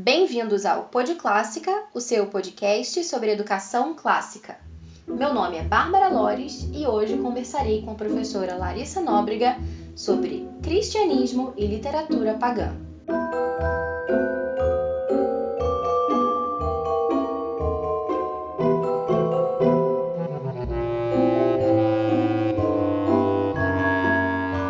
Bem-vindos ao Pod Clássica, o seu podcast sobre educação clássica. Meu nome é Bárbara Lores e hoje conversarei com a professora Larissa Nóbrega sobre cristianismo e literatura pagã.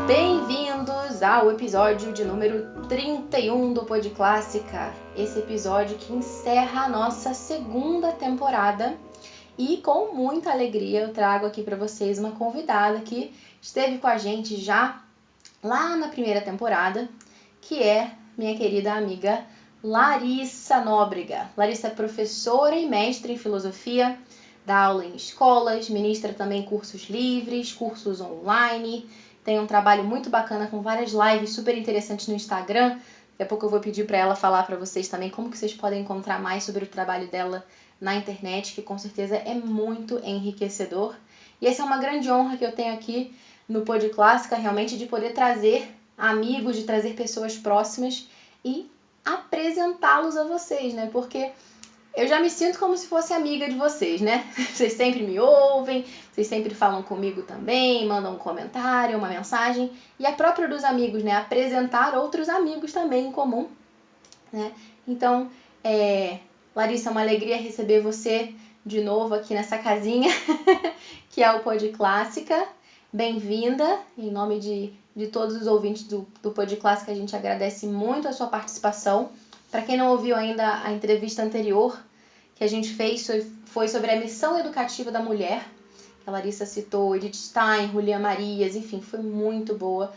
Bem-vindos ao episódio de número 31 do Pod Clássica. Esse episódio que encerra a nossa segunda temporada. E com muita alegria eu trago aqui para vocês uma convidada que esteve com a gente já lá na primeira temporada, que é minha querida amiga Larissa Nóbrega. Larissa é professora e mestre em filosofia, dá aula em escolas, ministra também cursos livres, cursos online, tem um trabalho muito bacana com várias lives super interessantes no Instagram. Daqui a pouco eu vou pedir para ela falar para vocês também como que vocês podem encontrar mais sobre o trabalho dela na internet, que com certeza é muito enriquecedor. E essa é uma grande honra que eu tenho aqui no Pod Clássica, realmente, de poder trazer amigos, de trazer pessoas próximas e apresentá-los a vocês, né? Porque eu já me sinto como se fosse amiga de vocês, né? Vocês sempre me ouvem, vocês sempre falam comigo também, mandam um comentário, uma mensagem. E é próprio dos amigos, né? Apresentar outros amigos também em comum, né? Então, Larissa, é uma alegria receber você de novo aqui nessa casinha, que é o Pod Clássica. Bem-vinda, em nome de todos os ouvintes do Pod Clássica, a gente agradece muito a sua participação. Para quem não ouviu ainda a entrevista anterior que a gente fez, foi sobre a missão educativa da mulher, que a Larissa citou Edith Stein, Julián Marías, enfim, foi muito boa.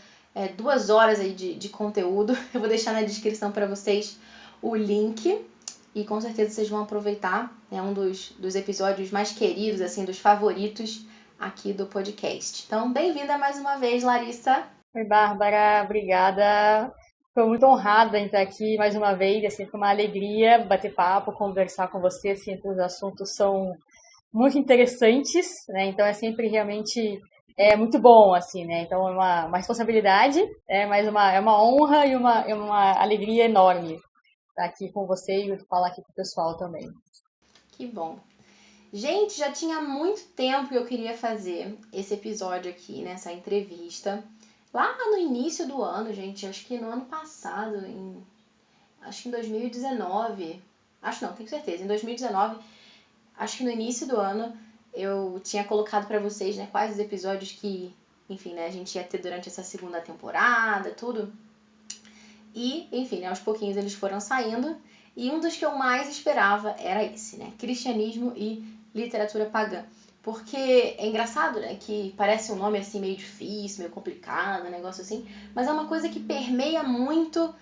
2 horas aí de conteúdo. Eu vou deixar na descrição para vocês o link e com certeza vocês vão aproveitar. É um dos episódios mais queridos, assim, dos favoritos aqui do podcast. Então, bem-vinda mais uma vez, Larissa. Oi, Bárbara, obrigada. Estou muito honrada em estar aqui mais uma vez, assim, foi uma alegria bater papo, conversar com você, assim, os assuntos são muito interessantes, né? Então é sempre realmente muito bom, assim, né? Então é uma responsabilidade, mas é uma honra e uma alegria enorme estar aqui com você e falar aqui com o pessoal também. Que bom. Gente, já tinha muito tempo que eu queria fazer esse episódio aqui, nessa entrevista. Lá no início do ano, gente, acho que no ano passado, acho que em 2019, acho não, tenho certeza, em 2019, acho que no início do ano, eu tinha colocado pra vocês, né, quais os episódios que, enfim, né, a gente ia ter durante essa segunda temporada, tudo. E, enfim, né, aos pouquinhos eles foram saindo. E um dos que eu mais esperava era esse, né? Cristianismo e literatura pagã. Porque é engraçado, né? Que parece um nome assim meio difícil, meio complicado, um negócio assim. Mas é uma coisa que permeia muito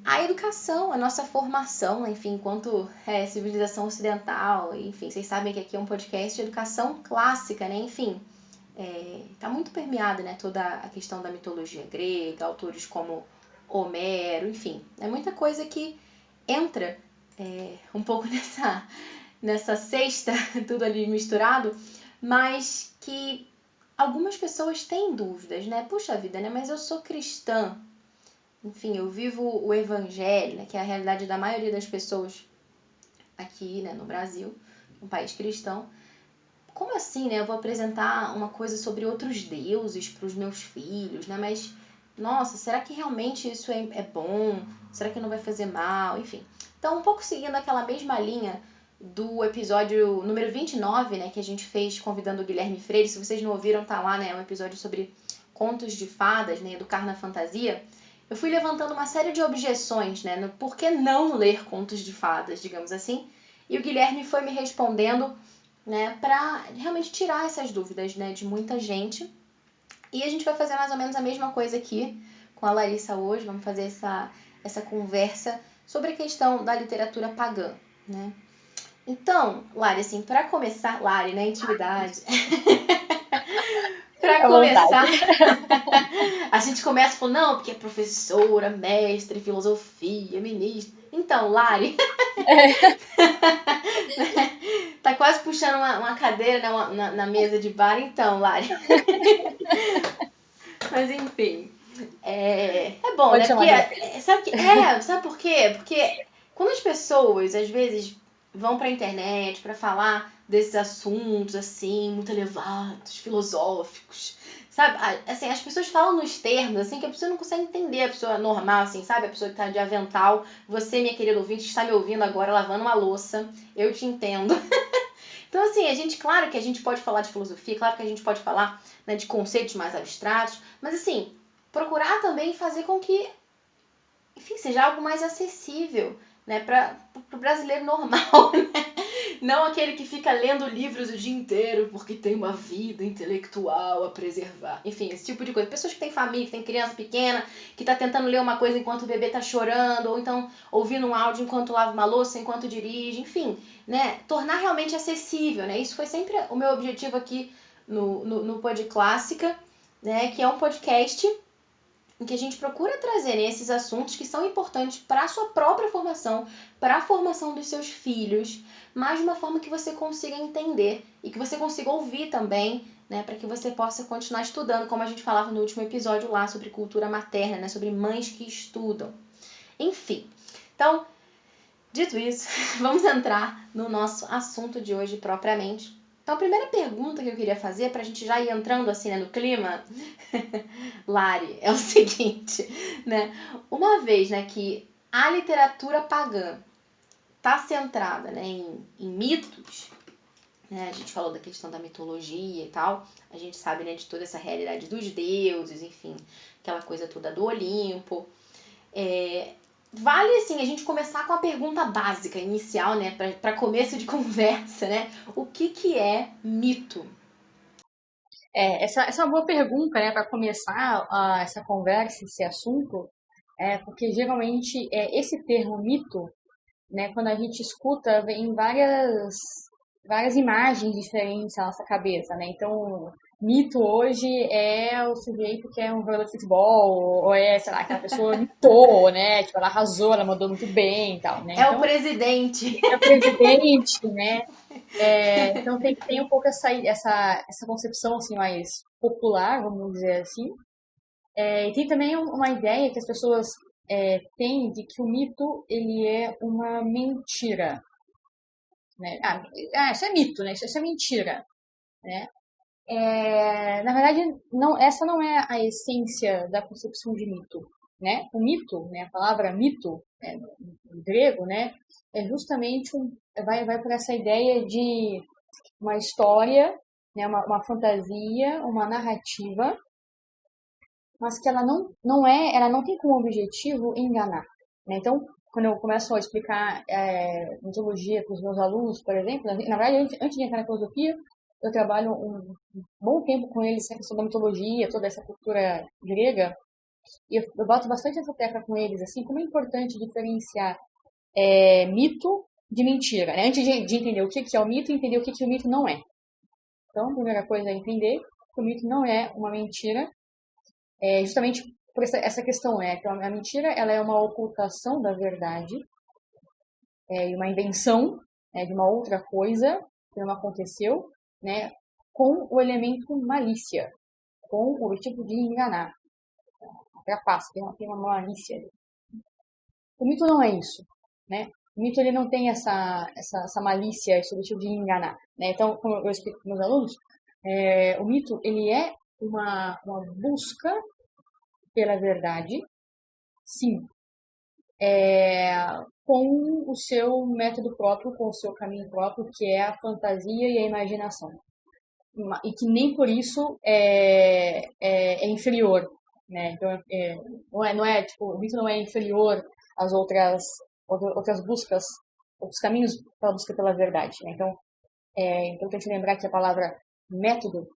a educação, a nossa formação, enfim, enquanto civilização ocidental. Enfim, vocês sabem que aqui é um podcast de educação clássica, né? Enfim, tá muito permeada, né? Toda a questão da mitologia grega, autores como Homero, enfim, é muita coisa que entra um pouco nessa cesta, tudo ali misturado, mas que algumas pessoas têm dúvidas, né? Puxa vida, né? Mas eu sou cristã, enfim, eu vivo o evangelho, né? Que é a realidade da maioria das pessoas aqui, né, no Brasil, um país cristão. Como assim, né? Eu vou apresentar uma coisa sobre outros deuses para os meus filhos, né? Mas, nossa, será que realmente isso é bom? Será que não vai fazer mal? Enfim. Então, um pouco seguindo aquela mesma linha do episódio número 29, né? Que a gente fez convidando o Guilherme Freire. Se vocês não ouviram, tá lá, né? É um episódio sobre contos de fadas, né? Educar na fantasia. Eu fui levantando uma série de objeções, né? No por que não ler contos de fadas, digamos assim. E o Guilherme foi me respondendo, né, para realmente tirar essas dúvidas, né, de muita gente. E a gente vai fazer mais ou menos a mesma coisa aqui com a Larissa hoje. Vamos fazer essa conversa sobre a questão da literatura pagã, né? Então, Lari, assim, para começar, Lari, né, intimidade. Para À vontade. começar, a gente começa falando, não, porque é professora, mestre, filosofia, ministra. Então, Lari, tá quase puxando uma cadeira, né, na mesa de bar. Então, Lari. Mas enfim, é bom, Pode né? chamar Porque de apelido. sabe por quê? Porque Quando as pessoas, às vezes, vão para a internet para falar desses assuntos, assim, muito elevados, filosóficos, sabe? Assim, as pessoas falam nos termos, assim, que a pessoa não consegue entender, a pessoa normal, assim, sabe? A pessoa que tá de avental. Você, minha querida ouvinte, que está me ouvindo agora lavando uma louça, eu te entendo. Então, assim, claro que a gente pode falar de filosofia, claro que a gente pode falar, né, de conceitos mais abstratos, mas, assim, procurar também fazer com que, enfim, seja algo mais acessível, né, para o brasileiro normal, né? Não aquele que fica lendo livros o dia inteiro porque tem uma vida intelectual a preservar. Enfim, esse tipo de coisa. Pessoas que têm família, que têm criança pequena, que tá tentando ler uma coisa enquanto o bebê tá chorando, ou então ouvindo um áudio enquanto lava uma louça, enquanto dirige, enfim, né? Tornar realmente acessível, né? Isso foi sempre o meu objetivo aqui no Pod Clássica, né? Que é um podcast em que a gente procura trazer esses assuntos que são importantes para a sua própria formação, para a formação dos seus filhos, mas de uma forma que você consiga entender e que você consiga ouvir também, né, para que você possa continuar estudando, como a gente falava no último episódio lá sobre cultura materna, né, sobre mães que estudam. Enfim, então, dito isso, vamos entrar no nosso assunto de hoje propriamente. Então, a primeira pergunta que eu queria fazer, para a gente já ir entrando assim, né, no clima, Lari, é o seguinte, né? Uma vez, né, que a literatura pagã está centrada, né, em mitos, né? A gente falou da questão da mitologia e tal, a gente sabe, né, de toda essa realidade dos deuses, enfim, aquela coisa toda do Olimpo. Vale, assim, a gente começar com a pergunta básica, inicial, né, para começo de conversa, né? O que é mito? Essa é uma boa pergunta, né, para começar essa conversa, esse assunto, porque geralmente esse termo mito, né, quando a gente escuta, vem várias imagens diferentes na nossa cabeça, né? Então, mito hoje é o sujeito que é um jogador de futebol, ou sei lá, aquela pessoa mitou, né? Tipo, ela arrasou, ela mandou muito bem e tal, né? É o Então, presidente. é o presidente, né? Então tem um pouco essa concepção assim mais popular, vamos dizer assim. E tem também uma ideia que as pessoas têm de que o mito ele é uma mentira, né? Isso é mito, né? Isso é mentira, né? Na verdade, não, essa não é a essência da concepção de mito, né? O mito, né? A palavra mito, no grego, né? É justamente vai por essa ideia de uma história, né? Uma fantasia, uma narrativa, mas que ela não tem como objetivo enganar, né? Então, quando eu começo a explicar mitologia para os meus alunos, por exemplo, na verdade, antes de entrar na filosofia, eu trabalho um bom tempo com eles, a questão da mitologia, toda essa cultura grega, e eu bato bastante essa tecla com eles, assim, como é importante diferenciar mito de mentira, né? Antes de entender o que é o mito, entender o que o mito não é. Então, a primeira coisa é entender que o mito não é uma mentira, justamente por essa questão, que a mentira ela é uma ocultação da verdade, e uma invenção, de uma outra coisa que não aconteceu, né, com o elemento malícia, com o objetivo de enganar, trapaça, tem uma malícia. O mito não é isso, né? O mito ele não tem essa malícia, esse objetivo de enganar, né? Então, como eu explico para meus alunos, o mito ele é uma busca pela verdade, sim, com o seu método próprio, com o seu caminho próprio, que é a fantasia e a imaginação. E que nem por isso é inferior, né? Então, não é, tipo, o mito não é inferior às outras buscas, outros caminhos para a busca pela verdade, né? Então, é importante lembrar que a palavra método,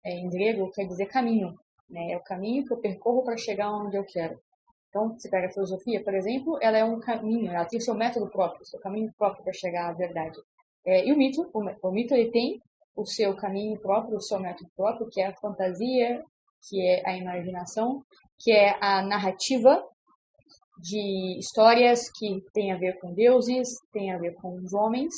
em grego, quer dizer caminho, né? É o caminho que eu percorro para chegar onde eu quero. Então, você pega a filosofia, por exemplo, ela é um caminho, ela tem o seu método próprio, o seu caminho próprio para chegar à verdade. E o mito ele tem o seu caminho próprio, o seu método próprio, que é a fantasia, que é a imaginação, que é a narrativa de histórias que têm a ver com deuses, têm a ver com os homens,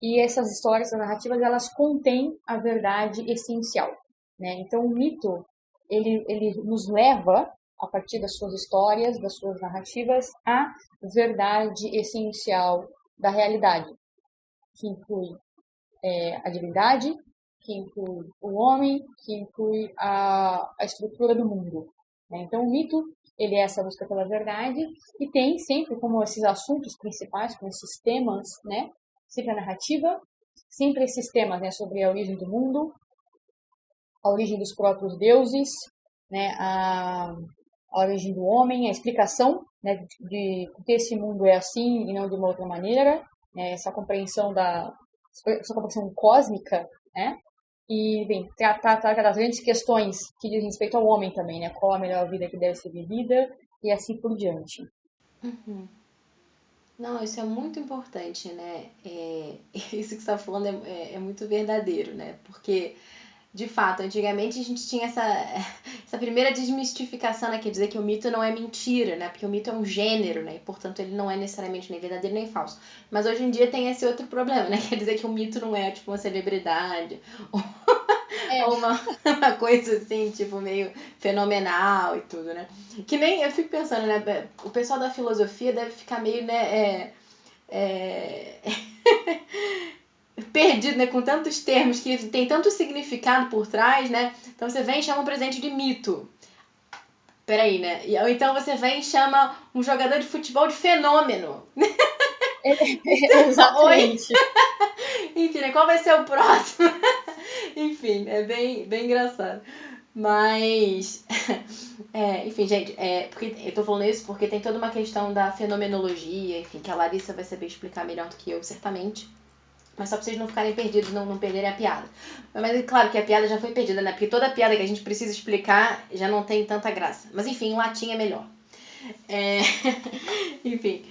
e essas histórias, essas narrativas, elas contêm a verdade essencial, né? Então, o mito, ele nos leva a partir das suas histórias, das suas narrativas, a verdade essencial da realidade, que inclui a divindade, que inclui o homem, que inclui a estrutura do mundo. Né? Então, o mito ele é essa busca pela verdade e tem sempre como esses assuntos principais, como esses temas, né? Sempre a narrativa, sempre esses temas, né? Sobre a origem do mundo, a origem dos próprios deuses, né? A origem do homem, a explicação, né? De que esse mundo é assim e não de uma outra maneira, né? Essa compreensão cósmica, né? E, bem, tratar das grandes questões que dizem respeito ao homem também, né? Qual a melhor vida que deve ser vivida e assim por diante. Uhum. Não, isso é muito importante, né? Isso que você está falando é muito verdadeiro, né? Porque, de fato, antigamente a gente tinha essa primeira desmistificação, né? Quer dizer que o mito não é mentira, né? Porque o mito é um gênero, né? E, portanto, ele não é necessariamente nem verdadeiro nem falso. Mas hoje em dia tem esse outro problema, né? Quer dizer que o mito não é, tipo, uma celebridade ou uma coisa assim, tipo, meio fenomenal e tudo, né? Que nem, eu fico pensando, né? O pessoal da filosofia deve ficar meio, né? Perdido, né? Com tantos termos que tem tanto significado por trás, né? Então você vem e chama um presente de mito. Peraí, né? Ou então você vem e chama um jogador de futebol de fenômeno. Então, oi? Exatamente. Enfim, né? Qual vai ser o próximo? Enfim, é bem engraçado. Mas, enfim, gente, porque eu tô falando isso porque tem toda uma questão da fenomenologia, enfim, que a Larissa vai saber explicar melhor do que eu, certamente. Mas só pra vocês não ficarem perdidos, não perderem a piada. Mas é claro que a piada já foi perdida, né? Porque toda piada que a gente precisa explicar já não tem tanta graça. Mas enfim, em latim é melhor. Enfim.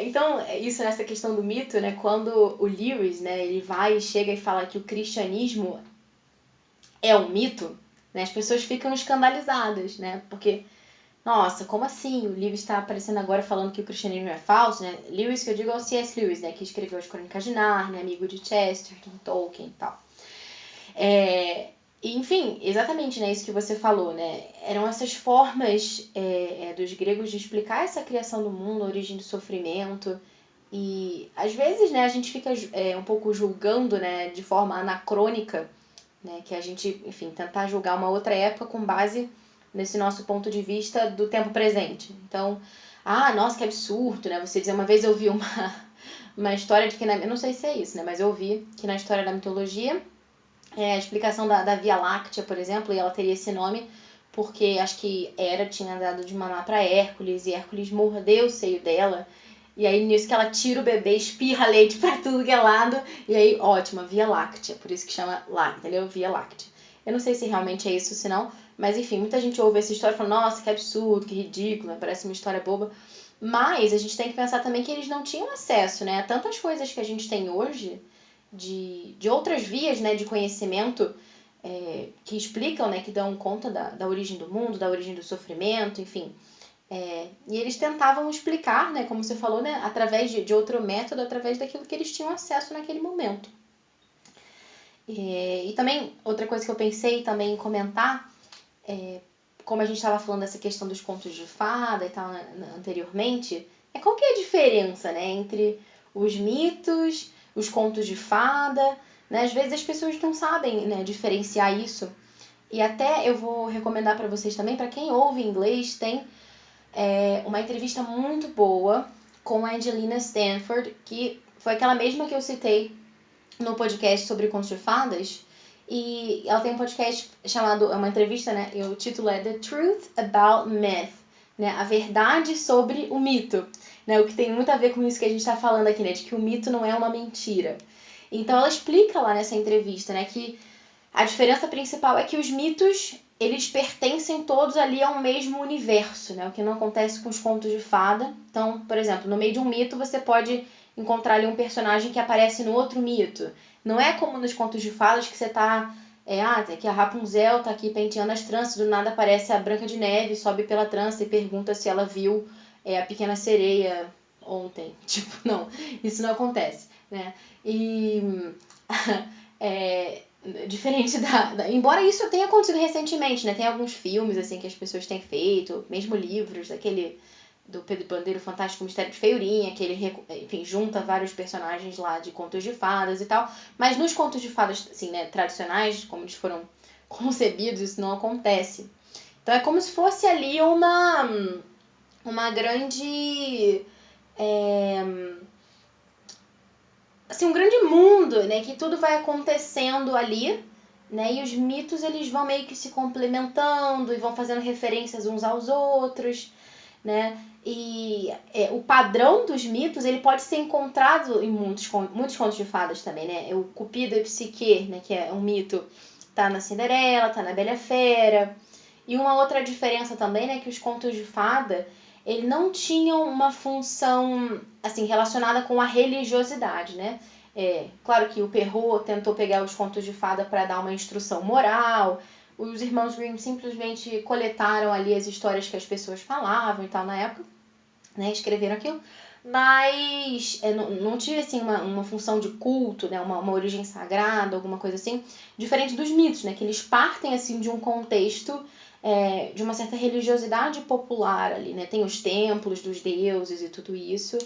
Então, isso nessa questão do mito, né? Quando o Lewis, né, ele vai e chega e fala que o cristianismo é um mito, né? As pessoas ficam escandalizadas, né? Porque, nossa, como assim? O Lewis está aparecendo agora falando que o cristianismo é falso, né? Lewis, que eu digo é o C.S. Lewis, né? Que escreveu as Crônicas de Nárnia, amigo de Chesterton, Tolkien e tal. Enfim, exatamente, né? Isso que você falou, né? Eram essas formas dos gregos de explicar essa criação do mundo, a origem do sofrimento. E, às vezes, né? A gente fica um pouco julgando, né? De forma anacrônica, né? Que a gente, enfim, tentar julgar uma outra época com base nesse nosso ponto de vista do tempo presente. Então, nossa, que absurdo, né? Você dizer, uma vez eu vi uma história de que, eu não sei se é isso, né? Mas eu vi que na história da mitologia, a explicação da Via Láctea, por exemplo, e ela teria esse nome porque acho que Hera tinha dado de mamar para Hércules e Hércules mordeu o seio dela. E aí, nisso que ela tira o bebê, espirra leite pra tudo que é lado. E aí, ótima, Via Láctea. Por isso que chama lá, entendeu? Via Láctea. Eu não sei se realmente é isso, se não. Mas, enfim, muita gente ouve essa história e fala, nossa, que absurdo, que ridículo, parece uma história boba. Mas a gente tem que pensar também que eles não tinham acesso, né, a tantas coisas que a gente tem hoje, de outras vias, né, de conhecimento, que explicam, né, que dão conta da origem do mundo, da origem do sofrimento, enfim. E eles tentavam explicar, né, como você falou, né, através de outro método, através daquilo que eles tinham acesso naquele momento. E também, outra coisa que eu pensei também em comentar, como a gente estava falando dessa questão dos contos de fada e tal anteriormente, qual que é a diferença, né, entre os mitos, os contos de fada, né? Às vezes as pessoas não sabem, né, diferenciar isso. E até eu vou recomendar para vocês também, para quem ouve inglês, tem uma entrevista muito boa com a Angelina Stanford, que foi aquela mesma que eu citei no podcast sobre contos de fadas. E ela tem um podcast chamado, uma entrevista, né? E o título é The Truth About Myth, né? A verdade sobre o mito, né? O que tem muito a ver com isso que a gente está falando aqui, né? De que o mito não é uma mentira. Então ela explica lá nessa entrevista, né? Que a diferença principal é que os mitos, eles pertencem todos ali a um mesmo universo, né? O que não acontece com os contos de fada. Então, por exemplo, no meio de um mito você pode encontrar ali um personagem que aparece no outro mito. Não é como nos contos de fadas que você tá... que a Rapunzel tá aqui penteando as tranças, do nada aparece a Branca de Neve, sobe pela trança e pergunta se ela viu a Pequena Sereia ontem. Tipo, não, isso não acontece, né? E... Diferente embora isso tenha acontecido recentemente, né? Tem alguns filmes, assim, que as pessoas têm feito, mesmo livros, aquele do Pedro Bandeira, o Fantástico Mistério de Feiurinha, que ele, enfim, junta vários personagens lá de contos de fadas e tal. Mas nos contos de fadas, assim, né, tradicionais, como eles foram concebidos, isso não acontece. Então é como se fosse ali uma grande... assim, um grande mundo, né? Que tudo vai acontecendo ali, né? E os mitos, eles vão meio que se complementando e vão fazendo referências uns aos outros, né? E o padrão dos mitos, ele pode ser encontrado em muitos contos de fadas também, né? O Cupido e Psique, né? Que é um mito, tá na Cinderela, tá na Bela e a Fera. E uma outra diferença também, né? Que os contos de fada, ele não tinham uma função, assim, relacionada com a religiosidade, né? Claro que o Perrault tentou pegar os contos de fada para dar uma instrução moral. Os irmãos Grimm simplesmente coletaram ali as histórias que as pessoas falavam e tal na época, né? Escreveram aquilo. Mas não tive, assim, uma função de culto, né? Uma origem sagrada, alguma coisa assim. Diferente dos mitos, né? Que eles partem, assim, de um contexto de uma certa religiosidade popular ali, né? Tem os templos dos deuses e tudo isso.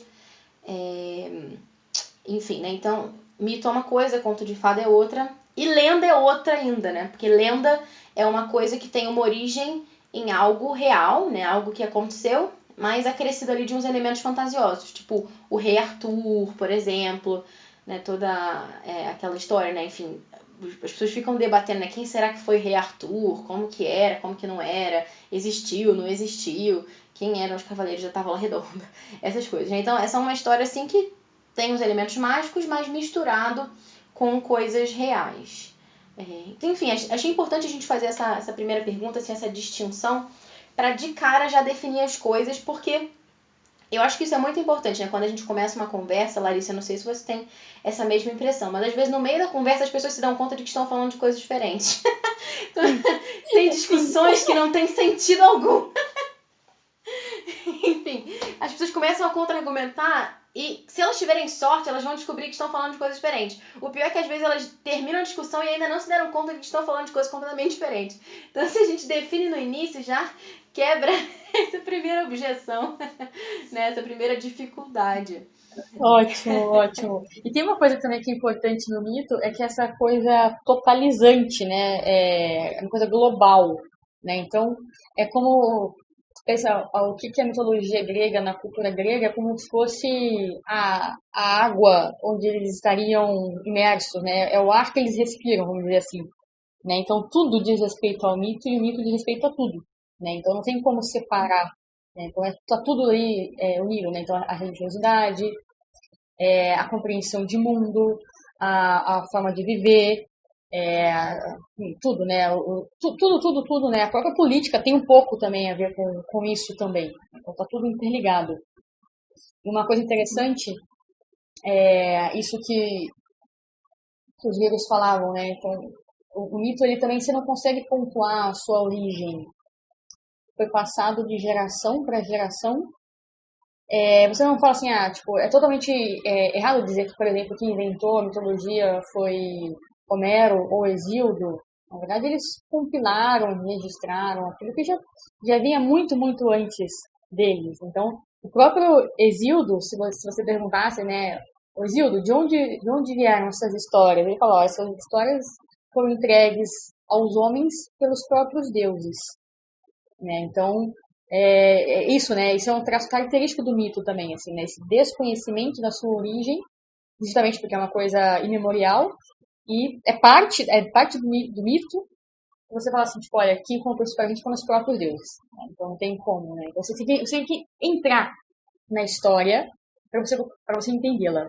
Enfim, né? Então, mito é uma coisa, conto de fada é outra. E lenda é outra ainda, né? Porque lenda é uma coisa que tem uma origem em algo real, né? Algo que aconteceu, mas acrescido ali de uns elementos fantasiosos. Tipo, o rei Arthur, por exemplo, né? Toda aquela história, né? Enfim, as pessoas ficam debatendo, né? Quem será que foi rei Arthur? Como que era? Como que não era? Existiu? Não existiu? Quem eram os cavaleiros da Távola Redonda? Essas coisas, né? Então, essa é uma história, assim, que tem os elementos mágicos, mas misturado com coisas reais. Enfim, achei importante a gente fazer essa primeira pergunta, assim, essa distinção, para de cara já definir as coisas, porque eu acho que isso é muito importante, né? Quando a gente começa uma conversa, Larissa, eu não sei se você tem essa mesma impressão, mas às vezes no meio da conversa as pessoas se dão conta de que estão falando de coisas diferentes. Tem Sim. discussões que não têm sentido algum. Enfim, as pessoas começam a contra-argumentar e, se elas tiverem sorte, elas vão descobrir que estão falando de coisas diferentes. O pior é que, às vezes, elas terminam a discussão e ainda não se deram conta de que estão falando de coisas completamente diferentes. Então, se a gente define no início, já quebra essa primeira objeção, né? Essa primeira dificuldade. Ótimo, ótimo. E tem uma coisa também que é importante no mito, é que essa coisa totalizante, né? É uma coisa global, né? Então, é como pensa o que é a mitologia grega na cultura grega, é como se fosse a água onde eles estariam imersos, né? É o ar que eles respiram, vamos dizer assim, né? Então, tudo diz respeito ao mito e o mito diz respeito a tudo, né? Então, não tem como separar, né? Então, tá tudo aí unido, né? Então, a religiosidade, a compreensão de mundo, a forma de viver, tudo, né? Tudo, né? A própria política tem um pouco também a ver com isso também. Então tá tudo interligado. E uma coisa interessante é isso que os gregos falavam, né? Então, o mito ele também você não consegue pontuar a sua origem. Foi passado de geração para geração. Você não fala assim, tipo, é totalmente errado dizer que, por exemplo, quem inventou a mitologia foi Homero ou Hesíodo. Na verdade, eles compilaram, registraram aquilo que já vinha muito, muito antes deles. Então, o próprio Hesíodo, se você perguntasse, né, "Ô, Hesíodo, de onde vieram essas histórias?" Ele falou, essas histórias foram entregues aos homens pelos próprios deuses, né? Então, isso, né? Isso é um traço característico do mito também, assim, né? Esse desconhecimento da sua origem, justamente porque é uma coisa imemorial, e é parte do mito. Você fala assim, tipo, olha, quem contou isso pra gente foram os próprios deuses, né? Então não tem como, né? Então você tem que entrar na história para você entendê-la.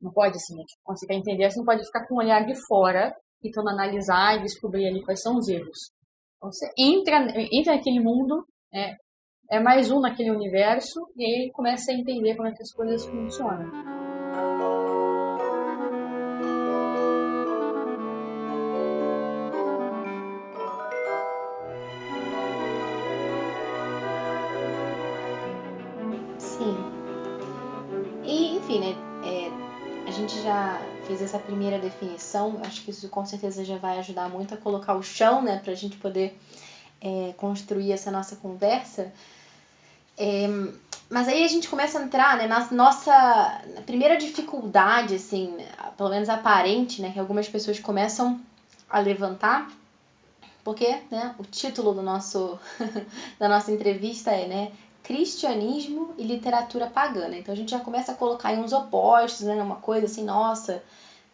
Não pode, assim, né? Tipo, quando você quer entender, você não pode ficar com um olhar de fora, tentando analisar e descobrir ali quais são os erros. Então você entra naquele mundo, né? É mais um naquele universo, e aí começa a entender como é que as coisas funcionam. Sim. E, enfim, né? A gente já fez essa primeira definição. Acho que isso com certeza já vai ajudar muito a colocar o chão, né, para a gente poder construir essa nossa conversa. Mas aí a gente começa a entrar, né, na nossa primeira dificuldade, assim, pelo menos aparente, né, que algumas pessoas começam a levantar, porque, né, o título do da nossa entrevista é, né, Cristianismo e literatura pagã. Então a gente já começa a colocar aí uns opostos, né, uma coisa assim, nossa,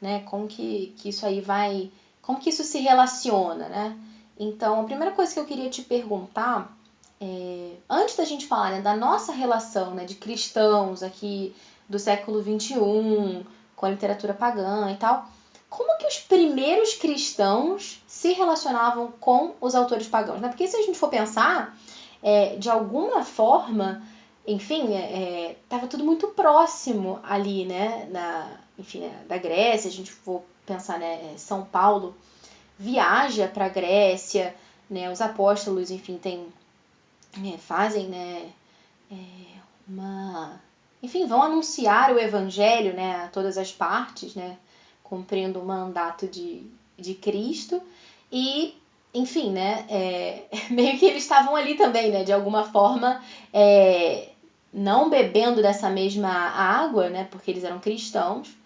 né, como que isso aí vai, como que isso se relaciona, né? Então a primeira coisa que eu queria te perguntar antes da gente falar, né, da nossa relação, né, de cristãos aqui do século XXI com a literatura pagã e tal, como que os primeiros cristãos se relacionavam com os autores pagãos? Né? Porque se a gente for pensar, de alguma forma, enfim, estava tudo muito próximo ali, né, enfim, da Grécia. A gente for pensar, né, São Paulo viaja para a Grécia, né, os apóstolos, enfim, fazem, né, enfim, vão anunciar o evangelho, né, a todas as partes, né, cumprindo o mandato de Cristo e, enfim, né, meio que eles estavam ali também, né, de alguma forma, não bebendo dessa mesma água, né, porque eles eram cristãos,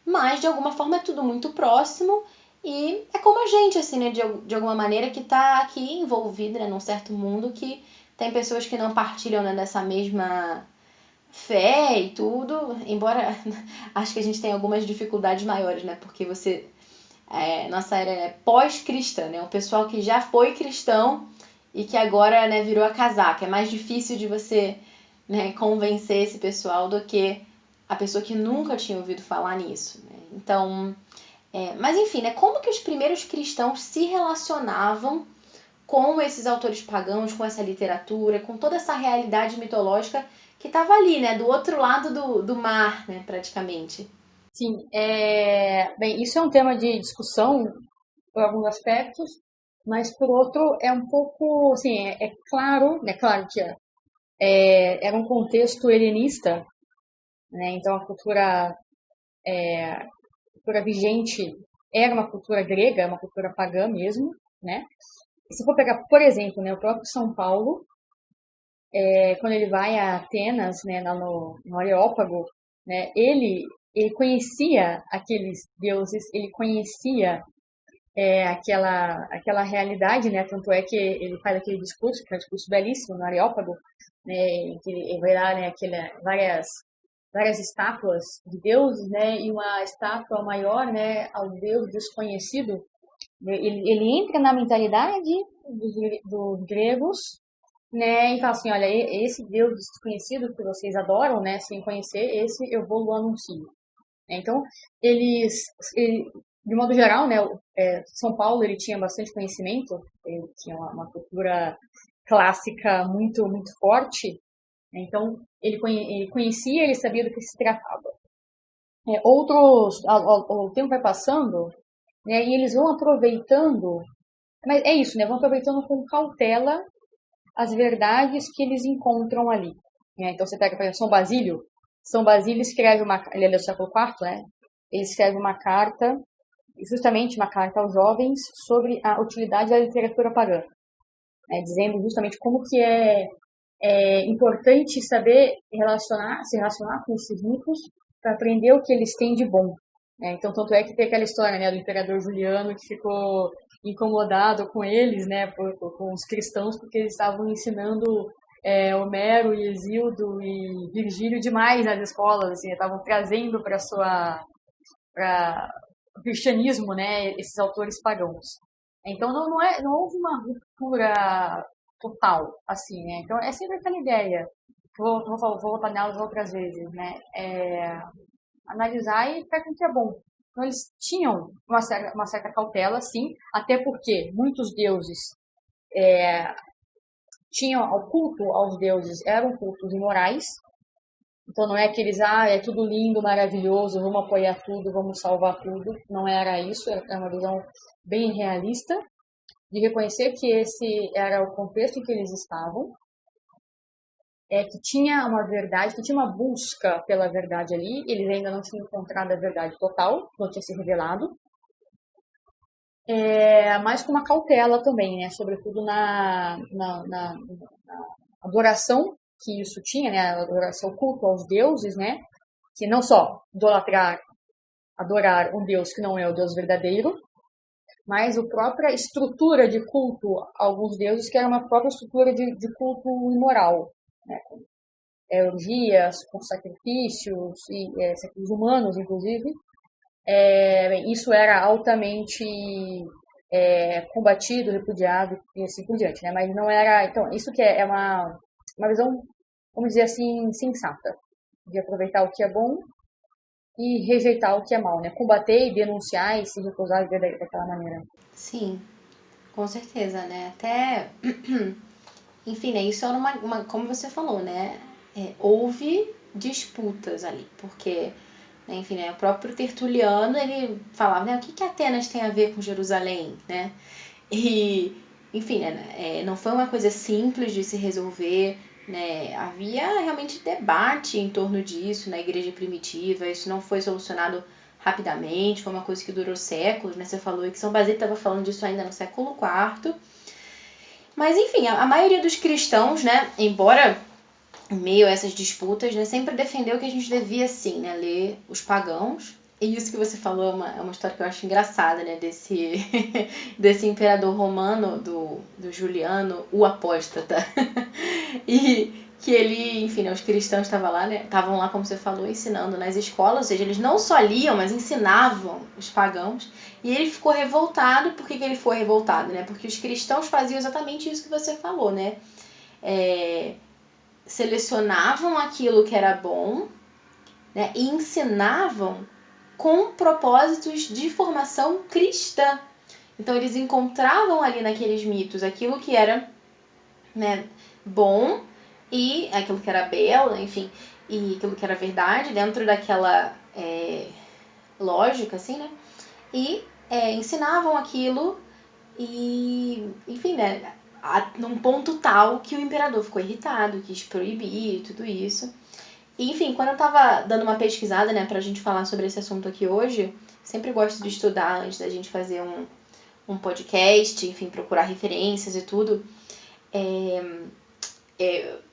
mas de alguma forma é tudo muito próximo e é como a gente, assim, né, de alguma maneira que está aqui envolvida, né, num certo mundo que tem pessoas que não partilham, né, dessa mesma fé e tudo, embora acho que a gente tem algumas dificuldades maiores, né, porque nossa era é pós-cristã, né, um pessoal que já foi cristão e que agora, né, virou a casaca. É mais difícil de você, né, convencer esse pessoal do que a pessoa que nunca tinha ouvido falar nisso, né? Então, mas enfim, né, como que os primeiros cristãos se relacionavam com esses autores pagãos, com essa literatura, com toda essa realidade mitológica que estava ali, né, do outro lado do mar, né, praticamente. Sim, bem, isso é um tema de discussão por alguns aspectos, mas por outro é um pouco, assim, claro que era um contexto helenista, né? Então a cultura vigente era uma cultura grega, uma cultura pagã mesmo, né? E se for pegar, por exemplo, né, o próprio São Paulo, quando ele vai a Atenas, né, lá no Areópago, né, ele conhecia aqueles deuses, ele conhecia aquela realidade, né? Tanto é que ele faz aquele discurso, que é um discurso belíssimo no Areópago, né? Em que ele vai lá, né, várias estátuas de deuses, né? E uma estátua maior, né, ao Deus desconhecido. Ele entra na mentalidade dos gregos, né? E fala assim, olha, esse Deus desconhecido que vocês adoram, né? Sem conhecer, esse eu vou anuncio. Então, de modo geral, né, São Paulo ele tinha bastante conhecimento, ele tinha uma cultura clássica muito muito forte, né, então ele conhecia, ele sabia do que se tratava. O tempo vai passando, né, e eles vão aproveitando, mas é isso, né, vão aproveitando com cautela as verdades que eles encontram ali. Né? Então você pega, por exemplo, São Basílio escreve ele é do século IV, né? Ele escreve uma carta, justamente uma carta aos jovens, sobre a utilidade da literatura pagã, né? Dizendo justamente como que é importante saber se relacionar com esses mitos para aprender o que eles têm de bom. Né? Então, tanto é que tem aquela história, né, do imperador Juliano que ficou incomodado com eles, né, com os cristãos, porque eles estavam ensinando Homero e Hesíodo e Virgílio demais nas escolas, assim, estavam trazendo para o cristianismo, né, esses autores pagãos. Então não houve uma ruptura total, assim, né? Então é sempre aquela ideia, vou voltar nelas outras vezes, né? Analisar e ver o que é bom. Então eles tinham uma certa cautela, sim, até porque muitos deuses tinham o culto aos deuses, eram cultos imorais. Então não é aqueles, é tudo lindo, maravilhoso, vamos apoiar tudo, vamos salvar tudo. Não era isso, era uma visão bem realista de reconhecer que esse era o contexto em que eles estavam. que tinha uma verdade, que tinha uma busca pela verdade ali, eles ainda não tinham encontrado a verdade total, não tinha se revelado, mas com uma cautela também, né? Sobretudo na adoração que isso tinha, né? A adoração, culto aos deuses, né? Que não só idolatrar, adorar um Deus que não é o Deus verdadeiro, mas a própria estrutura de culto a alguns deuses que era uma própria estrutura de culto imoral, né? Orgias, com sacrifícios, e sacrifícios humanos, inclusive. Isso era altamente combatido, repudiado e assim por diante, né? Mas não era... Então, isso que é uma visão, vamos dizer assim, sensata, de aproveitar o que é bom e rejeitar o que é mal, né? Combater e denunciar e se recusar a viver daquela maneira. Sim, com certeza, né? Até, enfim, né? Isso era como você falou, né? Houve disputas ali, porque, né, enfim, né? O próprio Tertuliano, ele falava, né? O que Atenas tem a ver com Jerusalém, né? E, enfim, né? Não foi uma coisa simples de se resolver, né? Havia realmente debate em torno disso na igreja primitiva, isso não foi solucionado rapidamente, foi uma coisa que durou séculos, né? Você falou que São Basílio estava falando disso ainda no século IV. Mas, enfim, a maioria dos cristãos, né, embora em meio a essas disputas, né, sempre defendeu que a gente devia, sim, né, ler os pagãos. E isso que você falou é uma história que eu acho engraçada, né, desse imperador romano, do Juliano, o apóstata. E que ele, enfim, né, os cristãos estavam lá, como você falou, ensinando nas escolas, ou seja, eles não só liam, mas ensinavam os pagãos. E ele ficou revoltado. Por que ele foi revoltado, né? Porque os cristãos faziam exatamente isso que você falou, né? Selecionavam aquilo que era bom, né? E ensinavam com propósitos de formação cristã. Então eles encontravam ali naqueles mitos aquilo que era, né, bom e aquilo que era belo, enfim, e aquilo que era verdade dentro daquela lógica, assim, né? E ensinavam aquilo e, enfim, né? Num ponto tal que o imperador ficou irritado, quis proibir tudo isso. E, enfim, quando eu tava dando uma pesquisada, né, pra gente falar sobre esse assunto aqui hoje, sempre gosto de estudar antes da gente fazer um podcast, enfim, procurar referências e tudo.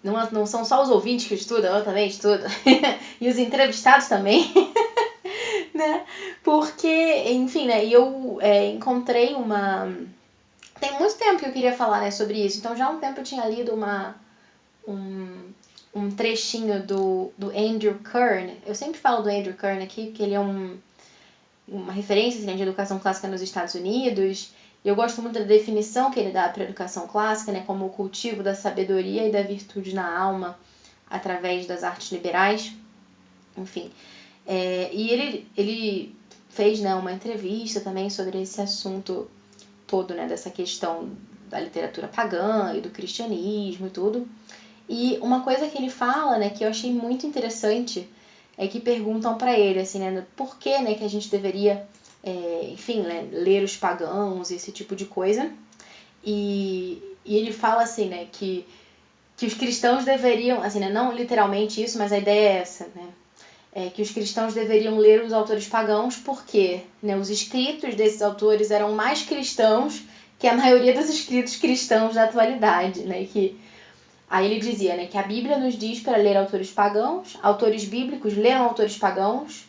Não são só os ouvintes que estudam, eu também estudo. E os entrevistados também. Né? Porque, enfim, né, eu encontrei uma... Tem muito tempo que eu queria falar, né, sobre isso. Então, já há um tempo eu tinha lido um trechinho do Andrew Kern. Eu sempre falo do Andrew Kern aqui, porque ele é uma referência, assim, né, de educação clássica nos Estados Unidos. E eu gosto muito da definição que ele dá para a educação clássica, né, como o cultivo da sabedoria e da virtude na alma através das artes liberais. Enfim. E ele fez, né, uma entrevista também sobre esse assunto todo, né, dessa questão da literatura pagã e do cristianismo e tudo. E uma coisa que ele fala, né, que eu achei muito interessante, é que perguntam para ele, assim, né, por que, né, que a gente deveria, enfim, né, ler os pagãos, esse tipo de coisa. E ele fala, assim, né, que os cristãos deveriam, assim, né, não literalmente isso, mas a ideia é essa, né, que os cristãos deveriam ler os autores pagãos porque, né, os escritos desses autores eram mais cristãos que a maioria dos escritos cristãos da atualidade, né, aí ele dizia, né, que a Bíblia nos diz para ler autores pagãos, autores bíblicos leram autores pagãos,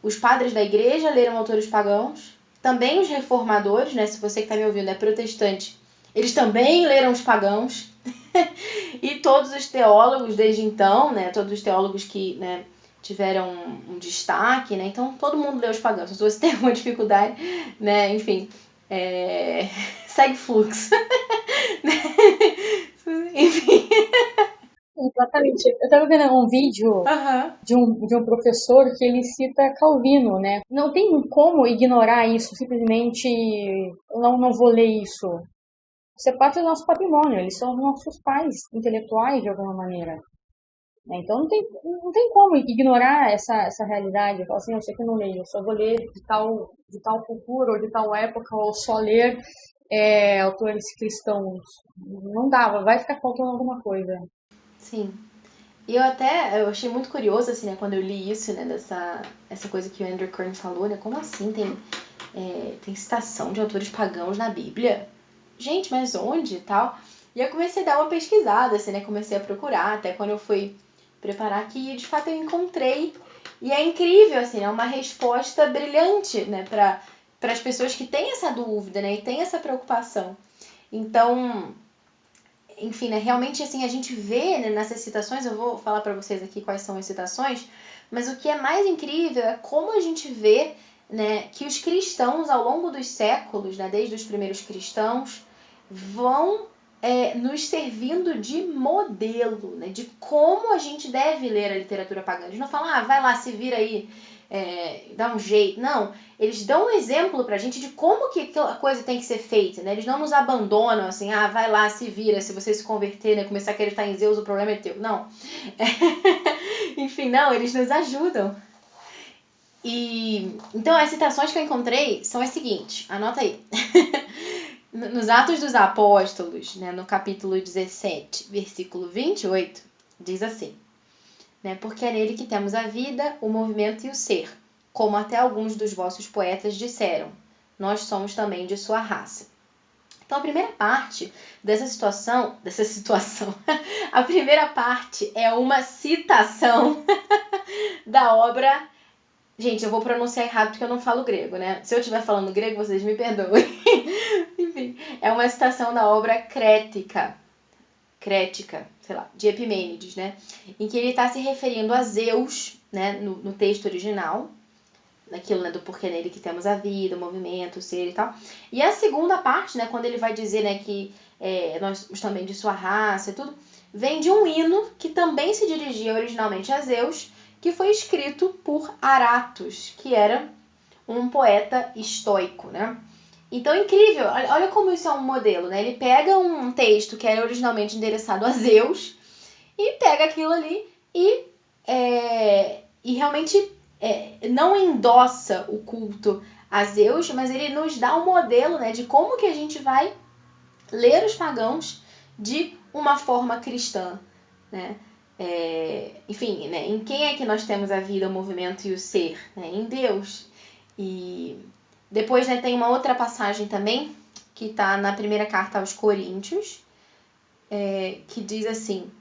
os padres da igreja leram autores pagãos, também os reformadores, né, se você que está me ouvindo é protestante, eles também leram os pagãos, e todos os teólogos desde então, né, todos os teólogos que, né, tiveram um destaque, né, então todo mundo leu os pagãos. Se você tem alguma dificuldade, né, enfim, segue fluxo. Enfim. Exatamente. Eu estava vendo um vídeo Aham. de um professor que ele cita Calvino, né? Não tem como ignorar isso, simplesmente eu não vou ler isso. Isso é parte do nosso patrimônio, eles são nossos pais intelectuais de alguma maneira. Né? Então não tem como ignorar essa realidade. Falar assim, eu sei que eu não leio, eu só vou ler de tal cultura ou de tal época, ou só ler autores cristãos. Não dava, vai ficar faltando alguma coisa. Sim. E eu achei muito curioso, assim, né, quando eu li isso, né, essa coisa que o Andrew Kern falou, né, como assim tem citação de autores pagãos na Bíblia? Gente, mas onde e tal? E eu comecei a dar uma pesquisada, assim, né, comecei a procurar, até quando eu fui preparar aqui, e de fato eu encontrei, e é incrível, assim, é uma resposta brilhante, né, para as pessoas que têm essa dúvida, né, e têm essa preocupação. Então, enfim, né, realmente assim a gente vê, né, nessas citações, eu vou falar para vocês aqui quais são as citações, mas o que é mais incrível é como a gente vê, né, que os cristãos ao longo dos séculos, né, desde os primeiros cristãos, vão nos servindo de modelo, né, de como a gente deve ler a literatura pagã. Eles não falam, vai lá, se vira aí, dá um jeito. Não, eles dão um exemplo pra gente de como que a coisa tem que ser feita, né? Eles não nos abandonam assim, vai lá, se vira, se você se converter, né, começar a acreditar em Zeus, o problema é teu. Não. Enfim, não, eles nos ajudam. E então as citações que eu encontrei são as seguintes, anota aí. Nos Atos dos Apóstolos, né, no capítulo 17, versículo 28, diz assim, né, porque é nele que temos a vida, o movimento e o ser, como até alguns dos vossos poetas disseram, nós somos também de sua raça. Então a primeira parte dessa situação, a primeira parte é uma citação da obra. Gente, eu vou pronunciar errado porque eu não falo grego, né? Se eu estiver falando grego, vocês me perdoem. Enfim, é uma citação da obra Crética, sei lá, de Epimênides, né? Em que ele está se referindo a Zeus, né? No texto original, naquilo, né? Do porquê nele que temos a vida, o movimento, o ser e tal. E a segunda parte, né? Quando ele vai dizer, né? Que nós somos também de sua raça e tudo, vem de um hino que também se dirigia originalmente a Zeus, que foi escrito por Aratus, que era um poeta estoico, né? Então, incrível, olha como isso é um modelo, né? Ele pega um texto que era originalmente endereçado a Zeus e pega aquilo ali e realmente não endossa o culto a Zeus, mas ele nos dá um modelo, né, de como que a gente vai ler os pagãos de uma forma cristã, né? Enfim, né, em quem é que nós temos a vida, o movimento e o ser? Né? Em Deus. E depois, né, tem uma outra passagem também, que está na primeira carta aos Coríntios, que diz assim,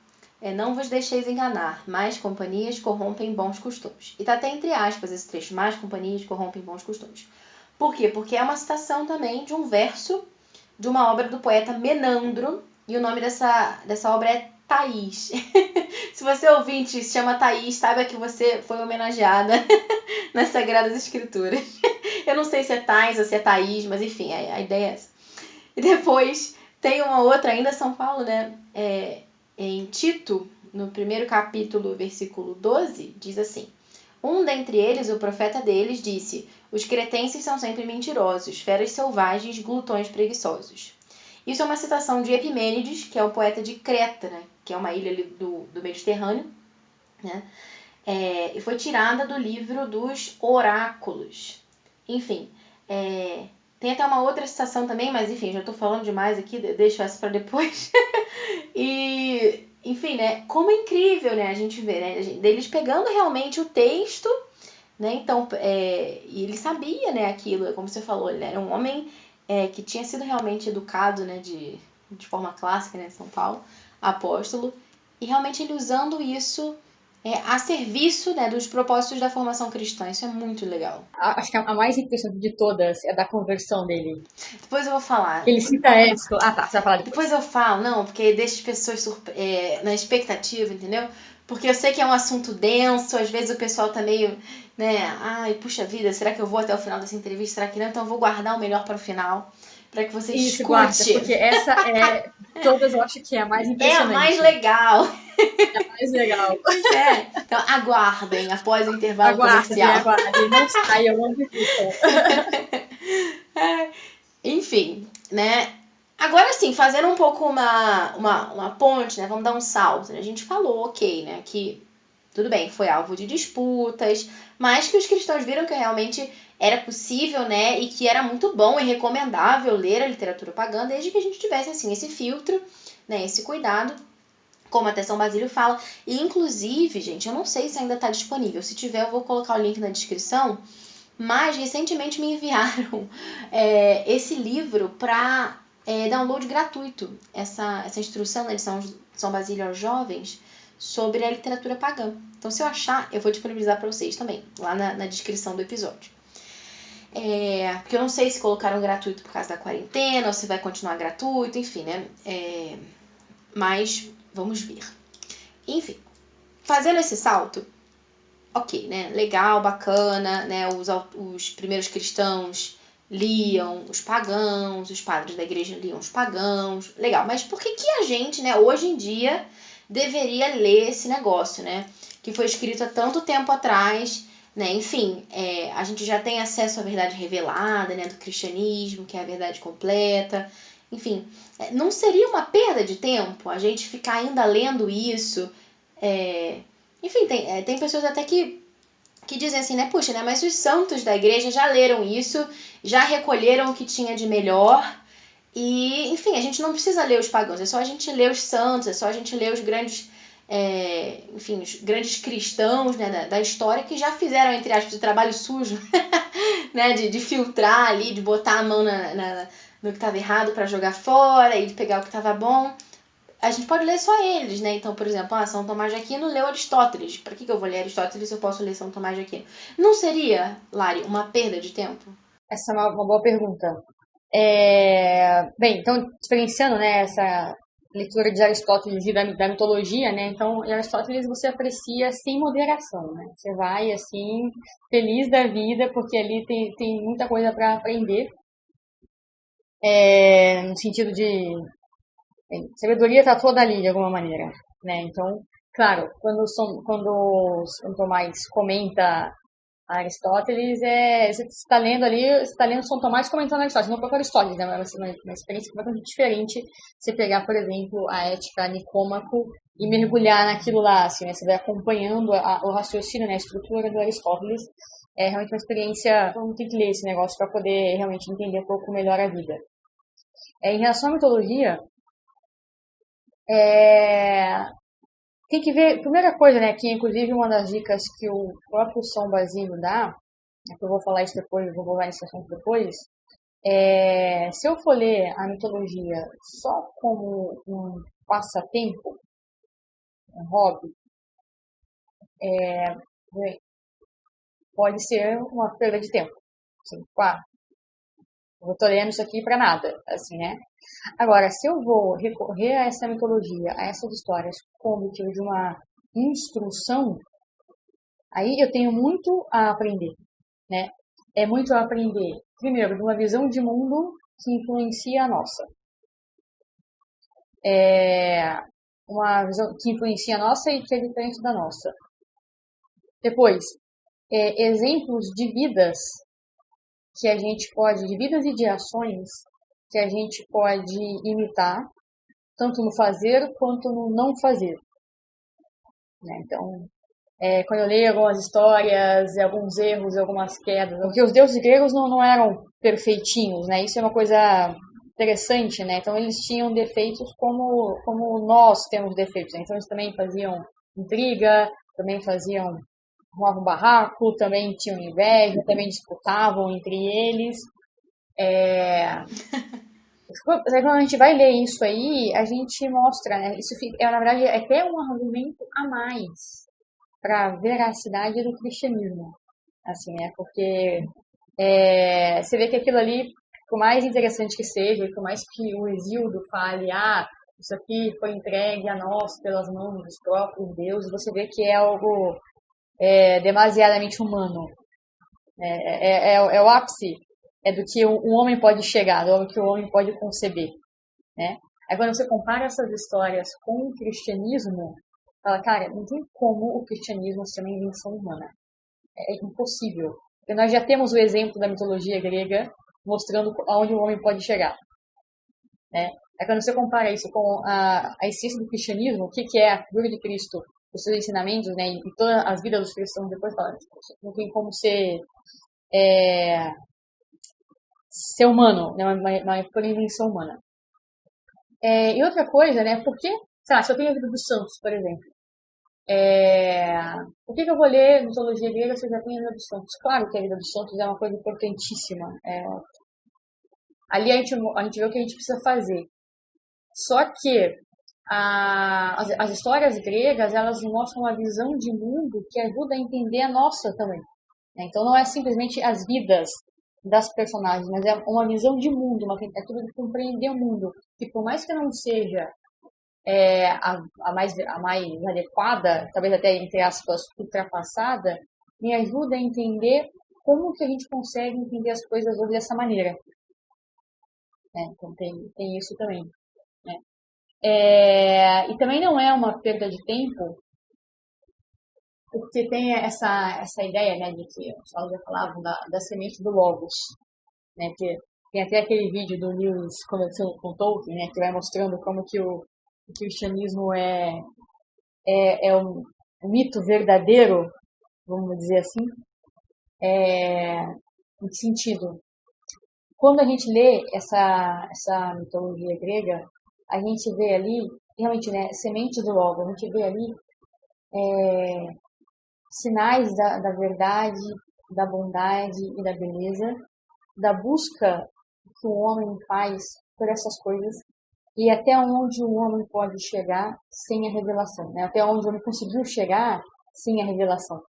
não vos deixeis enganar, más companhias corrompem bons costumes. E está até entre aspas esse trecho, más companhias corrompem bons costumes. Por quê? Porque é uma citação também de um verso de uma obra do poeta Menandro, e o nome dessa obra é Thaís. Se você ouvinte se chama Thaís, saiba que você foi homenageada nas Sagradas Escrituras. Eu não sei se é Thais ou se é Thaís, mas enfim, a ideia é essa. E depois tem uma outra ainda, São Paulo, né? Em Tito, no primeiro capítulo, versículo 12, diz assim, um dentre eles, o profeta deles, disse, os cretenses são sempre mentirosos, feras selvagens, glutões preguiçosos. Isso é uma citação de Epimênides, que é o poeta de Creta, né? Que é uma ilha ali do Mediterrâneo, né? E foi tirada do livro dos Oráculos. Enfim, tem até uma outra citação também, mas enfim, já estou falando demais aqui, deixo essa para depois. E, enfim, né, como é incrível, né, a gente vê, né, deles pegando realmente o texto, né, então, e ele sabia, né, aquilo, como você falou, ele era um homem que tinha sido realmente educado, né, de forma clássica, né, em São Paulo, apóstolo, e realmente ele usando isso a serviço, né, dos propósitos da formação cristã. Isso é muito legal. Acho que a mais impressionante de todas é a da conversão dele. Depois eu vou falar. Ele cita Edson. Ah, tá, você vai falar depois. Depois eu falo, não, porque deixa as pessoas na expectativa, entendeu? Porque eu sei que é um assunto denso, às vezes o pessoal tá meio, né, ai, puxa vida, será que eu vou até o final dessa entrevista? Será que não? Então eu vou guardar o melhor para o final, para que você Isso, guarda, escute. porque essa é, todas eu acho que é a mais É a mais impressionante. legal. É a mais legal. Pois é. Então aguardem após o intervalo Aguardem, comercial. aguardem, não saiam, não desistam. Enfim, né? Agora sim, fazendo um pouco uma ponte, né? Vamos dar um salto. Né? A gente falou, ok, né? Que tudo bem, foi alvo de disputas, mas que os cristãos viram que realmente era possível, né? E que era muito bom e recomendável ler a literatura pagã, desde que a gente tivesse, assim, esse filtro, né? Esse cuidado como até São Basílio fala. E, inclusive, gente, eu não sei se ainda está disponível. Se tiver, eu vou colocar o link na descrição. Mas, recentemente me enviaram esse livro para download gratuito. Essa instrução, né, de São Basílio aos jovens sobre a literatura pagã. Então, se eu achar, eu vou disponibilizar para vocês também, lá na descrição do episódio. Porque eu não sei se colocaram gratuito por causa da quarentena ou se vai continuar gratuito, enfim, né? Mas vamos ver. Enfim, fazendo esse salto, ok, né? Legal, bacana, né? Os primeiros cristãos liam os pagãos, os padres da igreja liam os pagãos, legal. Mas por que a gente, né, hoje em dia, deveria ler esse negócio, né? Que foi escrito há tanto tempo atrás, né? Enfim, a gente já tem acesso à verdade revelada, né, do cristianismo, que é a verdade completa. Enfim, não seria uma perda de tempo a gente ficar ainda lendo isso? Enfim, tem pessoas até que dizem assim, né? Puxa, né? Mas os santos da igreja já leram isso, já recolheram o que tinha de melhor. E, enfim, a gente não precisa ler os pagãos, é só a gente ler os santos, é só a gente ler os grandes, enfim, os grandes cristãos, né, da história que já fizeram, entre aspas, o trabalho sujo, né? De filtrar ali, de botar a mão no que estava errado para jogar fora e de pegar o que estava bom. A gente pode ler só eles, né? Então, por exemplo, São Tomás de Aquino leu Aristóteles. Para que eu vou ler Aristóteles se eu posso ler São Tomás de Aquino? Não seria, Lari, uma perda de tempo? Essa é uma boa pergunta. Bem, então, diferenciando, né, essa leitura de Aristóteles e da mitologia, né, então, em Aristóteles você aprecia sem moderação, né, você vai, assim, feliz da vida, porque ali tem muita coisa para aprender, no sentido de, sabedoria está toda ali, de alguma maneira, né, então, claro, quando São Tomás comenta Aristóteles, você está lendo ali, você está lendo São Tomás comentando Aristóteles, não o próprio Aristóteles, né? Mas uma experiência completamente diferente você pegar, por exemplo, a Ética Nicômaco e mergulhar naquilo lá, assim, né? Você vai acompanhando o raciocínio, né? A estrutura do Aristóteles. É realmente uma experiência, todo mundo tem que ler esse negócio para poder realmente entender um pouco melhor a vida. Em relação à mitologia, tem que ver, primeira coisa, né, que inclusive uma das dicas que o próprio São Basílio dá, que eu vou falar isso depois, vou voltar nesse assunto depois, se eu for ler a mitologia só como um passatempo, um hobby, pode ser uma perda de tempo. Assim, eu estou lendo isso aqui para nada, assim, né? Agora, se eu vou recorrer a essa mitologia, a essas histórias, como objetivo de uma instrução, aí eu tenho muito a aprender, né? É muito a aprender, primeiro, de uma visão de mundo que influencia a nossa. Uma visão que influencia a nossa e que é diferente da nossa. Depois, exemplos de vidas que a gente pode, de vidas e de ações que a gente pode imitar, tanto no fazer quanto no não fazer. Né? Então, quando eu leio algumas histórias, alguns erros, algumas quedas, porque os deuses gregos não eram perfeitinhos, né? Isso é uma coisa interessante, né? Então eles tinham defeitos como nós temos defeitos, né? Então eles também faziam intriga, também arrumavam barraco, também tinham inveja, também disputavam entre eles. Quando a gente vai ler isso aí, a gente mostra, né? Isso na verdade é até um argumento a mais para a veracidade do cristianismo, assim, né? Porque você vê que aquilo ali, por mais interessante que seja, por mais que o Exildo fale, isso aqui foi entregue a nós pelas mãos dos próprios deuses, você vê que é algo demasiadamente humano. É o ápice do que um homem pode chegar, do que o homem pode conceber, né? Aí quando você compara essas histórias com o cristianismo, fala, cara, não tem como o cristianismo ser uma invenção humana. É impossível. Porque nós já temos o exemplo da mitologia grega mostrando aonde o homem pode chegar. Né? Aí quando você compara isso com a essência do cristianismo, o que é a figura de Cristo, os seus ensinamentos, né, e todas as vidas dos cristãos depois, fala, não tem como ser humano, né, uma invenção humana. E outra coisa, né, por que sei lá, se eu tenho a vida dos santos, por exemplo, por que eu vou ler mitologia grega se eu já tenho a vida dos santos? Claro que a vida dos santos é uma coisa importantíssima. Ali a gente vê o que a gente precisa fazer. Só que as histórias gregas, elas mostram uma visão de mundo que ajuda a entender a nossa também. Né? Então não é simplesmente as vidas das personagens, mas é uma visão de mundo, uma tentativa de compreender o mundo, que por mais que não seja a mais adequada, talvez até entre aspas ultrapassada, me ajuda a entender como que a gente consegue entender as coisas hoje dessa maneira. Né? Então tem isso também. Né? E também não é uma perda de tempo, porque tem essa ideia, né, de que os falos já falavam da semente do Logos, né, que tem até aquele vídeo do Lewis conversando com Tolkien, né, que vai mostrando como que o cristianismo é um mito verdadeiro, vamos dizer assim, em que sentido? Quando a gente lê essa mitologia grega, a gente vê ali, realmente, né, sementes do Logos, a gente vê ali sinais da verdade, da bondade e da beleza, da busca que o homem faz por essas coisas e até onde o homem pode chegar sem a revelação, né? Até onde o homem conseguiu chegar sem a revelação.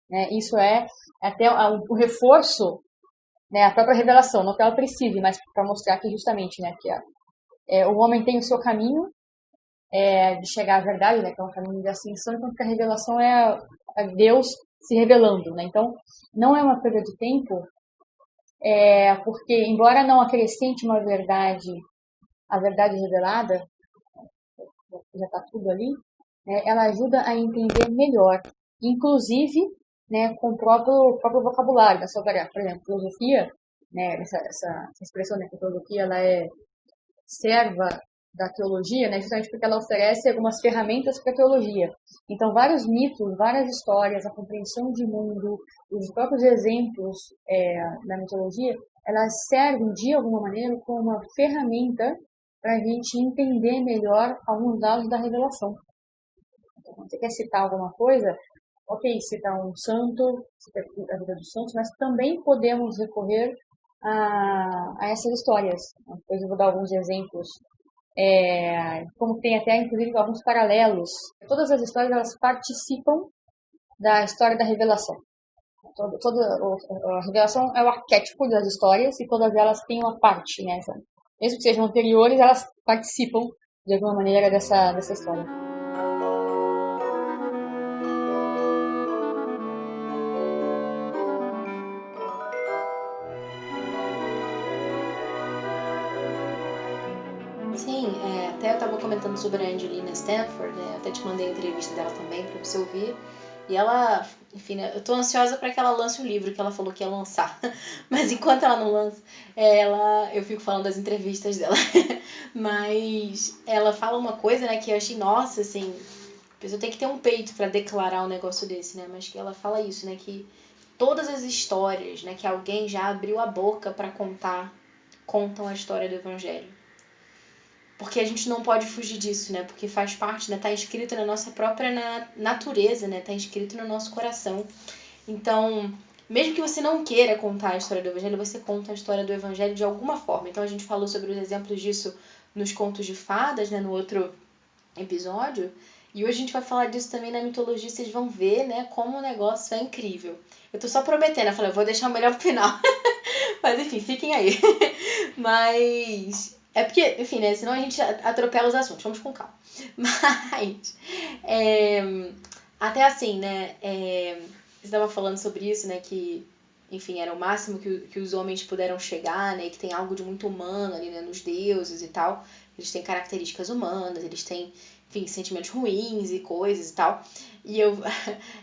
Né? Isso é até o reforço, né? A própria revelação, não que ela precise, mas para mostrar que justamente, né, que o homem tem o seu caminho de chegar à verdade, né, que é um caminho de ascensão, enquanto que a revelação é Deus se revelando. Né? Então, não é uma perda de tempo, porque, embora não acrescente uma verdade, a verdade revelada, já está tudo ali, né, ela ajuda a entender melhor, inclusive, né, com o próprio vocabulário da sua variável. Por exemplo, filosofia, né, essa expressão, né, que a filosofia ela é serva da teologia, né, justamente porque ela oferece algumas ferramentas para a teologia. Então, vários mitos, várias histórias, a compreensão de mundo, os próprios exemplos da mitologia, elas servem de alguma maneira como uma ferramenta para a gente entender melhor alguns dados da revelação. Então, quando você quer citar alguma coisa, ok, citar um santo, citar a vida dos santos, mas também podemos recorrer a essas histórias. Depois eu vou dar alguns exemplos, como tem até, inclusive, alguns paralelos. Todas as histórias, elas participam da história da revelação. A revelação é o arquétipo das histórias e todas elas têm uma parte, né? Mesmo que sejam anteriores, elas participam de alguma maneira dessa história. Sim, até eu estava comentando sobre a Angelina Stanford, né? Até te mandei a entrevista dela também para você ouvir. E ela, enfim, né, eu tô ansiosa para que ela lance o livro que ela falou que ia lançar. Mas enquanto ela não lança, eu fico falando das entrevistas dela. Mas ela fala uma coisa, né, que eu achei, nossa, assim, a pessoa tem que ter um peito para declarar um negócio desse, né? Mas que ela fala isso, né, que todas as histórias, né, que alguém já abriu a boca para contar, contam a história do evangelho. Porque a gente não pode fugir disso, né? Porque faz parte, né? Tá escrito na nossa própria natureza, né? Tá escrito no nosso coração. Então, mesmo que você não queira contar a história do Evangelho, você conta a história do Evangelho de alguma forma. Então, a gente falou sobre os exemplos disso nos contos de fadas, né? No outro episódio. E hoje a gente vai falar disso também na mitologia. Vocês vão ver, né? Como o negócio é incrível. Eu tô só prometendo. Eu falei, eu vou deixar o melhor pro final. Mas, enfim, fiquem aí. Mas... é porque, enfim, né? Senão a gente atropela os assuntos. Vamos com calma. Mas... até assim, né? Você estava falando sobre isso, né? Que, enfim, era o máximo que os homens puderam chegar, né? E que tem algo de muito humano ali, né? Nos deuses e tal. Eles têm características humanas, eles têm, enfim, sentimentos ruins e coisas e tal. E eu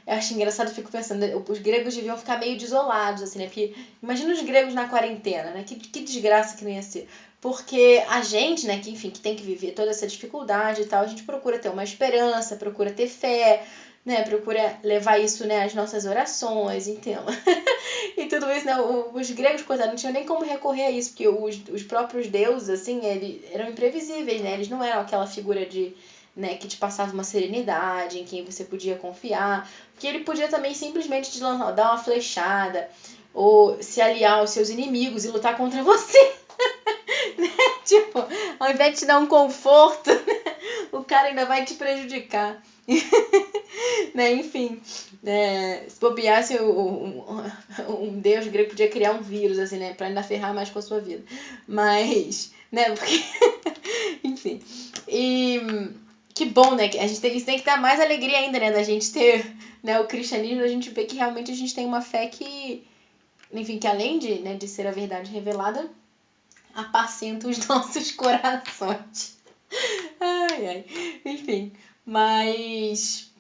acho engraçado, fico pensando, os gregos deviam ficar meio desolados, assim, né? Porque imagina os gregos na quarentena, né? Que desgraça que não ia ser. Porque a gente, né, que, enfim, que tem que viver toda essa dificuldade e tal, a gente procura ter uma esperança, procura ter fé, né? Procura levar isso, né, às nossas orações, entendeu? E tudo isso, né? Os gregos, coitados, não tinham nem como recorrer a isso, porque os próprios deuses, assim, eles eram imprevisíveis, né? Eles não eram aquela figura né, que te passava uma serenidade, em quem você podia confiar, porque ele podia também simplesmente te dar uma flechada, ou se aliar aos seus inimigos e lutar contra você. Tipo, ao invés de te dar um conforto, o cara ainda vai te prejudicar. Né? Enfim, se bobeasse um deus grego podia criar um vírus, assim, né? Pra ainda ferrar mais com a sua vida. Mas, né? Porque, enfim. E que bom, né? Isso tem que dar mais alegria ainda, né? Da gente ter, né, o cristianismo, a gente vê que realmente a gente tem uma fé que, enfim, que além de, né, de ser a verdade revelada, apacenta os nossos corações. Ai, ai. Enfim, mas...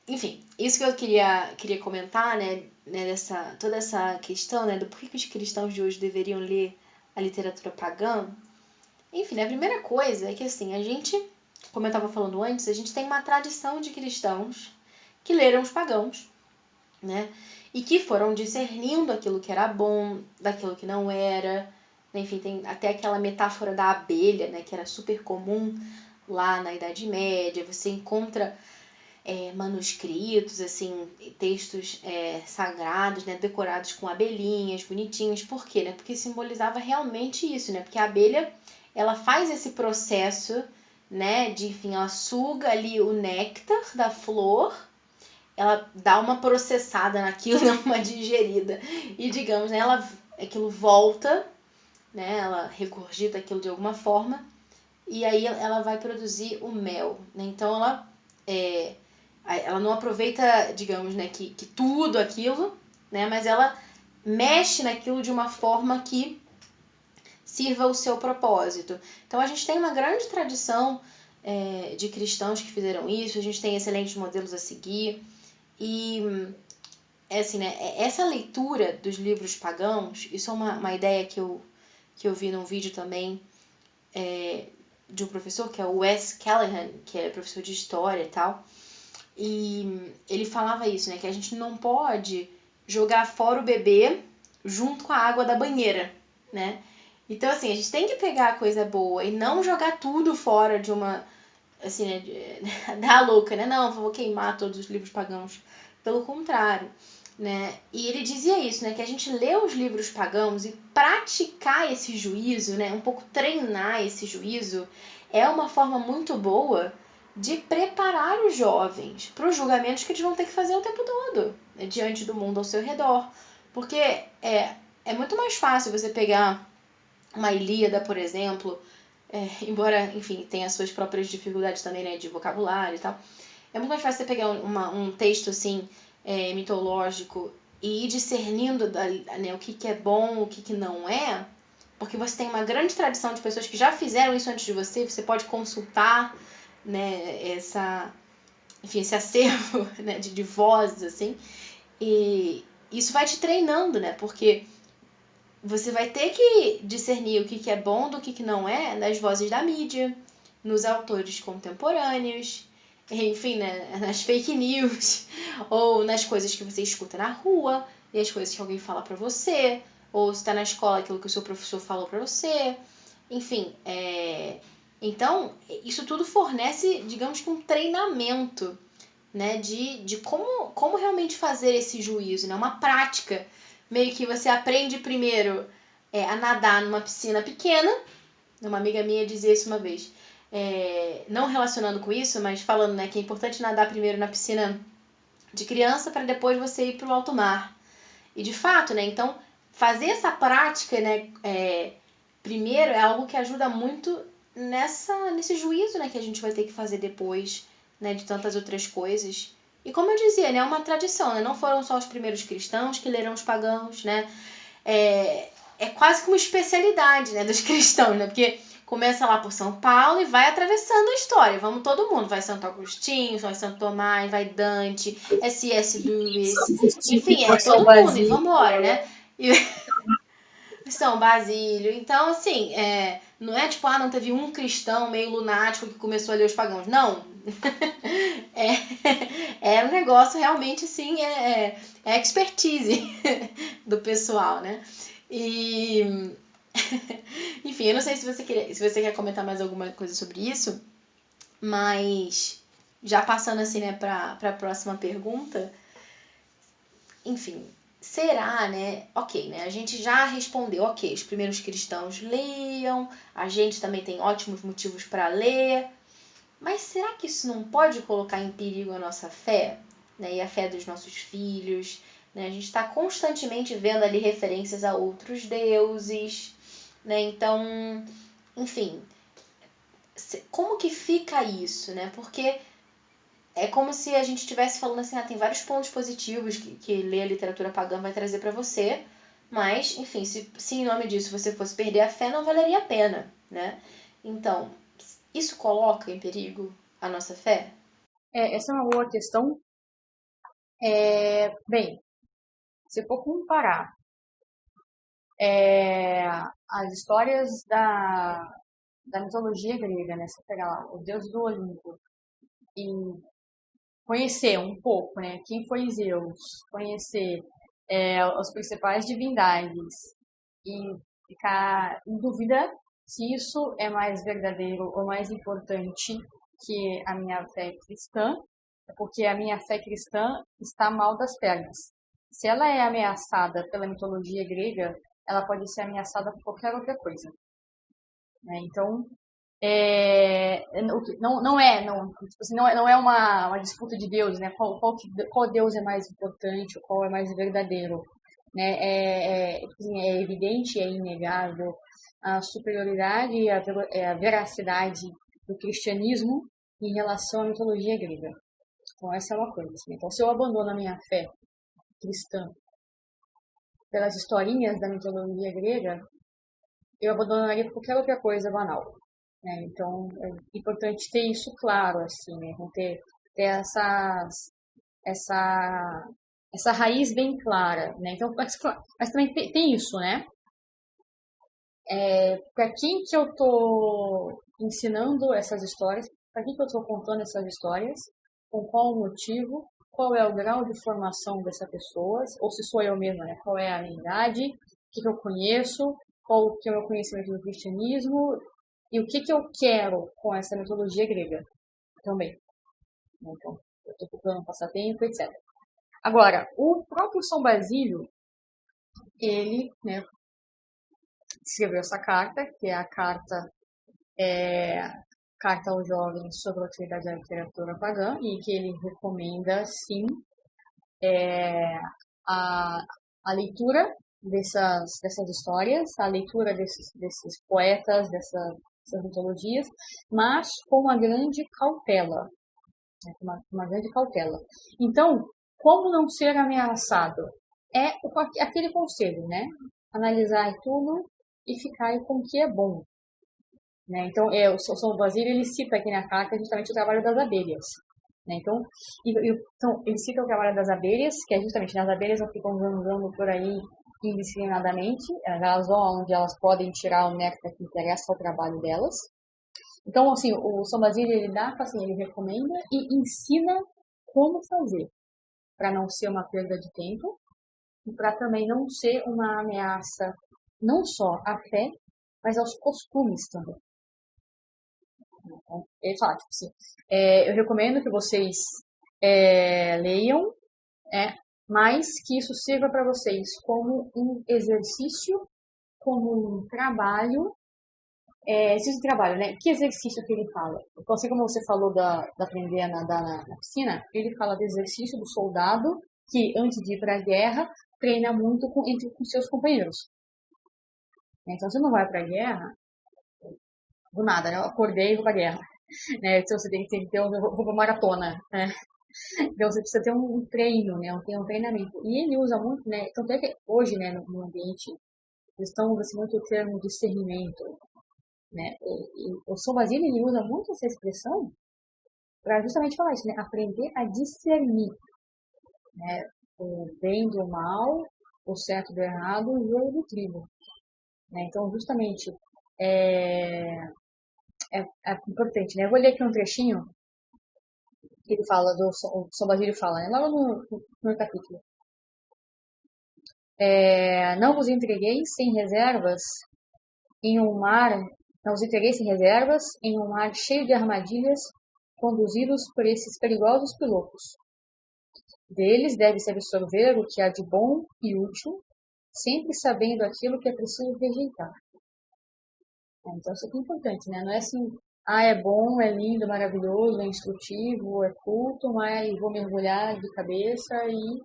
Enfim, isso que eu queria comentar, né, toda essa questão, né, do porquê que os cristãos de hoje deveriam ler a literatura pagã. Enfim, né, a primeira coisa é que, assim, a gente, como eu estava falando antes, a gente tem uma tradição de cristãos que leram os pagãos, né, e que foram discernindo aquilo que era bom, daquilo que não era. Enfim, tem até aquela metáfora da abelha, né, que era super comum lá na Idade Média. Você encontra manuscritos, assim, textos sagrados, né, decorados com abelhinhas bonitinhas. Por quê? Né? Porque simbolizava realmente isso, né? Porque a abelha, ela faz esse processo, né, de, enfim, ela suga ali o néctar da flor, ela dá uma processada naquilo, uma digerida, e, digamos, né, aquilo volta, né, ela regurgita aquilo de alguma forma, e aí ela vai produzir o mel, né? Então ela não aproveita, digamos, né, que tudo aquilo, né, mas ela mexe naquilo de uma forma que sirva o seu propósito. Então a gente tem uma grande tradição de cristãos que fizeram isso, a gente tem excelentes modelos a seguir, e assim, né, essa leitura dos livros pagãos, isso é uma ideia que eu vi num vídeo também de um professor, que é o Wes Callahan, que é professor de história e tal. E ele falava isso, né? Que a gente não pode jogar fora o bebê junto com a água da banheira, né? Então, assim, a gente tem que pegar a coisa boa e não jogar tudo fora de uma... Assim, né? Da louca, né? Não, vou queimar todos os livros pagãos. Pelo contrário, né? E ele dizia isso, né? Que a gente lê os livros pagãos e praticar esse juízo, né? Um pouco treinar esse juízo é uma forma muito boa de preparar os jovens para os julgamentos que eles vão ter que fazer o tempo todo, né, diante do mundo ao seu redor. Porque é muito mais fácil você pegar uma Ilíada, por exemplo, embora, enfim, tenha as suas próprias dificuldades também, né, de vocabulário e tal. É muito mais fácil você pegar um texto, assim, mitológico e ir discernindo né, o que é bom, o que não é, porque você tem uma grande tradição de pessoas que já fizeram isso antes de você pode consultar, né, enfim, esse acervo, né, de vozes, assim, e isso vai te treinando, né, porque você vai ter que discernir o que é bom do que não é nas vozes da mídia, nos autores contemporâneos, enfim, né, nas fake news, ou nas coisas que você escuta na rua, e as coisas que alguém fala pra você, ou se tá na escola aquilo que o seu professor falou pra você, enfim, então isso tudo fornece, digamos que um treinamento, né, de como realmente fazer esse juízo, né, uma prática, meio que você aprende primeiro a nadar numa piscina pequena. Uma amiga minha dizia isso uma vez, não relacionando com isso, mas falando, né, que é importante nadar primeiro na piscina de criança para depois você ir para o alto mar. E de fato, né, então fazer essa prática, né, primeiro é algo que ajuda muito nesse juízo, né, que a gente vai ter que fazer depois, né, de tantas outras coisas. E como eu dizia, né, é uma tradição, né, não foram só os primeiros cristãos que leram os pagãos, né, é quase que uma especialidade, né, dos cristãos, né, porque começa lá por São Paulo e vai atravessando a história. Vamos todo mundo. Vai Santo Agostinho, vai Santo Tomás, vai Dante, C.S. Lewis. Enfim, todo mundo. E vambora, né? E São Basílio. Então, assim, não é tipo, não teve um cristão meio lunático que começou a ler os pagãos. Não. É um negócio realmente, assim, expertise do pessoal, né? E... Enfim, eu não sei se você quer comentar mais alguma coisa sobre isso, Mas, já passando assim, né, para a próxima pergunta, enfim, será, né? Ok, né? A gente já respondeu, ok, os primeiros cristãos leiam, a gente também tem ótimos motivos para ler, mas será que isso não pode colocar em perigo a nossa fé, né? E a fé dos nossos filhos, né? A gente está constantemente vendo ali referências a outros deuses, né? Então, enfim, como que fica isso, né? Porque é como se a gente estivesse falando assim, tem vários pontos positivos que ler a literatura pagã vai trazer para você, mas, enfim, se em nome disso você fosse perder a fé, não valeria a pena, né? Então, isso coloca em perigo a nossa fé? Essa é uma boa questão. Bem, se for comparar as histórias da mitologia grega, né? Você pegar lá o deus do Olimpo e conhecer um pouco, né? Quem foi Zeus, conhecer as principais divindades e ficar em dúvida se isso é mais verdadeiro ou mais importante que a minha fé cristã, porque a minha fé cristã está mal das pernas. Se ela é ameaçada pela mitologia grega, ela pode ser ameaçada por qualquer outra coisa. Né? Então, tipo assim, não é uma disputa de deuses, né? Qual Deus é mais importante, qual é mais verdadeiro, né? Tipo assim, é evidente, é inegável a superioridade e a veracidade do cristianismo em relação à mitologia grega. Então essa é uma coisa. Assim. Então se eu abandono a minha fé cristã pelas historinhas da mitologia grega, eu abandonaria por qualquer outra coisa banal. Né? Então, é importante ter isso claro, assim, né? Então, ter essa, essa raiz bem clara, né? Então, mas também tem isso, né? Para quem que eu estou ensinando essas histórias? Para quem que eu estou contando essas histórias? Com qual motivo? Qual é o grau de formação dessa pessoa? Ou se sou eu mesma, né? Qual é a minha idade? O que eu conheço? Qual que é o meu conhecimento do cristianismo? E o que eu quero com essa mitologia grega também. Então, eu estou procurando um passatempo, etc. Agora, o próprio São Basílio, ele, né, escreveu essa carta, que é a carta aos jovens sobre a utilidade da literatura pagã, e que ele recomenda, sim, a, a leitura dessas histórias, a leitura desses poetas, dessas mitologias, mas com uma grande cautela. Né, uma grande cautela. Então, como não ser ameaçado? É aquele conselho, né? Analisar tudo e ficar com o que é bom. Né? Então, o São Basílio, ele cita aqui na carta justamente o trabalho das abelhas. Né? Então, ele cita o trabalho das abelhas, que é justamente, né, as abelhas não ficam andando por aí indiscriminadamente, elas vão onde elas podem tirar o néctar que interessa ao trabalho delas. Então, assim, o São Basílio, ele dá, assim, ele recomenda e ensina como fazer, para não ser uma perda de tempo e para também não ser uma ameaça não só à fé, mas aos costumes também. Então, ele fala, tipo assim, eu recomendo que vocês leiam, mas que isso sirva para vocês como um exercício, como um trabalho. Exercício de trabalho, né? Que exercício que ele fala? Então, assim como você falou da aprender a nadar na piscina, ele fala do exercício do soldado que, antes de ir para a guerra, treina muito com seus companheiros. Então, você não vai para a guerra do nada, né? Eu acordei e vou para a guerra. Né? Então, você tem que ter vou para maratona, né? Então, você precisa ter um treino, né? Um treinamento. E ele usa muito, né? Tanto é que hoje, né, no ambiente, eles estão usando assim, muito o termo discernimento. Né? O São Basílio ele usa muito essa expressão para justamente falar isso, né? Aprender a discernir, né? O bem do mal, o certo do errado, o joio do trigo. Né? Então, justamente, é importante. Né? Eu vou ler aqui um trechinho que ele fala, o São Basílio fala, né? Logo no capítulo. Não vos entregueis sem reservas em um mar, não vos entregueis sem reservas em um mar cheio de armadilhas conduzidos por esses perigosos pilotos. Deles deve-se absorver o que há de bom e útil, sempre sabendo aquilo que é preciso rejeitar. Então, isso aqui é importante, né? Não é assim, é bom, é lindo, maravilhoso, é instrutivo, é culto, mas vou mergulhar de cabeça e,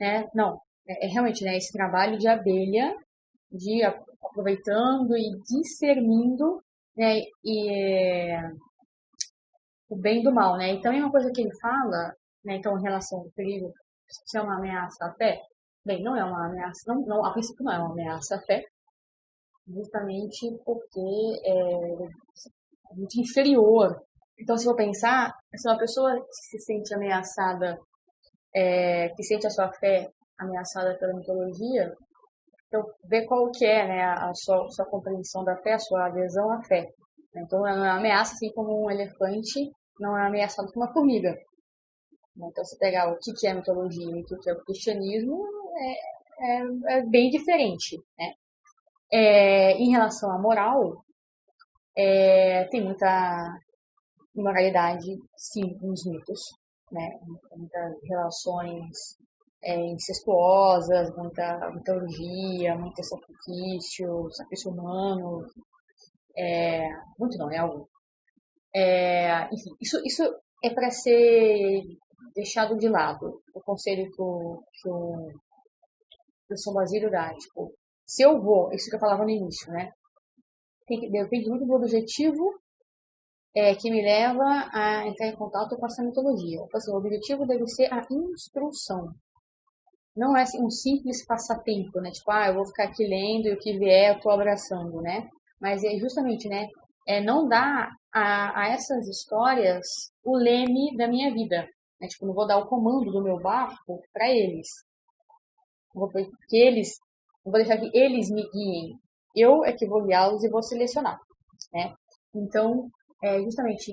né? Não, é realmente, né, esse trabalho de abelha, de aproveitando e discernindo, né, o bem do mal, né? E também uma coisa que ele fala, né, então em relação ao perigo, se é uma ameaça à fé, bem, não é uma ameaça, não, a princípio não é uma ameaça à fé, justamente porque é muito inferior. Então, se eu pensar, se uma pessoa se sente ameaçada, que sente a sua fé ameaçada pela mitologia, então vê qual que é, né, a sua compreensão da fé, a sua adesão à fé. Então, não é uma ameaça assim como um elefante não é ameaçado por uma formiga. Então, se pegar o que é mitologia e o que é o cristianismo, é bem diferente, né? Em relação à moral, tem muita imoralidade, sim, nos mitos, né? Muitas relações incestuosas, muita orgia, muito sacrifício humano, muito não, é algo. Enfim, isso é para ser deixado de lado, o conselho que o São Basílio dá, tipo, se eu vou, isso que eu falava no início, né? Depende muito do objetivo que me leva a entrar em contato com essa mitologia. Então, assim, o objetivo deve ser a instrução. Não é assim, um simples passatempo, né? Tipo, eu vou ficar aqui lendo e o que vier eu tô abraçando, né? Mas é justamente, né? Não dar a essas histórias o leme da minha vida. Né? Tipo, não vou dar o comando do meu barco para eles. Não vou deixar que eles me guiem. Eu é que vou guiá-los e vou selecionar, né? Então, justamente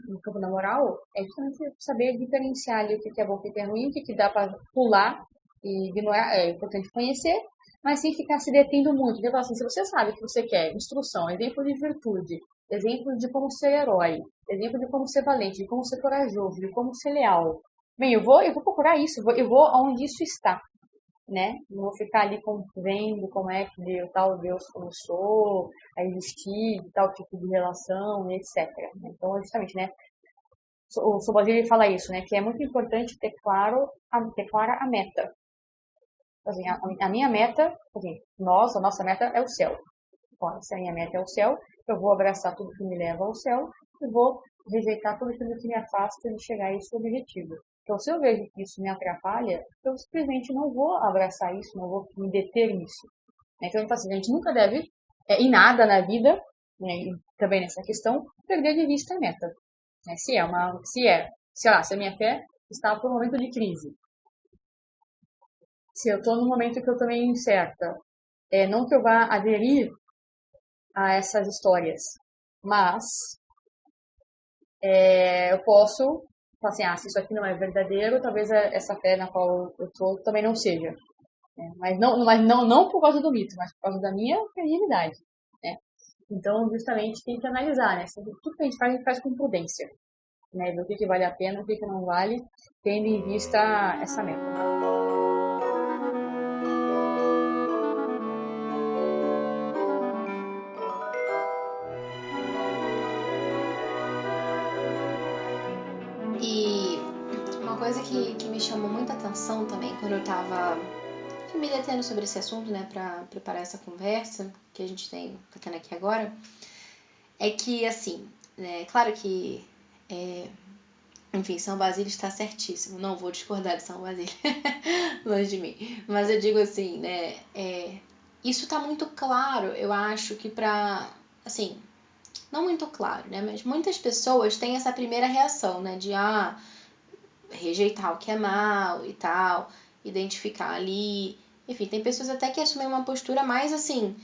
no campo da moral, é justamente saber diferenciar ali o que é bom, o que é ruim, o que dá para pular e ignorar. É importante conhecer, mas sem ficar se detendo muito. Então, assim, se você sabe que você quer instrução, exemplo de virtude, exemplo de como ser herói, exemplo de como ser valente, de como ser corajoso, de como ser leal. Bem, eu vou procurar isso, eu vou onde isso está, né? Não vou ficar ali vendo como é que tal Deus começou a existir, tal tipo de relação, etc. Então, justamente, né? O Sobazir fala isso, né? Que é muito importante ter clara a meta. Assim, a minha meta, assim, a nossa meta é o céu. Bom, se a minha meta é o céu, eu vou abraçar tudo que me leva ao céu e vou rejeitar tudo aquilo que me afasta de chegar a esse objetivo. Então, se eu vejo que isso me atrapalha, eu simplesmente não vou abraçar isso, não vou me deter nisso. Então, assim, a gente nunca deve, em nada na vida, né, e também nessa questão, perder de vista a meta. Né? Se a minha fé está por um momento de crise, se eu estou num momento que eu estou meio incerta, não que eu vá aderir a essas histórias, mas eu posso falar assim, se isso aqui não é verdadeiro, talvez essa fé na qual eu estou também não seja. Né? Mas não por causa do mito, mas por causa da minha credibilidade. Né? Então, justamente, tem que analisar, né? Tudo que a gente faz com prudência. Né? Ver o que vale a pena, o que não vale, tendo em vista essa meta. E uma coisa que me chamou muita atenção também quando eu tava me detendo sobre esse assunto, né, pra preparar essa conversa que a gente tá tendo aqui agora, é que, assim, né, claro que, enfim, São Basílio está certíssimo, não vou discordar de São Basílio, longe de mim, mas eu digo assim, né, isso tá muito claro, eu acho que pra, assim, não muito claro, né, mas muitas pessoas têm essa primeira reação, né, de, rejeitar o que é mal e tal, identificar ali. Enfim, tem pessoas até que assumem uma postura mais assim,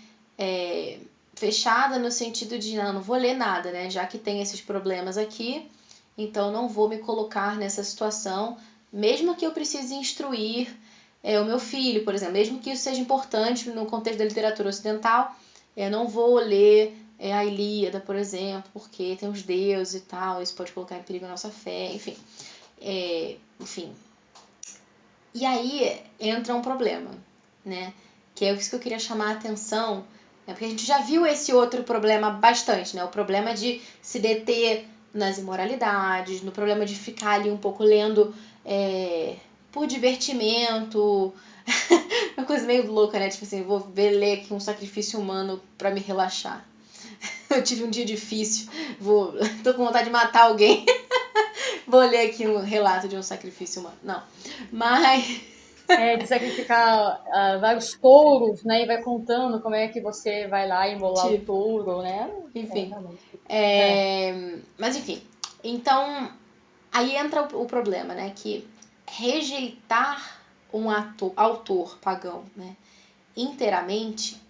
fechada no sentido de não vou ler nada, né? Já que tem esses problemas aqui, então não vou me colocar nessa situação, mesmo que eu precise instruir o meu filho, por exemplo, mesmo que isso seja importante no contexto da literatura ocidental, eu não vou ler a Ilíada, por exemplo, porque tem os deuses e tal, isso pode colocar em perigo a nossa fé, enfim. Enfim. E aí entra um problema, né? Que é isso que eu queria chamar a atenção, né? Porque a gente já viu esse outro problema bastante, né? O problema de se deter nas imoralidades, no problema de ficar ali um pouco lendo por divertimento, uma coisa meio louca, né? Tipo assim, vou ler aqui um sacrifício humano pra me relaxar. Eu tive um dia difícil, tô com vontade de matar alguém, vou ler aqui um relato de um sacrifício humano. Não, mas... De sacrificar vários touros, né? E vai contando como é que você vai lá imolar o Tipo, touro, né? enfim. Realmente. Mas enfim, então aí entra o problema, né? Que rejeitar um autor pagão, né, inteiramente,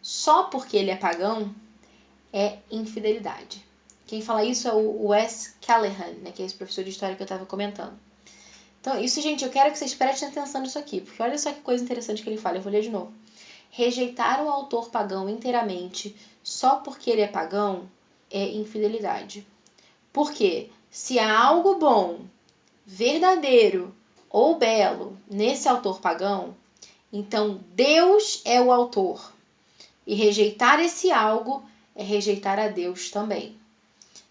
só porque ele é pagão, é infidelidade. Quem fala isso é o Wes Callahan, né, que é esse professor de história que eu estava comentando. Então, isso, gente, eu quero que vocês prestem atenção nisso aqui, porque olha só que coisa interessante que ele fala, eu vou ler de novo. Rejeitar um autor pagão inteiramente só porque ele é pagão é infidelidade. Porque se há algo bom, verdadeiro ou belo nesse autor pagão, então Deus é o autor. E rejeitar esse algo é rejeitar a Deus também.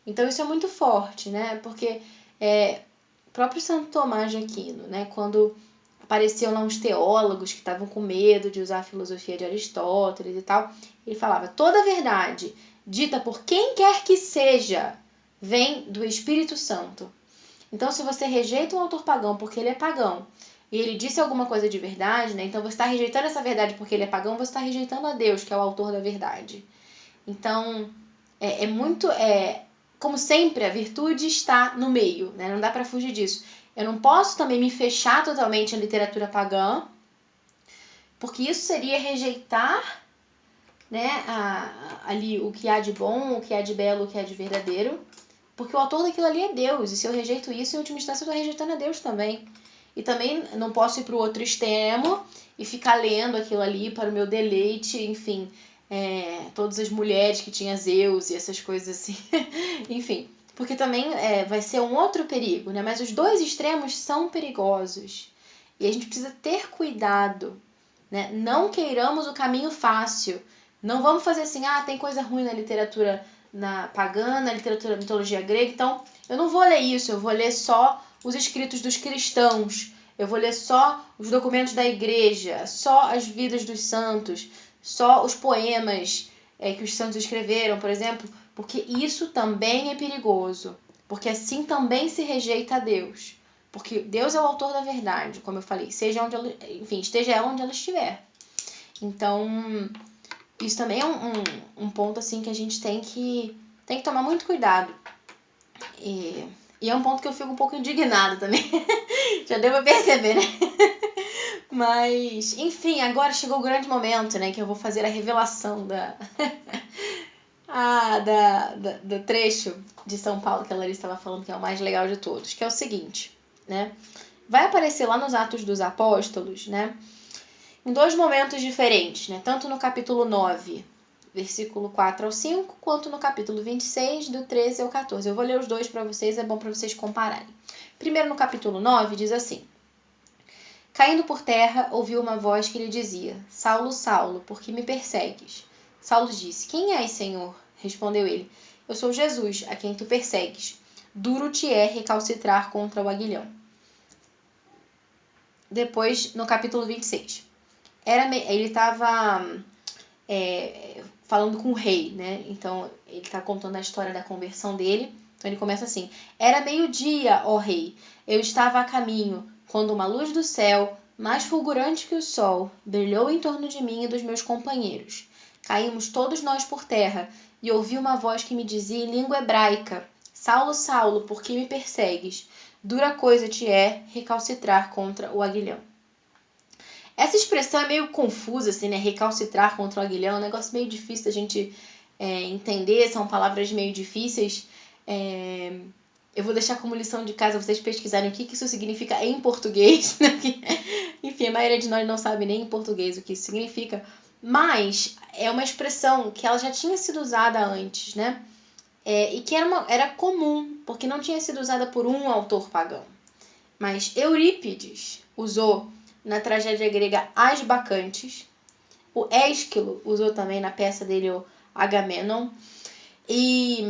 Então isso é muito forte, né? Porque o próprio Santo Tomás de Aquino, né? Quando apareciam lá uns teólogos que estavam com medo de usar a filosofia de Aristóteles e tal, ele falava: toda verdade dita por quem quer que seja vem do Espírito Santo. Então, se você rejeita um autor pagão porque ele é pagão e ele disse alguma coisa de verdade, né? Então você está rejeitando essa verdade porque ele é pagão, você está rejeitando a Deus, que é o autor da verdade. Então, como sempre, a virtude está no meio, né? Não dá para fugir disso. Eu não posso também me fechar totalmente à literatura pagã, porque isso seria rejeitar, né, ali o que há de bom, o que há de belo, o que há de verdadeiro, porque o autor daquilo ali é Deus, e se eu rejeito isso, em última instância eu estou rejeitando a Deus também. E também não posso ir para o outro extremo e ficar lendo aquilo ali para o meu deleite, enfim, todas as mulheres que tinha Zeus e essas coisas assim, enfim. Porque também vai ser um outro perigo, né? Mas os dois extremos são perigosos. E a gente precisa ter cuidado, né? Não queiramos o caminho fácil. Não vamos fazer assim, tem coisa ruim na literatura pagã, na literatura mitologia grega, então eu não vou ler isso, eu vou ler só os escritos dos cristãos, eu vou ler só os documentos da igreja, só as vidas dos santos, só os poemas que os santos escreveram, por exemplo, porque isso também é perigoso, porque assim também se rejeita a Deus, porque Deus é o autor da verdade, como eu falei, esteja ela onde ela estiver. Então, isso também é um ponto assim que a gente tem que tomar muito cuidado. E é um ponto que eu fico um pouco indignada também. Já deu pra perceber, né? Mas, enfim, agora chegou o grande momento, né? Que eu vou fazer a revelação do trecho de São Paulo que a Larissa estava falando que é o mais legal de todos. Que é o seguinte, né? Vai aparecer lá nos Atos dos Apóstolos, né? Em dois momentos diferentes, né? Tanto no capítulo 9, versículo 4 ao 5, quanto no capítulo 26, do 13 ao 14. Eu vou ler os dois para vocês, é bom para vocês compararem. Primeiro, no capítulo 9, diz assim: Caindo por terra, ouviu uma voz que lhe dizia: Saulo, Saulo, por que me persegues? Saulo disse: Quem és, Senhor? Respondeu ele: Eu sou Jesus, a quem tu persegues. Duro te é recalcitrar contra o aguilhão. Depois, no capítulo 26. Ele estava falando com o rei, né? Então, ele está contando a história da conversão dele. Então, ele começa assim: Era meio-dia, ó rei. Eu estava a caminho, quando uma luz do céu, mais fulgurante que o sol, brilhou em torno de mim e dos meus companheiros. Caímos todos nós por terra, e ouvi uma voz que me dizia em língua hebraica: Saulo, Saulo, por que me persegues? Dura coisa te é recalcitrar contra o aguilhão. Essa expressão é meio confusa, assim, né? Recalcitrar contra o aguilhão é um negócio meio difícil da gente entender, são palavras meio difíceis. Eu vou deixar como lição de casa vocês pesquisarem o que isso significa em português, né? Enfim, a maioria de nós não sabe nem em português o que isso significa, Mas é uma expressão que ela já tinha sido usada antes, né? E que era comum, porque não tinha sido usada por um autor pagão. Mas Eurípides usou na tragédia grega As Bacantes, o Ésquilo usou também na peça dele o Agamenon, e,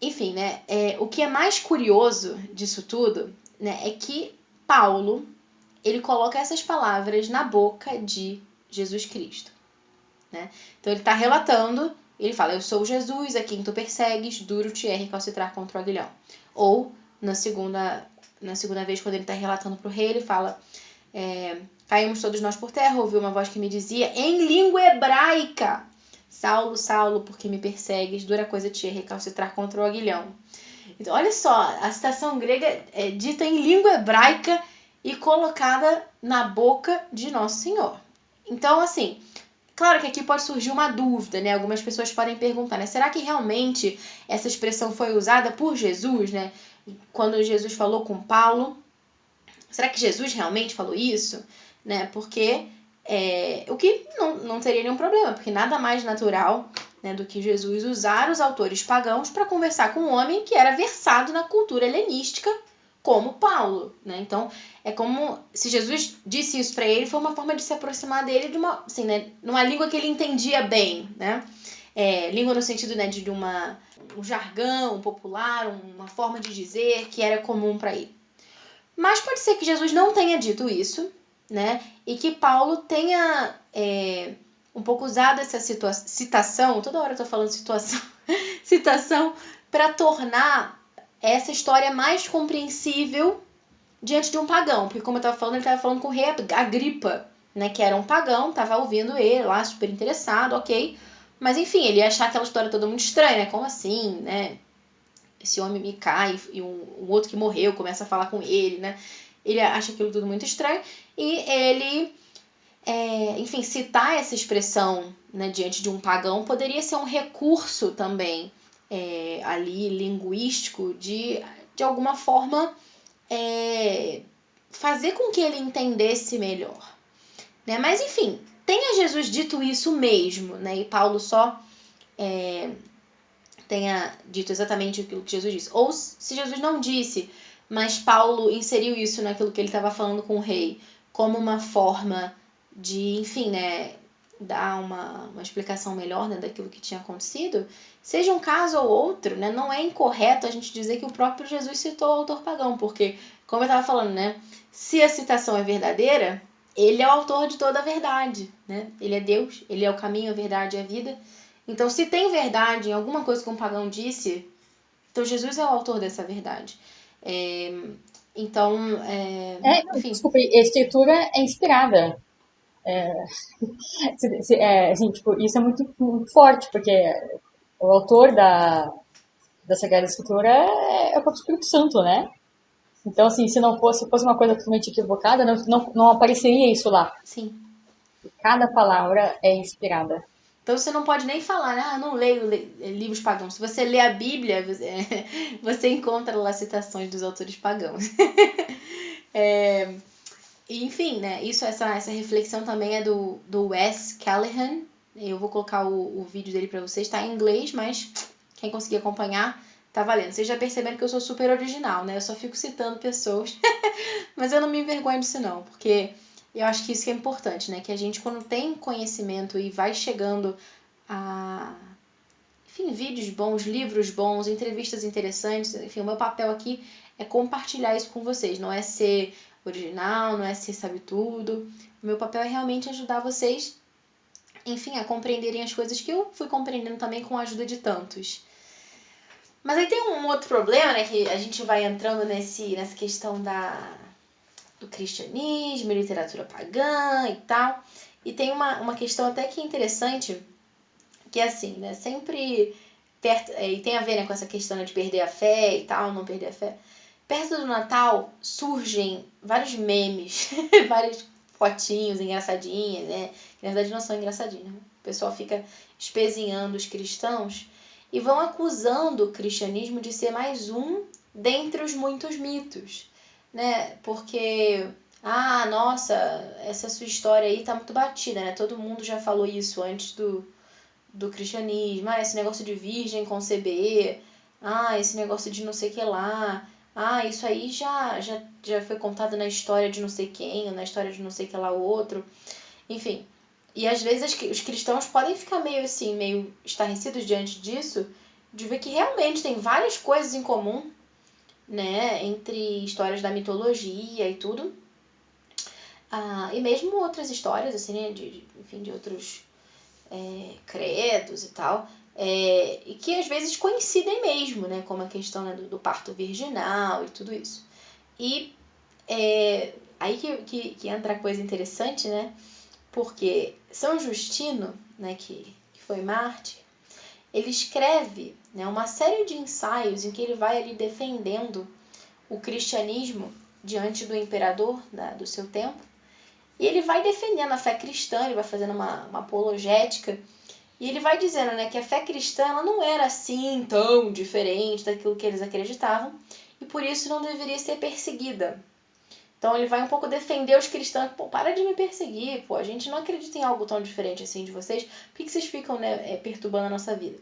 enfim, né, o que é mais curioso disso tudo, né, é que Paulo, ele coloca essas palavras na boca de Jesus Cristo, né? Então ele está relatando, ele fala, eu sou Jesus a quem tu persegues, duro te é recalcitrar contra o aguilhão. Ou, na segunda vez, quando ele está relatando para o rei, ele fala, caímos todos nós por terra, ouvi uma voz que me dizia, em língua hebraica, Saulo, Saulo, por que me persegues? Dura coisa te é recalcitrar contra o aguilhão. Então, olha só, a citação grega é dita em língua hebraica e colocada na boca de Nosso Senhor. Então, assim, claro que aqui pode surgir uma dúvida, né? Algumas pessoas podem perguntar, né? Será que realmente essa expressão foi usada por Jesus, né? Quando Jesus falou com Paulo, será que Jesus realmente falou isso? Né? Porque o que não teria nenhum problema, porque nada mais natural, né, do que Jesus usar os autores pagãos para conversar com um homem que era versado na cultura helenística, como Paulo, né? Então, é como se Jesus disse isso para ele, foi uma forma de se aproximar dele de uma, assim, né, numa língua que ele entendia bem, né? Língua no sentido, né, de um jargão popular, uma forma de dizer que era comum para ele. Mas pode ser que Jesus não tenha dito isso, né? E que Paulo tenha um pouco usado essa citação, toda hora eu tô falando citação, para tornar essa história mais compreensível diante de um pagão. Porque como eu estava falando, ele estava falando com o rei Agripa, né? Que era um pagão, estava ouvindo ele lá, super interessado, ok. Mas enfim, ele ia achar aquela história toda muito estranha, né? Como assim, né? Esse homem me cai e um outro que morreu começa a falar com ele, né? Ele acha aquilo tudo muito estranho e ele, enfim, citar essa expressão, né, diante de um pagão poderia ser um recurso também ali linguístico de alguma forma fazer com que ele entendesse melhor, né? Mas enfim, tenha Jesus dito isso mesmo, né? E Paulo só tenha dito exatamente aquilo que Jesus disse. Ou se Jesus não disse, mas Paulo inseriu isso naquilo que ele estava falando com o rei, como uma forma de, enfim, né, dar uma explicação melhor, né, daquilo que tinha acontecido, seja um caso ou outro, né, não é incorreto a gente dizer que o próprio Jesus citou o autor pagão, porque, como eu estava falando, né, se a citação é verdadeira, ele é o autor de toda a verdade, né? Ele é Deus, ele é o caminho, a verdade e a vida. Então, se tem verdade em alguma coisa que um pagão disse, então Jesus é o autor dessa verdade. Então, enfim. Desculpa, a escritura é inspirada. Assim, tipo, isso é muito, muito forte, porque o autor da Sagrada Escritura é o próprio Espírito Santo, né? Então, assim, se não fosse uma coisa totalmente equivocada, não apareceria isso lá. Sim. Cada palavra é inspirada. Então você não pode nem falar, né? Não leio livros pagãos. Se você lê a Bíblia, você encontra lá citações dos autores pagãos. Enfim, né? Essa reflexão também é do Wes Callahan. Eu vou colocar o vídeo dele para vocês. Está em inglês, mas quem conseguir acompanhar, tá valendo. Vocês já perceberam que eu sou super original, né? Eu só fico citando pessoas. Mas eu não me envergonho disso não, porque eu acho que isso que é importante, né? Que a gente, quando tem conhecimento e vai chegando a, enfim, vídeos bons, livros bons, entrevistas interessantes, enfim, o meu papel aqui é compartilhar isso com vocês, não é ser original, não é ser sabe tudo. O meu papel é realmente ajudar vocês, enfim, a compreenderem as coisas que eu fui compreendendo também com a ajuda de tantos. Mas aí tem um outro problema, né, que a gente vai entrando nessa questão do cristianismo, literatura pagã e tal. E tem uma questão até que interessante, que é assim, né? Sempre perto, e tem a ver, né, com essa questão de perder a fé e tal, não perder a fé. Perto do Natal surgem vários memes, vários fotinhos engraçadinhas, né? Que na verdade não são engraçadinhas, né? O pessoal fica espezinhando os cristãos e vão acusando o cristianismo de ser mais um dentre os muitos mitos, né? Porque Ah, nossa, essa sua história aí tá muito batida, né? Todo mundo já falou isso antes do cristianismo. Ah, esse negócio de virgem conceber. Ah, esse negócio de não sei o que lá. Ah, isso aí já foi contado na história de não sei quem, ou na história de não sei o que lá outro. Enfim. E às vezes os cristãos podem ficar meio assim, meio estarrecidos diante disso, de ver que realmente tem várias coisas em comum, né, entre histórias da mitologia e tudo. Ah, e mesmo outras histórias, assim, né, enfim, de outros credos e tal, e que às vezes coincidem mesmo, né, como a questão, né, do parto virginal e tudo isso. E aí que entra a coisa interessante, né, porque São Justino, né, que foi mártir, ele escreve, né, uma série de ensaios em que ele vai ali defendendo o cristianismo diante do imperador do seu tempo, e ele vai defendendo a fé cristã, ele vai fazendo uma apologética, e ele vai dizendo, né, que a fé cristã ela não era assim tão diferente daquilo que eles acreditavam, e por isso não deveria ser perseguida. Então ele vai um pouco defender os cristãos, pô, para de me perseguir, pô, a gente não acredita em algo tão diferente assim de vocês, por que vocês ficam, né, perturbando a nossa vida?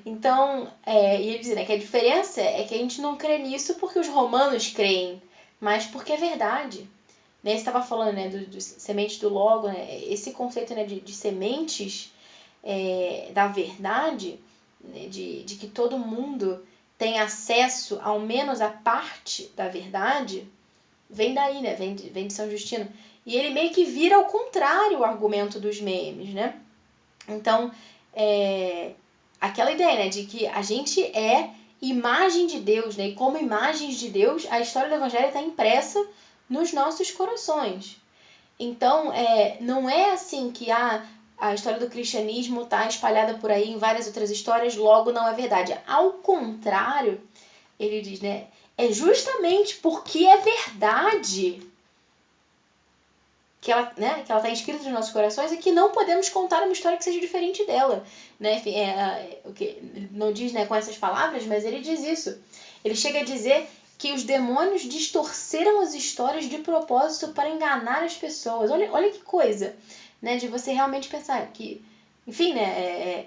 Então, e ele diz, né, que a diferença é que a gente não crê nisso porque os romanos creem, mas porque é verdade. Né, você estava falando, né, dos sementes do logo, né, esse conceito, né, de sementes da verdade, né, de que todo mundo tem acesso ao menos a parte da verdade, vem daí, né? Vem de São Justino. E ele meio que vira ao contrário o argumento dos memes, né? Então, aquela ideia, né, de que a gente é imagem de Deus, né? E como imagens de Deus, a história do Evangelho está impressa nos nossos corações. Então, não é assim que a história do cristianismo está espalhada por aí em várias outras histórias, logo não é verdade. Ao contrário, ele diz, né? É justamente porque é verdade que ela, né, que ela está inscrita nos nossos corações e que não podemos contar uma história que seja diferente dela, né? Enfim, o que ele não diz, né, com essas palavras, mas ele diz isso. Ele chega a dizer que os demônios distorceram as histórias de propósito para enganar as pessoas. Olha que coisa, né? De você realmente pensar que, enfim, né?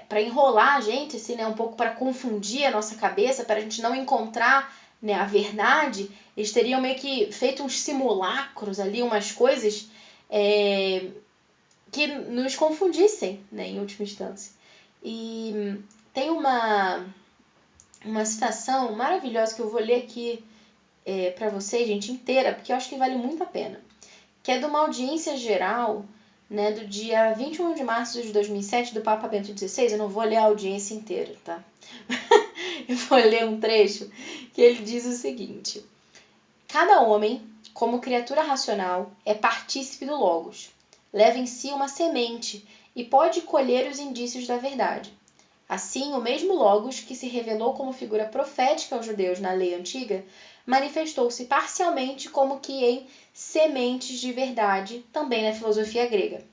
Para enrolar a gente, assim, né? Um pouco para confundir a nossa cabeça, para a gente não encontrar, né, a verdade, eles teriam meio que feito uns simulacros ali, umas coisas que nos confundissem, né, em última instância. E tem uma citação maravilhosa que eu vou ler aqui para vocês, gente, inteira, porque eu acho que vale muito a pena. Que é de uma audiência geral, né, do dia 21 de março de 2007, do Papa Bento XVI. Eu não vou ler a audiência inteira, tá? Eu vou ler um trecho que ele diz o seguinte: cada homem, como criatura racional, é partícipe do Logos. Leva em si uma semente e pode colher os indícios da verdade. Assim, o mesmo Logos, que se revelou como figura profética aos judeus na lei antiga, manifestou-se parcialmente como que em sementes de verdade também na filosofia grega.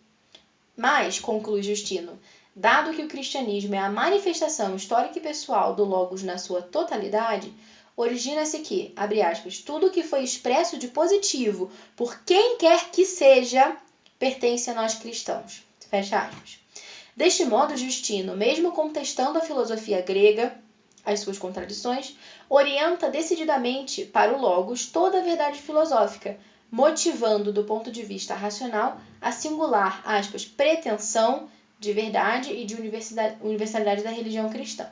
Mas, conclui Justino, dado que o cristianismo é a manifestação histórica e pessoal do Logos na sua totalidade, origina-se que, abre aspas, tudo que foi expresso de positivo por quem quer que seja, pertence a nós cristãos. Fecha aspas. Deste modo, Justino, mesmo contestando a filosofia grega, as suas contradições, orienta decididamente para o Logos toda a verdade filosófica, motivando, do ponto de vista racional, a singular, aspas, pretensão de verdade e de universalidade da religião cristã.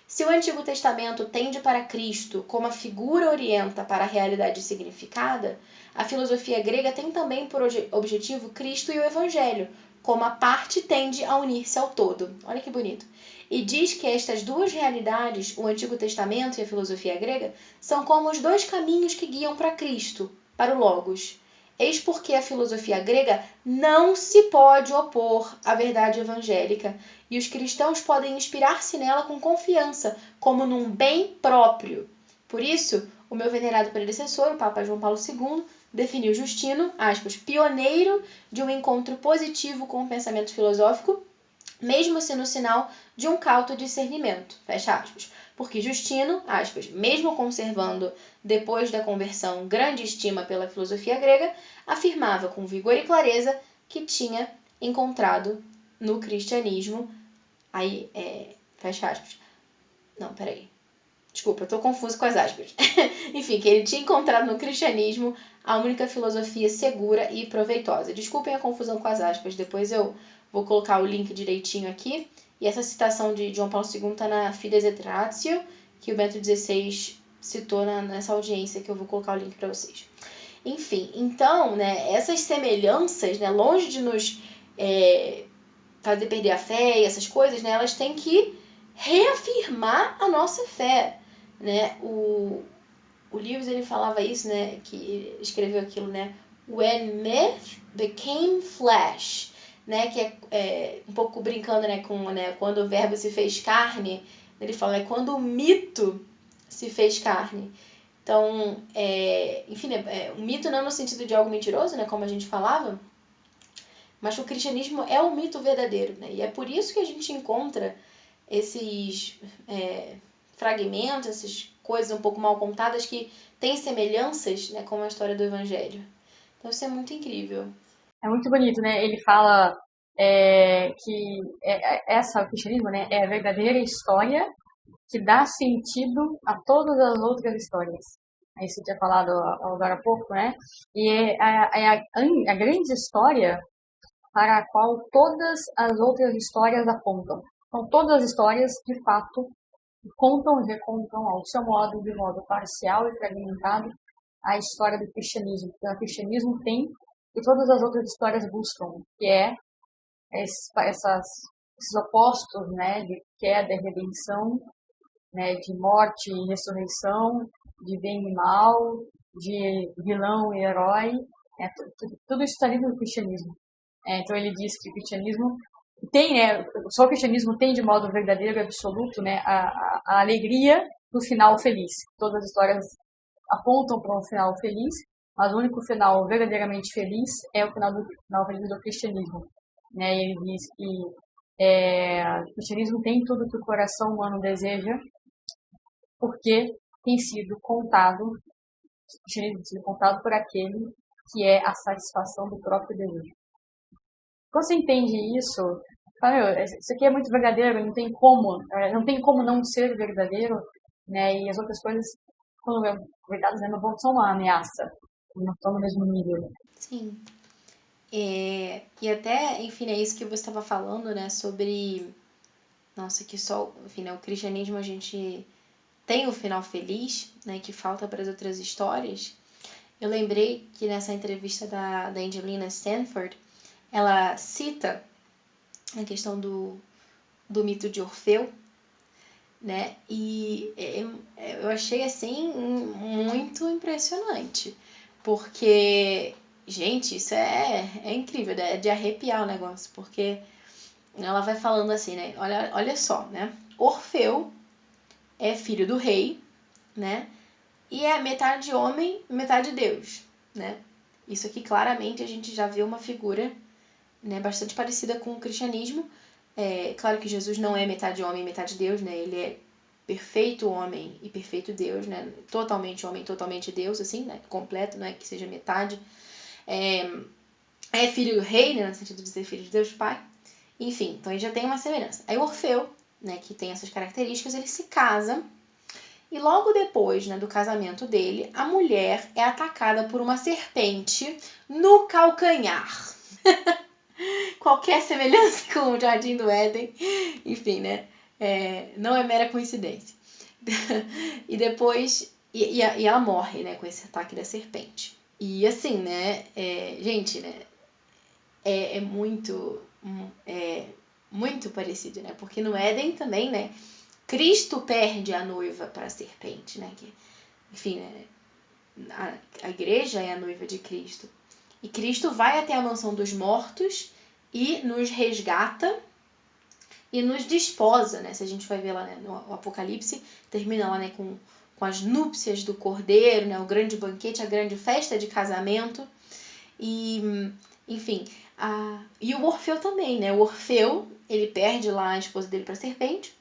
Se o Antigo Testamento tende para Cristo como a figura orienta para a realidade significada, a filosofia grega tem também por objetivo Cristo e o Evangelho, como a parte tende a unir-se ao todo. Olha que bonito. E diz que estas duas realidades, o Antigo Testamento e a filosofia grega, são como os dois caminhos que guiam para Cristo, para o Logos. Eis porque a filosofia grega não se pode opor à verdade evangélica, e os cristãos podem inspirar-se nela com confiança, como num bem próprio. Por isso, o meu venerado predecessor, o Papa João Paulo II, definiu Justino, aspas, pioneiro de um encontro positivo com o pensamento filosófico, mesmo sendo sinal de um cauto discernimento, fecha aspas. porque Justino, aspas, mesmo conservando depois da conversão grande estima pela filosofia grega, afirmava com vigor e clareza que tinha encontrado no cristianismo, aí, fecha aspas, não, peraí, desculpa, eu tô confuso com as aspas. Enfim, que ele tinha encontrado no cristianismo a única filosofia segura e proveitosa. Desculpem a confusão com as aspas, depois eu vou colocar o link direitinho aqui. E essa citação de João Paulo II está na Fides et Ratio, que o Bento XVI citou nessa audiência, que eu vou colocar o link para vocês. Enfim, então, né, essas semelhanças, né, longe de nos fazer perder a fé e essas coisas, né, elas têm que reafirmar a nossa fé, né? O Lewis, ele falava isso, né, que ele escreveu aquilo, né, when myth became flesh, né, que é um pouco brincando, né, com, né, quando o verbo se fez carne, ele fala, é quando o mito se fez carne. Então, enfim, o mito não no sentido de algo mentiroso, né, como a gente falava, mas o cristianismo é o mito verdadeiro, né, e é por isso que a gente encontra esses fragmentos, essas coisas um pouco mal contadas que têm semelhanças, né, com a história do Evangelho. Então isso é muito incrível. É muito bonito, né? Ele fala que o cristianismo, né, é a verdadeira história que dá sentido a todas as outras histórias. Aí você tinha falado agora há pouco, né? E a grande história para a qual todas as outras histórias apontam. Então, todas as histórias, de fato, contam e recontam ao seu modo, de modo parcial e fragmentado, a história do cristianismo. Então, o cristianismo tem e todas as outras histórias buscam, que é esses opostos, né, de queda e redenção, né, de morte e ressurreição, de bem e mal, de vilão e herói, tudo isso está dentro do cristianismo. Então ele diz que o cristianismo tem, só o cristianismo tem de modo verdadeiro e absoluto, né, a alegria do final feliz. Todas as histórias apontam para um final feliz, mas o único final verdadeiramente feliz é o final feliz do cristianismo. Né? Ele diz que o cristianismo tem tudo que o coração humano deseja, porque tem sido contado, o cristianismo tem sido contado por aquele que é a satisfação do próprio desejo. Quando você entende isso, fala, isso aqui é muito verdadeiro, não tem como não ser verdadeiro, né? E as outras coisas, quando é verdade, não são uma ameaça, não estão no mesmo nível. Sim. E até, enfim, é isso que você estava falando, né, sobre, nossa, que só, enfim, né, o cristianismo a gente tem o final feliz, né, que falta para as outras histórias. Eu lembrei que nessa entrevista da Angelina Stanford, ela cita a questão do mito de Orfeu, né? E eu achei assim muito impressionante, porque, gente, isso é incrível, é de arrepiar o negócio, porque ela vai falando assim, né? Olha só, né? Orfeu é filho do rei, né? E é metade homem, metade Deus, né? Isso aqui claramente a gente já vê uma figura, né, bastante parecida com o cristianismo. Claro que Jesus não é metade homem e metade Deus, né? Ele é perfeito homem e perfeito Deus, né? Totalmente homem, totalmente Deus, assim, né? Completo, não é que seja metade. É filho do rei, né? No sentido de ser filho de Deus Pai. Enfim, então ele já tem uma semelhança. Aí o Orfeu, né, que tem essas características, ele se casa e logo depois, né, do casamento dele, a mulher é atacada por uma serpente no calcanhar. Qualquer semelhança com o Jardim do Éden, enfim, né? Não é mera coincidência. E depois, e ela morre, né, com esse ataque da serpente. E assim, né, gente, né, muito parecido, né? Porque no Éden também, né, Cristo perde a noiva para a serpente, né? Enfim, né, a igreja é a noiva de Cristo. E Cristo vai até a mansão dos mortos e nos resgata e nos desposa, né? Se a gente vai ver lá, né, no Apocalipse, termina lá, né, com as núpcias do Cordeiro, né, o grande banquete, a grande festa de casamento. E, enfim, e o Orfeu também, né? O Orfeu, ele perde lá a esposa dele para a serpente,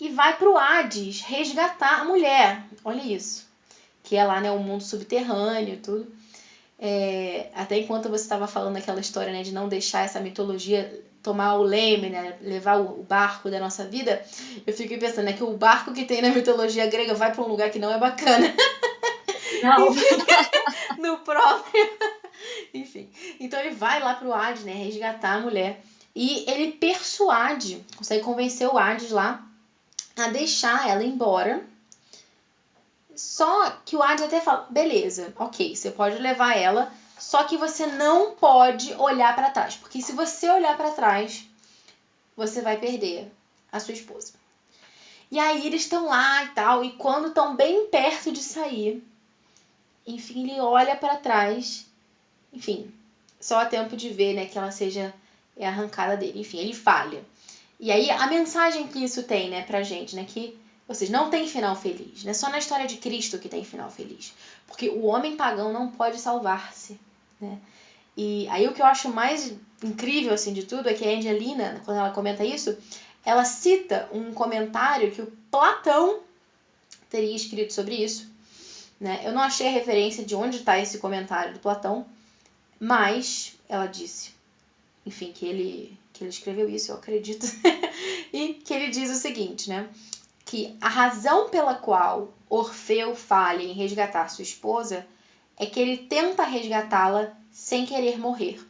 e vai pro Hades resgatar a mulher. Olha isso. Que é lá, né, o mundo subterrâneo, tudo. Até enquanto você estava falando aquela história, né, de não deixar essa mitologia tomar o leme, né, levar o barco da nossa vida, eu fiquei pensando, né, que o barco que tem na mitologia grega vai para um lugar que não é bacana. Não. No próprio. Enfim. Então ele vai lá pro Hades, né, resgatar a mulher. E ele persuade, consegue convencer o Hades lá a deixar ela embora. Só que o Hades até fala, beleza, ok, você pode levar ela, só que você não pode olhar para trás, porque se você olhar para trás, você vai perder a sua esposa. E aí eles estão lá e tal, e quando estão bem perto de sair, enfim, ele olha para trás, enfim, só há tempo de ver, né, que ela seja arrancada dele. Enfim, ele falha. E aí a mensagem que isso tem, né, pra gente, né, que, ou seja, não tem final feliz, né, só na história de Cristo que tem final feliz, porque o homem pagão não pode salvar-se, né. E aí o que eu acho mais incrível, assim, de tudo é que a Angelina, quando ela comenta isso, ela cita um comentário que o Platão teria escrito sobre isso, né. Eu não achei a referência de onde está esse comentário do Platão, mas ela disse, enfim, que ele escreveu isso, eu acredito, e que ele diz o seguinte, né, que a razão pela qual Orfeu falha em resgatar sua esposa é que ele tenta resgatá-la sem querer morrer.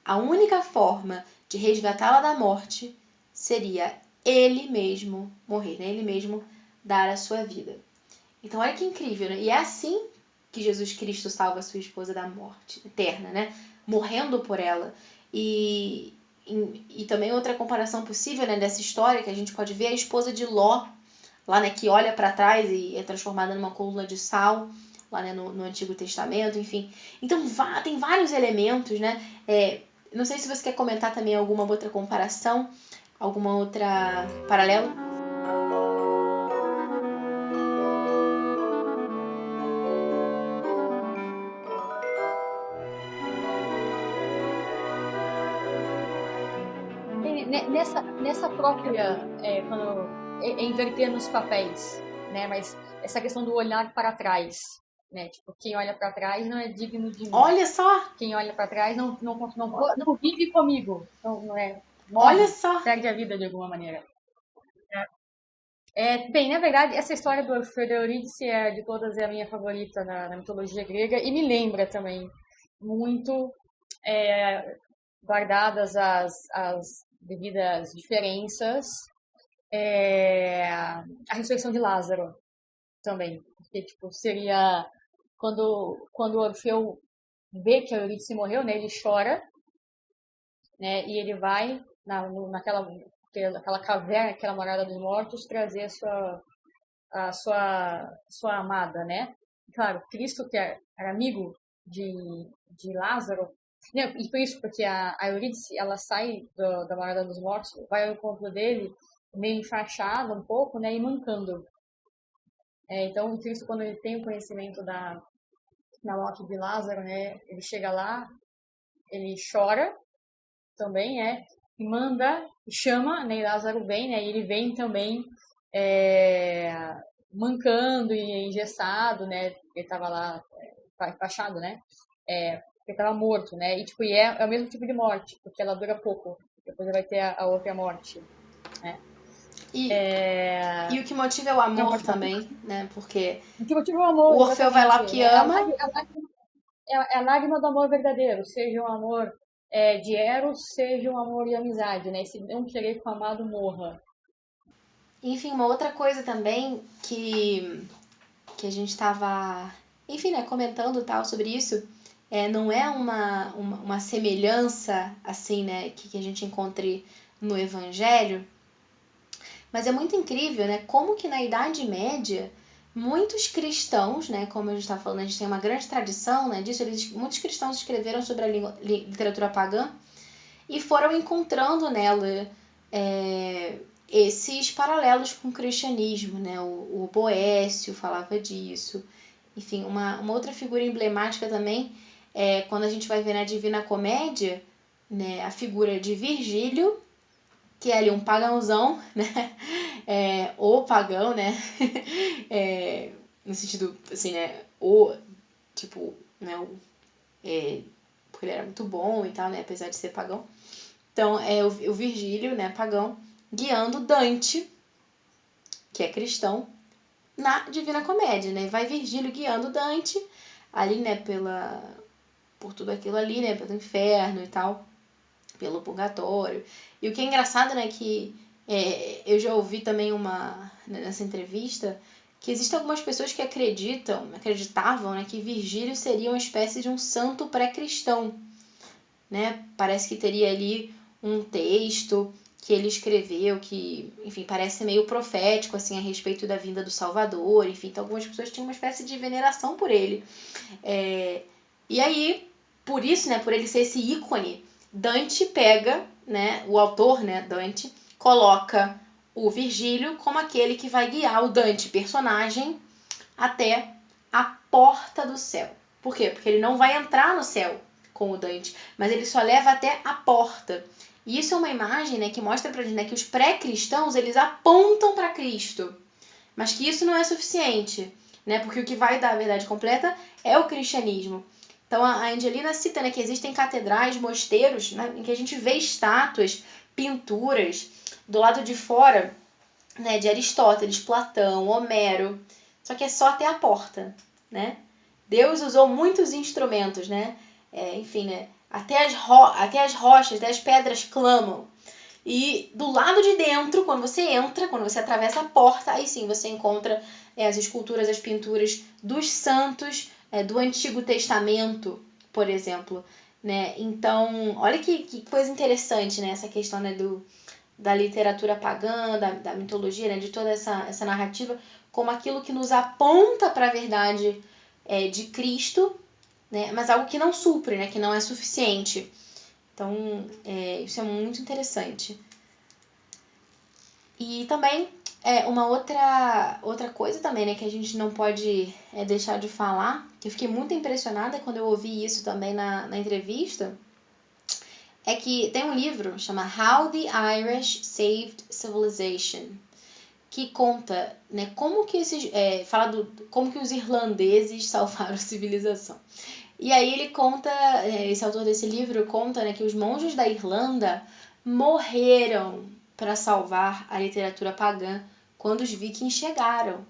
A única forma de resgatá-la da morte seria ele mesmo morrer, né? Ele mesmo dar a sua vida. Então, olha que incrível, né? E é assim que Jesus Cristo salva sua esposa da morte eterna, né? Morrendo por ela. E também outra comparação possível, né, dessa história que a gente pode ver é a esposa de Ló, lá, né, que olha para trás e é transformada numa coluna de sal, lá, né, no Antigo Testamento, enfim. Então, tem vários elementos, né? Não sei se você quer comentar também alguma outra comparação, alguma outra paralelo. Nessa própria, quando inverter nos papéis, né? Mas essa questão do olhar para trás, né? Tipo, quem olha para trás não é digno de mim. Olha só! Quem olha para trás não vive comigo, não é, Olha morre, só! perde a vida de alguma maneira. Bem, na verdade, essa história do Orfeu e Eurídice de todas é a minha favorita na mitologia grega e me lembra também muito, guardadas as devidas diferenças, a ressurreição de Lázaro também, porque tipo, seria quando o Orfeu vê que a Eurídice morreu, né, ele chora, né, e ele vai naquela caverna, aquela morada dos mortos, trazer a sua amada, né? Claro, Cristo, que era amigo de Lázaro, né? E por isso, porque a Eurídice, ela sai da morada dos mortos, vai ao encontro dele, meio enfaixada um pouco, né? E mancando. Então, Cristo, quando ele tem o conhecimento da morte de Lázaro, né? Ele chega lá, ele chora também, e manda, e chama, né? E Lázaro vem, né? E ele vem também mancando e engessado, né? Ele estava lá enfaixado, né? Ele estava morto, né? E tipo, é o mesmo tipo de morte, porque ela dura pouco. Depois vai ter a outra morte, né? E o que motiva é o Não, amor pode falar. também, né? Porque O que motiva o amor, o Orfeu vai lá exatamente. porque É a ama. lágrima do amor verdadeiro, seja um amor de Eros, seja um amor de amizade, né? Esse não querer que o amado morra. Enfim, uma outra coisa também que a gente estava, enfim, né, comentando tal sobre isso, não é uma semelhança assim, né, que a gente encontre no Evangelho, mas é muito incrível, né, como que na Idade Média muitos cristãos, né, como a gente está falando, a gente tem uma grande tradição, né, disso, muitos cristãos escreveram sobre a literatura pagã e foram encontrando nela esses paralelos com o cristianismo, né? O Boécio falava disso. Enfim, uma outra figura emblemática também quando a gente vai ver na Divina Comédia, né, a figura de Virgílio, que é ali um pagãozão, né? O pagão, né? No sentido, assim, né? Tipo, né? Porque ele era muito bom e tal, né? Apesar de ser pagão. Então, é o Virgílio, né? Pagão, guiando Dante, que é cristão, na Divina Comédia, né? Vai Virgílio guiando Dante ali, né? Por tudo aquilo ali, né? Pelo inferno e tal, pelo purgatório. E o que é engraçado, né? Que eu já ouvi também nessa entrevista, que existem algumas pessoas que acreditavam, né? Que Virgílio seria uma espécie de um santo pré-cristão, né? Parece que teria ali um texto que ele escreveu que, enfim, parece meio profético, assim, a respeito da vinda do Salvador, enfim, então algumas pessoas tinham uma espécie de veneração por ele. E aí, por isso, né, por ele ser esse ícone, Dante pega, né, o autor, né, Dante, coloca o Virgílio como aquele que vai guiar o Dante, personagem, até a porta do céu. Por quê? Porque ele não vai entrar no céu com o Dante, mas ele só leva até a porta. E isso é uma imagem, né, que mostra pra gente, né, que os pré-cristãos, eles apontam para Cristo, mas que isso não é suficiente, né, porque o que vai dar a verdade completa é o cristianismo. Então a Angelina cita, né, que existem catedrais, mosteiros, né, em que a gente vê estátuas, pinturas do lado de fora, né, de Aristóteles, Platão, Homero, só que é só até a porta, né? Deus usou muitos instrumentos, né? Enfim, né? Até as rochas, até as pedras clamam. E do lado de dentro, quando você entra, quando você atravessa a porta, aí sim você encontra as esculturas, as pinturas dos santos do Antigo Testamento, por exemplo. Né? Então, olha que coisa interessante, né? Essa questão, né, da literatura pagã, da mitologia, né? De toda essa narrativa, como aquilo que nos aponta para a verdade de Cristo, né? Mas algo que não supre, né? Que não é suficiente. Então, isso é muito interessante. E também uma outra coisa também, né, que a gente não pode deixar de falar, que eu fiquei muito impressionada quando eu ouvi isso também na entrevista, é que tem um livro chama How the Irish Saved Civilization, que conta, né, como que como que os irlandeses salvaram a civilização. E aí ele conta, esse autor desse livro conta, né, que os monges da Irlanda morreram para salvar a literatura pagã quando os vikings chegaram,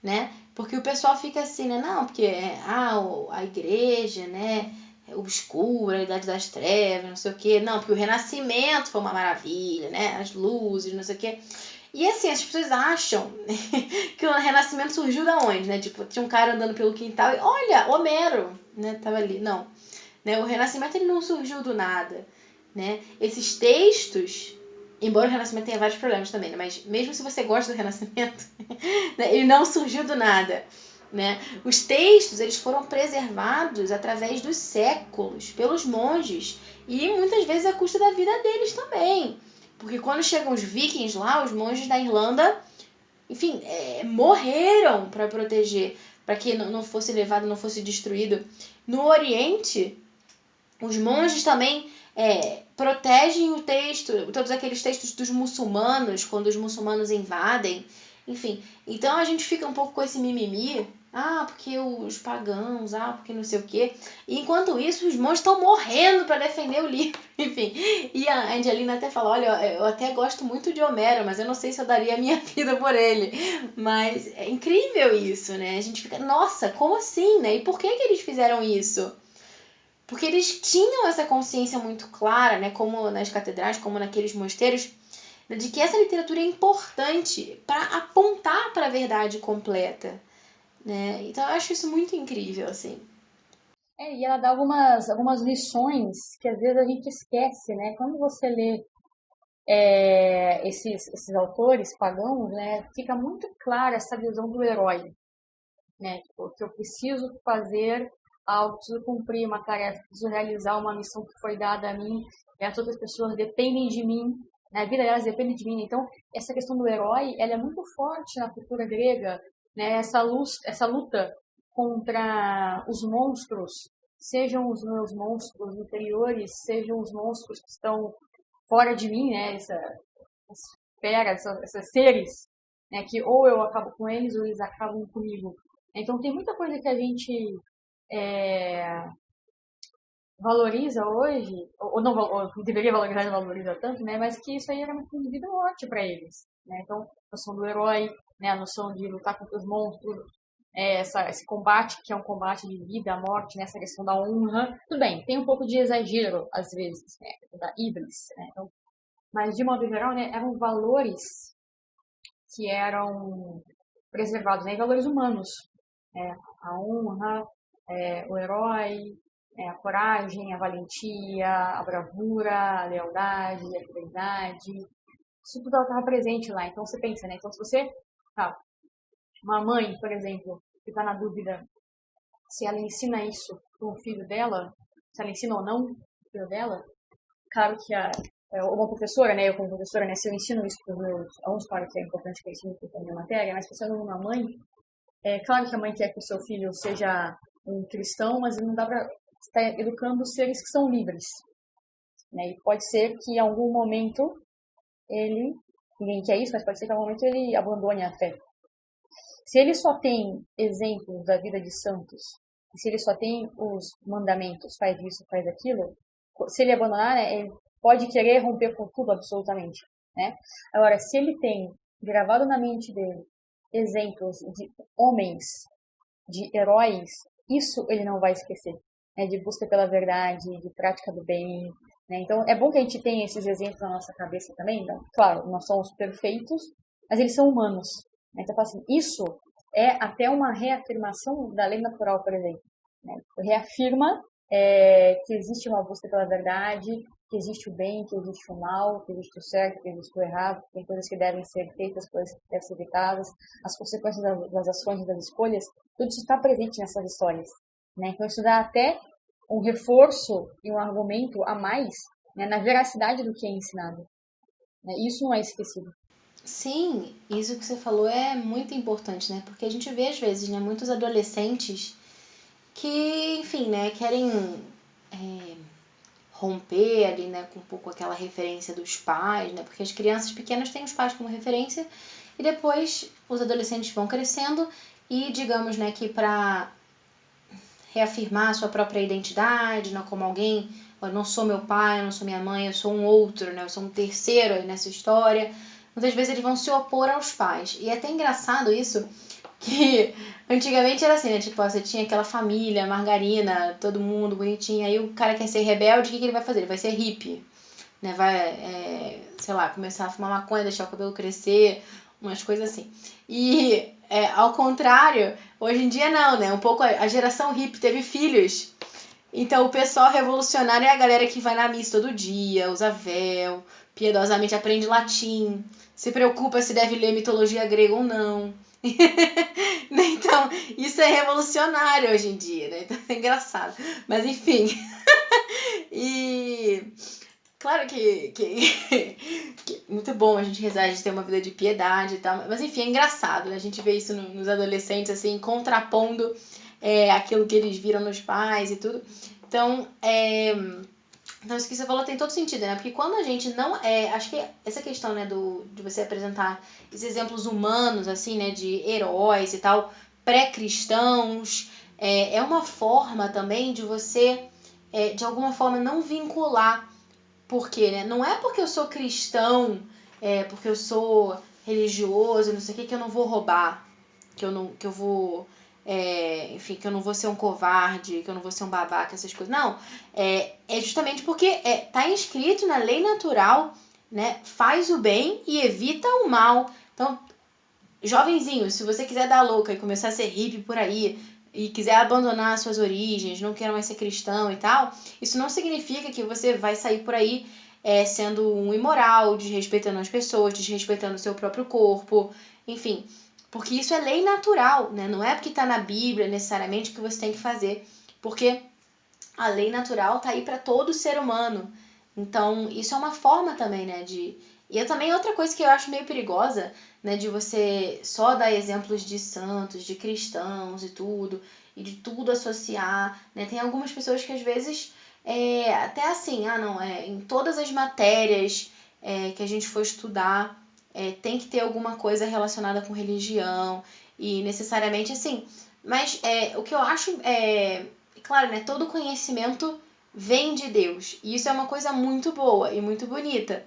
né? Porque o pessoal fica assim, né? Não, porque a igreja, né? É obscura, a idade das trevas, não sei o quê. Não, porque o Renascimento foi uma maravilha, né? As luzes, não sei o quê. E assim, as pessoas acham que o Renascimento surgiu da onde, né? Tipo, tinha um cara andando pelo quintal e, olha, Homero, né? Tava ali. Não. Né? O Renascimento ele não surgiu do nada, né? Esses textos, embora o Renascimento tenha vários problemas também, né? Mas mesmo se você gosta do Renascimento, né? Ele não surgiu do nada. Né? Os textos eles foram preservados através dos séculos pelos monges e muitas vezes à custa da vida deles também. Porque quando chegam os vikings lá, os monges da Irlanda, enfim, morreram para proteger, para que não fosse levado, não fosse destruído. No Oriente, os monges também protegem o texto, todos aqueles textos dos muçulmanos, quando os muçulmanos invadem. Enfim, então a gente fica um pouco com esse mimimi. Ah, porque os pagãos, porque não sei o quê. E enquanto isso, os monges estão morrendo para defender o livro. Enfim, e a Angelina até fala, olha, eu até gosto muito de Homero, mas eu não sei se eu daria a minha vida por ele. Mas é incrível isso, né? A gente fica, nossa, como assim, né? E por que eles fizeram isso? Porque eles tinham essa consciência muito clara, né, como nas catedrais, como naqueles mosteiros, de que essa literatura é importante para apontar para a verdade completa, né? Então eu acho isso muito incrível, assim. E ela dá algumas lições que às vezes a gente esquece, né? Quando você lê esses autores pagãos, né, fica muito clara essa visão do herói, né? Tipo, que eu preciso fazer algo, preciso cumprir uma tarefa, preciso realizar uma missão que foi dada a mim, e as outras pessoas dependem de mim, né? A vida delas depende de mim. Então, essa questão do herói, ela é muito forte na cultura grega, né? Essa luta contra os monstros, sejam os meus monstros interiores, sejam os monstros que estão fora de mim, né? esses seres, né, que ou eu acabo com eles ou eles acabam comigo. Então tem muita coisa que a gente valoriza hoje, ou não ou deveria valorizar e não valoriza tanto, né, mas que isso aí era uma vida morte para eles. Né? Então, a noção do herói, né, a noção de lutar contra os monstros, esse combate que é um combate de vida, morte, né, essa questão da honra. Tudo bem, tem um pouco de exagero às vezes, né, da híbris, né, então, mas de modo geral, né, eram valores que eram preservados, né, valores humanos, a honra, o herói, a coragem, a valentia, a bravura, a lealdade, a fidelidade. Isso tudo estava presente lá. Então você pensa, né? Então se você, tá, uma mãe, por exemplo, que está na dúvida se ela ensina isso para o filho dela, se ela ensina ou não o filho dela, claro que uma professora, né, eu como professora, né, se eu ensino isso para os meus alunos, claro que é importante que eu ensine para a minha matéria, mas pensando numa mãe, é claro que a mãe quer que o seu filho seja um cristão, mas não dá para estar educando seres que são livres. Né? E pode ser que em algum momento ninguém quer isso, mas pode ser que em algum momento ele abandone a fé. Se ele só tem exemplos da vida de santos, e se ele só tem os mandamentos, faz isso, faz aquilo, se ele abandonar, né, ele pode querer romper com tudo absolutamente. Né? Agora, se ele tem gravado na mente dele exemplos de homens, de heróis, isso ele não vai esquecer. Né? De busca pela verdade, de prática do bem. Né? Então, é bom que a gente tenha esses exemplos na nossa cabeça também. Né? Claro, nós somos perfeitos, mas eles são humanos. Né? Então, assim, isso é até uma reafirmação da lei natural, por exemplo. Né? Reafirma que existe uma busca pela verdade, que existe o bem, que existe o mal, que existe o certo, que existe o errado, que tem coisas que devem ser feitas, coisas que devem ser evitadas, as consequências das ações e das escolhas, tudo isso está presente nessas histórias. Né? Então isso dá até um reforço e um argumento a mais, né, na veracidade do que é ensinado. Né? Isso não é esquecido. Sim, isso que você falou é muito importante, né? Porque a gente vê às vezes, né, muitos adolescentes que, enfim, né, querem romper ali, né, com um pouco aquela referência dos pais, né? Porque as crianças pequenas têm os pais como referência e depois os adolescentes vão crescendo e digamos, né, que para reafirmar a sua própria identidade, não como alguém, eu não sou meu pai, eu não sou minha mãe, eu sou um outro, né? Eu sou um terceiro aí nessa história. Muitas vezes eles vão se opor aos pais. E é até engraçado isso, que antigamente era assim, né? Tipo, você tinha aquela família, margarina, todo mundo bonitinho. Aí o cara quer ser rebelde, o que ele vai fazer? Ele vai ser hippie. Né? Vai, sei lá, começar a fumar maconha, deixar o cabelo crescer, umas coisas assim. E, ao contrário, hoje em dia não, né? Um pouco a geração hippie teve filhos. Então o pessoal revolucionário é a galera que vai na missa todo dia, usa véu, piedosamente aprende latim, se preocupa se deve ler mitologia grega ou não. Então, isso é revolucionário hoje em dia, né? Então é engraçado. Mas enfim. E claro que muito bom a gente rezar, a gente ter uma vida de piedade e tal. Mas enfim, é engraçado, né? A gente vê isso nos adolescentes, assim, contrapondo aquilo que eles viram nos pais e tudo. Então, então, isso que você falou tem todo sentido, né? Porque quando a gente não acho que essa questão, né, de você apresentar esses exemplos humanos, assim, né, de heróis e tal, pré-cristãos, é uma forma também de você, de alguma forma, não vincular. Por quê, né? Não é porque eu sou cristão, porque eu sou religioso, não sei o que eu não vou roubar, que eu vou enfim, que eu não vou ser um covarde, que eu não vou ser um babaca, essas coisas. Não, é justamente porque tá inscrito na lei natural, né? Faz o bem e evita o mal. Então, jovenzinho, se você quiser dar louca e começar a ser hippie por aí, e quiser abandonar suas origens, não quer mais ser cristão e tal, isso não significa que você vai sair por aí sendo um imoral, desrespeitando as pessoas, desrespeitando o seu próprio corpo, enfim. Porque isso é lei natural, né? Não é porque está na Bíblia necessariamente que você tem que fazer. Porque a lei natural tá aí para todo ser humano. Então, isso é uma forma também, né, de... E eu também, outra coisa que eu acho meio perigosa, né, de você só dar exemplos de santos, de cristãos e de tudo associar, né? Tem algumas pessoas que às vezes, até assim, não, em todas as matérias, que a gente for estudar tem que ter alguma coisa relacionada com religião e necessariamente assim. Mas o que eu acho claro, né? Todo conhecimento vem de Deus. E isso é uma coisa muito boa e muito bonita.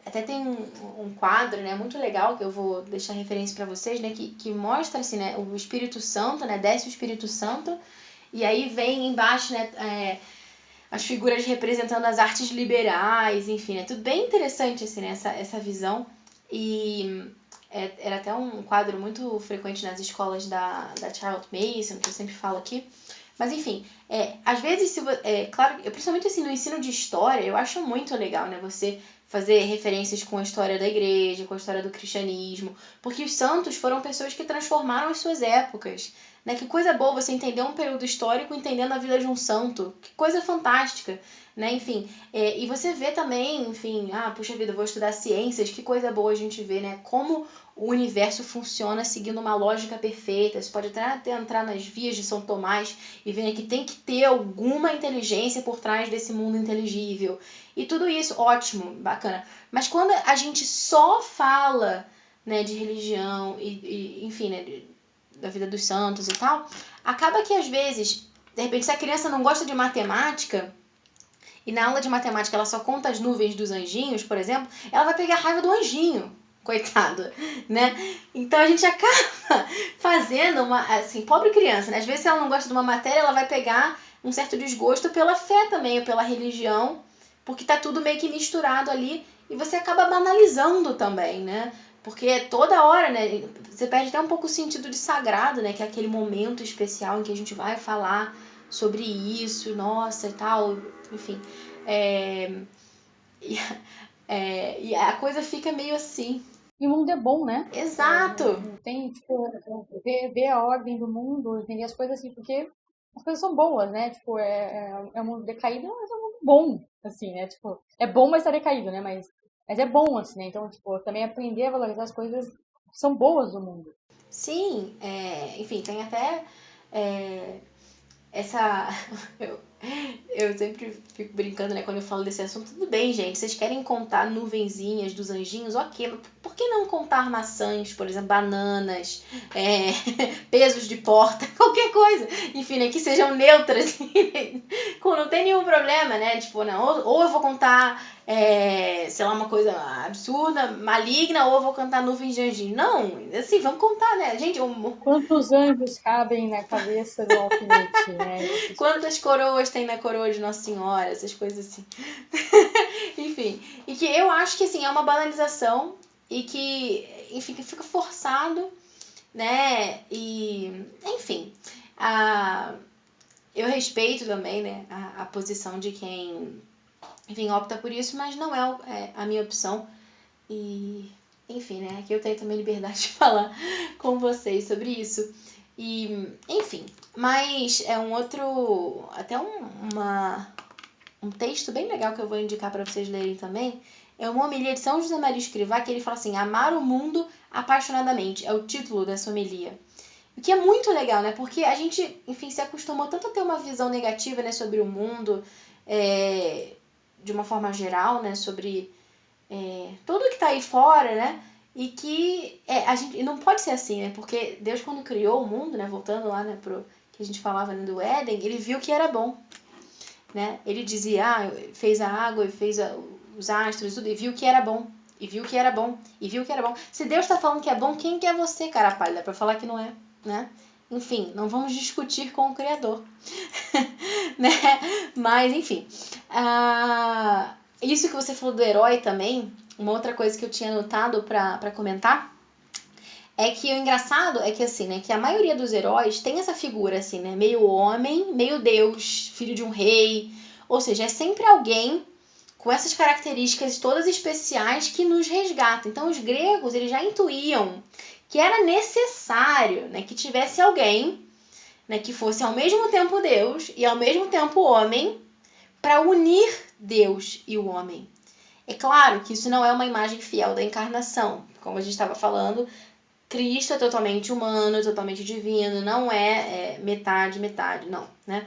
Até tem um quadro, né, muito legal, que eu vou deixar referência para vocês, né, que mostra assim, né, o Espírito Santo, né, desce o Espírito Santo, e aí vem embaixo, né, as figuras representando as artes liberais, enfim, é tudo bem interessante assim, né, essa visão. E era até um quadro muito frequente nas escolas da Charlotte Mason, que eu sempre falo aqui. Mas enfim, às vezes, claro, principalmente assim no ensino de história, eu acho muito legal, né? Você fazer referências com a história da igreja, com a história do cristianismo, porque os santos foram pessoas que transformaram as suas épocas, né? Que coisa boa você entender um período histórico entendendo a vida de um santo, que coisa fantástica, né? Enfim, e você vê também, enfim, puxa vida, eu vou estudar ciências, que coisa boa a gente vê, né? Como o universo funciona seguindo uma lógica perfeita. Você pode até entrar nas vias de São Tomás e ver que tem que ter alguma inteligência por trás desse mundo inteligível. E tudo isso, ótimo, bacana. Mas quando a gente só fala, né, de religião e enfim, né, da vida dos santos e tal, acaba que às vezes, de repente, se a criança não gosta de matemática e na aula de matemática ela só conta as nuvens dos anjinhos, por exemplo, ela vai pegar raiva do anjinho. Coitado, né? Então a gente acaba fazendo assim, pobre criança, né? Às vezes se ela não gosta de uma matéria, ela vai pegar um certo desgosto pela fé também, ou pela religião, porque tá tudo meio que misturado ali e você acaba banalizando também, né? Porque toda hora, né, você perde até um pouco o sentido de sagrado, né, que é aquele momento especial em que a gente vai falar sobre isso, nossa, e tal, enfim. E a coisa fica meio assim. E o mundo é bom, né? Exato! Não tem, tipo, ver a ordem do mundo, entender as coisas assim, porque as coisas são boas, né? Tipo, é um mundo decaído, mas é um mundo bom, assim, né? Tipo, é bom, mas tá decaído, né? Mas é bom, assim, né? Então, tipo, também aprender a valorizar as coisas que são boas do mundo. Sim, enfim, tem até essa. Eu, eu sempre fico brincando, né, quando eu falo desse assunto. Tudo bem, gente, vocês querem contar nuvenzinhas dos anjinhos? Ok, mas por que não contar maçãs, por exemplo, bananas, pesos de porta, qualquer coisa? Enfim, né, que sejam neutras. Não tem nenhum problema, né? Tipo, não, ou eu vou contar, sei lá, uma coisa absurda, maligna, ou eu vou contar nuvens de anjinhos. Não, assim, vamos contar, né? Gente, Quantos anjos cabem na cabeça do alfinete, né? quantas coroas tem na coroa de Nossa Senhora, essas coisas assim. Enfim, e que eu acho que assim, é uma banalização e que, enfim, que fica forçado, né? E, enfim, eu respeito também, né, a posição de quem, enfim, opta por isso, mas não é a minha opção. E, enfim, né, aqui eu tenho também liberdade de falar com vocês sobre isso. E, enfim, mas é um outro, até um texto bem legal que eu vou indicar para vocês lerem também. É uma homilia de São José Maria Escrivá, que ele fala assim: amar o mundo apaixonadamente, é o título dessa homilia. O que é muito legal, né? Porque a gente, enfim, se acostumou tanto a ter uma visão negativa, né, sobre o mundo, de uma forma geral, né, sobre tudo que tá aí fora, né? E que a gente não pode ser assim, né? Porque Deus, quando criou o mundo, né, voltando lá, né, pro que a gente falava, né, do Éden, ele viu que era bom, né? Ele dizia, fez a água e fez os astros, tudo, e viu que era bom. E viu que era bom. E viu que era bom. Se Deus tá falando que é bom, quem que é você, cara pálida, pra falar que não é, né? Enfim, não vamos discutir com o Criador. Né? Mas, enfim. Isso que você falou do herói também, uma outra coisa que eu tinha anotado pra comentar, é que o engraçado é que assim, né, que a maioria dos heróis tem essa figura assim, né, meio homem, meio deus, filho de um rei, ou seja, é sempre alguém com essas características todas especiais que nos resgata. Então os gregos, eles já intuíam que era necessário, né, que tivesse alguém, né, que fosse ao mesmo tempo Deus e ao mesmo tempo homem, para unir Deus e o homem. É claro que isso não é uma imagem fiel da encarnação, como a gente estava falando. Cristo é totalmente humano, totalmente divino, não é metade, não, né?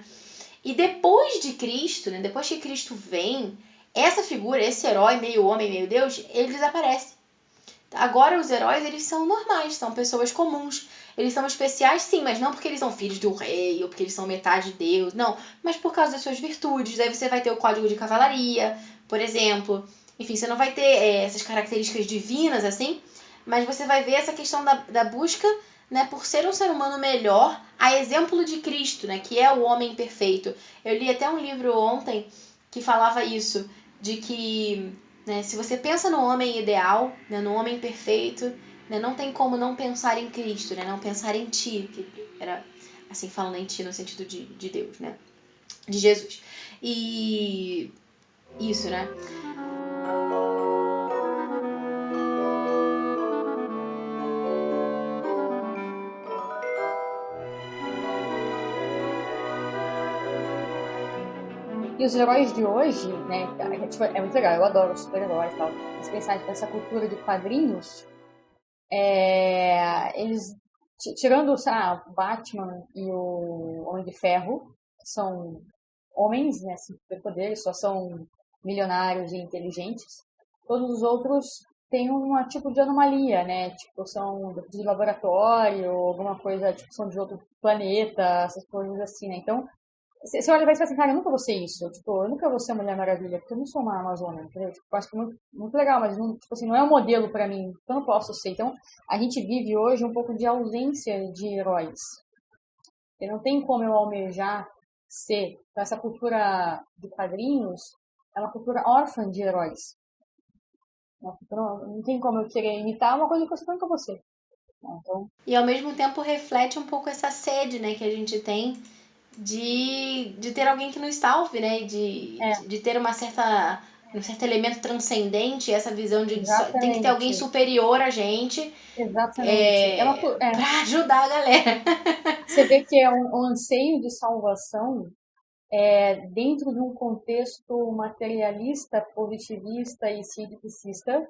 E depois de Cristo, né, depois que Cristo vem, essa figura, esse herói, meio homem, meio Deus, ele desaparece. Agora os heróis, eles são normais, são pessoas comuns. Eles são especiais, sim, mas não porque eles são filhos do rei ou porque eles são metade de Deus, não. Mas por causa das suas virtudes. Aí você vai ter o código de cavalaria, por exemplo. Enfim, você não vai ter essas características divinas, assim, mas você vai ver essa questão da busca, né, por ser um ser humano melhor, a exemplo de Cristo, né, que é o homem perfeito. Eu li até um livro ontem que falava isso, de que, né, se você pensa no homem ideal, né, no homem perfeito, né, não tem como não pensar em Cristo, né, não pensar em ti, que era assim, falando em ti no sentido de Deus, né, de Jesus. E isso, né? E os heróis de hoje, né, tipo, é muito legal, eu adoro super-heróis e tal, mas pensar nessa cultura de quadrinhos, eles, tirando o Batman e o Homem de Ferro, que são homens, né, sem superpoderes, só são milionários e inteligentes, todos os outros têm um tipo de anomalia, né, tipo, são de laboratório, alguma coisa, tipo, são de outro planeta, essas coisas assim, né, então você olha e vai assim, cara, eu nunca vou ser isso. Tipo, eu nunca vou ser a Mulher Maravilha, porque eu não sou uma Amazona, entendeu? Tipo, eu acho que é muito, muito legal, mas não, tipo assim, não é um modelo pra mim, então eu não posso ser. Então, a gente vive hoje um pouco de ausência de heróis. E não tem como eu almejar ser. Então, essa cultura de quadrinhos é uma cultura órfã de heróis. Não tem como eu querer imitar uma coisa que eu nunca vou ser. Então, E ao mesmo tempo reflete um pouco essa sede, né, que a gente tem de ter alguém que nos salve, né? De ter um certo elemento transcendente, essa visão de tem que ter alguém exatamente. superior a gente Exatamente. para ajudar a galera. Você vê que é um anseio de salvação dentro de um contexto materialista, positivista e cientificista,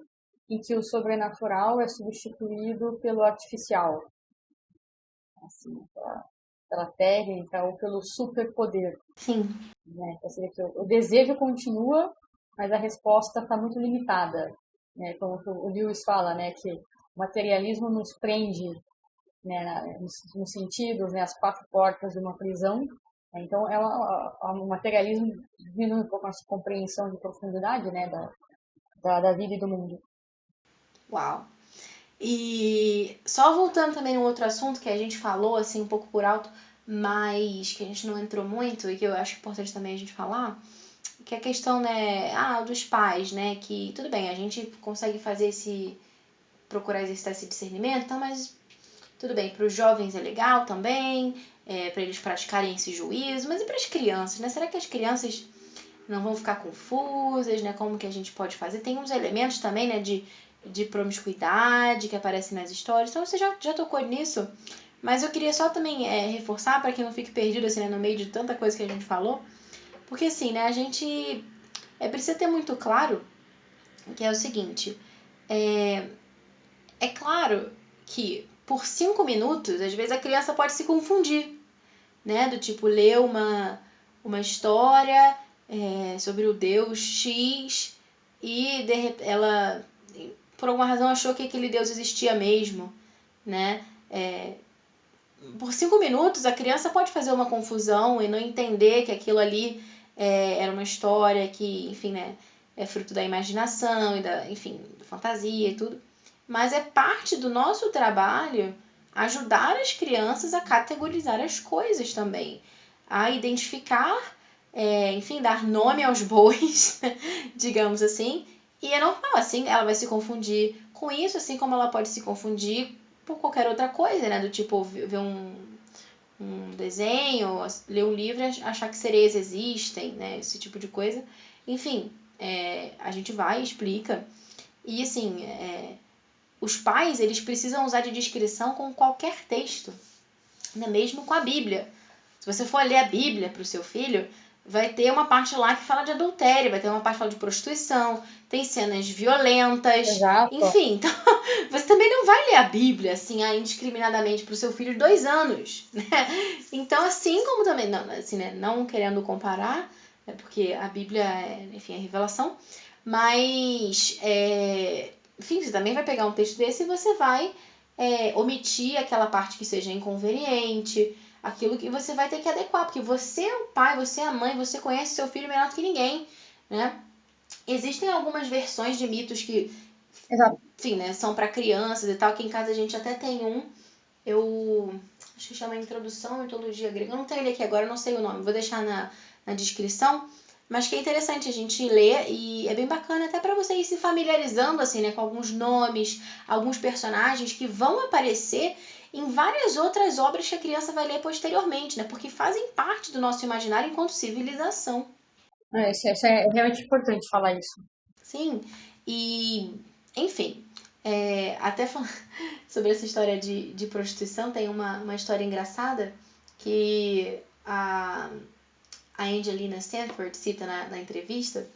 em que o sobrenatural é substituído pelo artificial, assim, pela técnica ou pelo superpoder. Sim. Né? Então, você vê que o desejo continua, mas a resposta está muito limitada. Né? Como o Lewis fala, né, que o materialismo nos prende, né, nos sentidos, né, as quatro portas de uma prisão. Então, o materialismo diminui um pouco a nossa compreensão de profundidade, né, da vida e do mundo. Uau. E só voltando também num outro assunto que a gente falou assim um pouco por alto, mas que a gente não entrou muito e que eu acho importante também a gente falar, que é a questão, né, dos pais, né, que tudo bem, a gente consegue fazer procurar exercitar esse discernimento, tá, mas tudo bem, para os jovens é legal também, para eles praticarem esse juízo, mas e para as crianças, né? Será que as crianças não vão ficar confusas, né? Como que a gente pode fazer? Tem uns elementos também, né, de promiscuidade que aparecem nas histórias, então você já tocou nisso, mas eu queria só também reforçar para que não fique perdido assim, né, no meio de tanta coisa que a gente falou, porque assim, né, a gente precisa ter muito claro que é o seguinte, é claro que por 5 minutos, às vezes a criança pode se confundir, né? Do tipo, ler uma história sobre o Deus X e de repente ela, por alguma razão, achou que aquele Deus existia mesmo, né? Por 5 minutos, a criança pode fazer uma confusão e não entender que aquilo ali era uma história que, enfim, né? É fruto da imaginação e enfim, da fantasia e tudo. Mas é parte do nosso trabalho ajudar as crianças a categorizar as coisas também, a identificar, enfim, dar nome aos bois, digamos assim. E é normal, assim, ela vai se confundir com isso, assim como ela pode se confundir por qualquer outra coisa, né? Do tipo, ver um desenho, ler um livro e achar que sereias existem, né? Esse tipo de coisa. Enfim, a gente vai e explica. E, assim, os pais, eles precisam usar de discrição com qualquer texto, né? Mesmo com a Bíblia. Se você for ler a Bíblia para o seu filho, vai ter uma parte lá que fala de adultério, vai ter uma parte que fala de prostituição, tem cenas violentas, Exato. enfim. Então, você também não vai ler a Bíblia, assim, indiscriminadamente para o seu filho de 2 anos, né? Então, assim como também, não, assim, né, não querendo comparar, porque a Bíblia enfim, é revelação, mas, enfim, você também vai pegar um texto desse e você vai omitir aquela parte que seja inconveniente, aquilo que você vai ter que adequar, porque você é o pai, você é a mãe, você conhece seu filho melhor do que ninguém, né? Existem algumas versões de mitos que, Exato. enfim, né, são para crianças e tal, que em casa a gente até tem um, eu acho que chama Introdução à Mitologia Grega, eu não tenho ele aqui agora, eu não sei o nome, vou deixar na descrição, mas que é interessante a gente ler e é bem bacana até para você ir se familiarizando assim, né, com alguns nomes, alguns personagens que vão aparecer em várias outras obras que a criança vai ler posteriormente, né, porque fazem parte do nosso imaginário enquanto civilização. Isso é realmente importante falar isso. Sim, e enfim, até falando sobre essa história de prostituição, tem uma história engraçada que a Angelina Stanford cita na entrevista,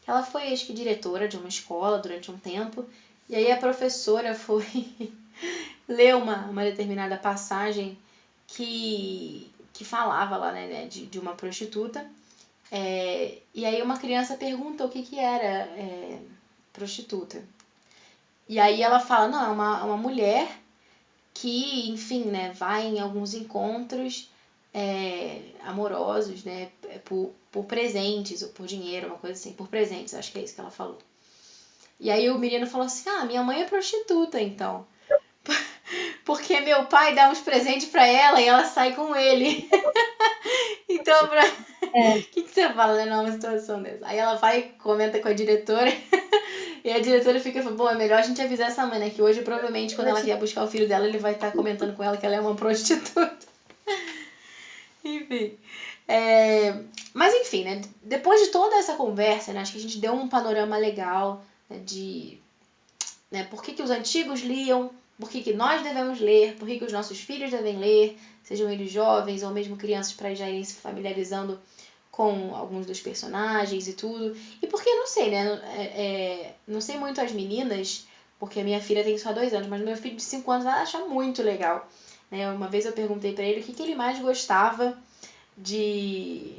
que ela foi, acho que, diretora de uma escola durante um tempo, e aí a professora foi ler uma determinada passagem que falava lá, né, de uma prostituta, e aí uma criança pergunta o que era prostituta. E aí ela fala, não, é uma mulher que, enfim, né, vai em alguns encontros amorosos, né, por presentes ou por dinheiro, uma coisa assim, por presentes, acho que é isso que ela falou. E aí o menino falou assim, minha mãe é prostituta, então. Porque meu pai dá uns presentes pra ela e ela sai com ele. Então, É, o que você fala, né, numa situação dessa? Aí ela vai e comenta com a diretora. E a diretora fica falando, bom, é melhor a gente avisar essa mãe, né? Que hoje, provavelmente, quando ela vier buscar o filho dela, ele vai estar comentando com ela que ela é uma prostituta. Enfim. Mas enfim, né? Depois de toda essa conversa, né? Acho que a gente deu um panorama legal, né, de por que os antigos liam, por que nós devemos ler, por que os nossos filhos devem ler, sejam eles jovens ou mesmo crianças, para já irem se familiarizando com alguns dos personagens e tudo. E porque, não sei, né? Não sei muito as meninas, porque a minha filha tem só 2 anos, mas meu filho de 5 anos vai achar muito legal. Né? Uma vez eu perguntei para ele o que ele mais gostava de,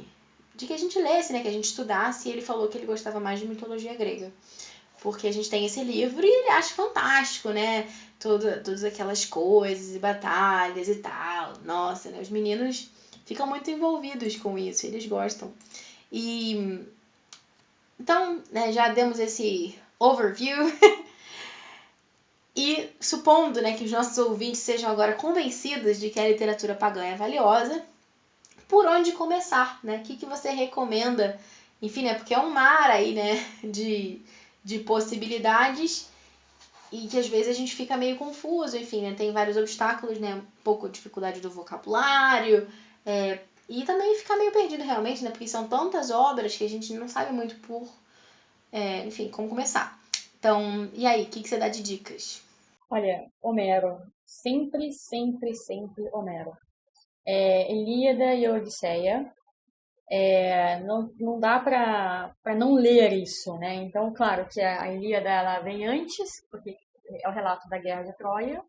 de que a gente lesse, né? Que a gente estudasse, e ele falou que ele gostava mais de mitologia grega. Porque a gente tem esse livro e ele acha fantástico, né? Todas aquelas coisas e batalhas e tal. Nossa, né? Os meninos ficam muito envolvidos com isso, eles gostam. E então, né, já demos esse overview. E supondo, né, que os nossos ouvintes sejam agora convencidos de que a literatura pagã é valiosa, por onde começar, né? O que você recomenda? Enfim, né? Porque é um mar aí, né? De possibilidades e que às vezes a gente fica meio confuso, enfim, né? Tem vários obstáculos, né? Um pouco dificuldade do vocabulário, e também fica meio perdido realmente, né? Porque são tantas obras que a gente não sabe muito enfim, como começar. Então, e aí, o que você dá de dicas? olha, Homero. Sempre, sempre, sempre Homero. Ilíada e Odisseia. Não dá para não ler isso, né? Então, claro que a Ilíada ela vem antes, porque é o relato da Guerra de Troia,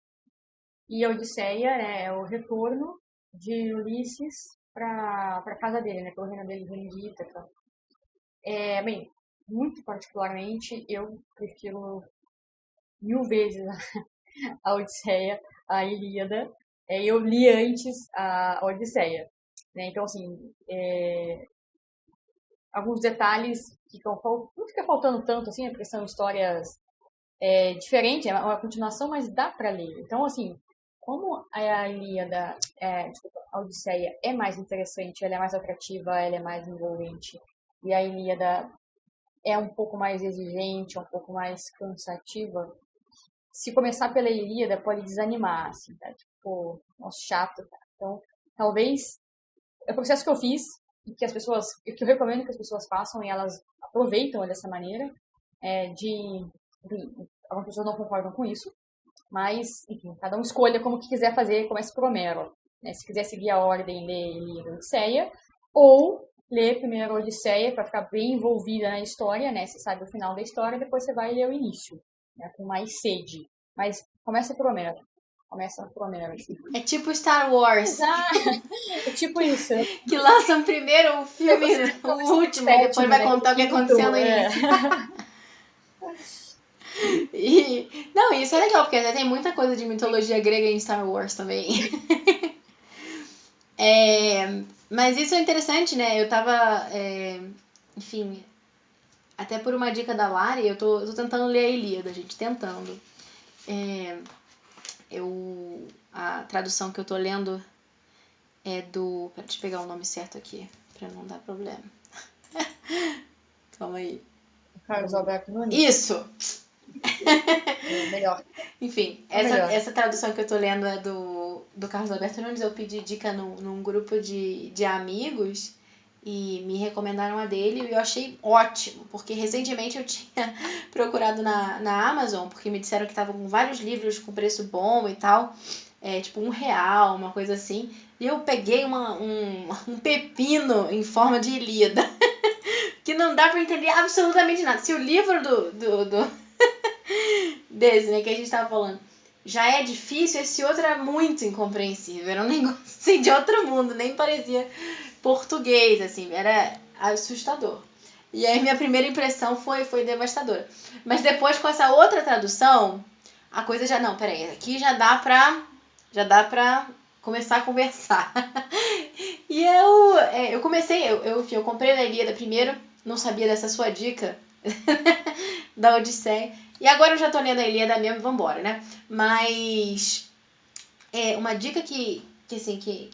e a Odisseia, né, é o retorno de Ulisses para casa dele, né, pelo reino dele de Ítaca. Bem, muito particularmente, eu prefiro mil vezes a Odisseia, a Ilíada. Eu li antes a Odisseia, né? Então, assim, alguns detalhes não fica faltando tanto, assim, porque são histórias diferentes, é uma continuação, mas dá para ler. Então, assim, como a Ilíada, desculpa, a Odisseia é mais interessante, ela é mais atrativa, ela é mais envolvente, e a Ilíada é um pouco mais exigente, um pouco mais cansativa, se começar pela Ilíada pode desanimar, assim, tá? Tipo, nossa, chato, tá? Então, talvez é o processo que eu fiz e que eu recomendo que as pessoas façam e elas aproveitam dessa maneira, de algumas pessoas não concordam com isso, mas, enfim, cada um escolha como que quiser fazer, comece por Homero, né? Se quiser seguir a ordem, ler Odisseia, ou ler primeiro a Odisseia para ficar bem envolvida na história, né? Você sabe o final da história, depois você vai ler o início, né? Com mais sede. Mas começa por Homero. Começa por onde, né? É tipo Star Wars, Exato, é tipo isso. que lançam primeiro o Eu filme, consegui o começar no último, e depois sétimo, vai né? Que é o contar o que aconteceu quinto, no início. Não, isso é legal, porque tem muita coisa de mitologia grega em Star Wars também. Mas isso é interessante, né? Eu tava, enfim, até por uma dica da Lari, eu tô tentando ler a Ilíada, gente, tentando. A tradução que eu tô lendo é do... Deixa eu pegar o nome certo aqui, pra não dar problema. Calma aí. Carlos Alberto Nunes. Isso! É melhor. Enfim, É o melhor. essa tradução que eu tô lendo é do Carlos Alberto Nunes. Eu pedi dica num grupo de amigos e me recomendaram a dele e eu achei ótimo, porque recentemente eu tinha procurado na Amazon, porque me disseram que estavam com vários livros com preço bom e tal, tipo R$1, uma coisa assim, e eu peguei um pepino em forma de Ilíada, que não dá pra entender absolutamente nada. Se o livro desse, né, que a gente tava falando, já é difícil, esse outro era muito incompreensível, era um negócio assim de outro mundo, nem parecia português, assim, era assustador. E aí minha primeira impressão foi devastadora. Mas depois com essa outra tradução, a coisa já, não, peraí, aqui já dá pra começar a conversar. E eu comecei, eu comprei a Ilíada primeiro, não sabia dessa sua dica da Odisseia. E agora eu já tô lendo a Ilíada mesmo, vambora, né? Mas uma dica que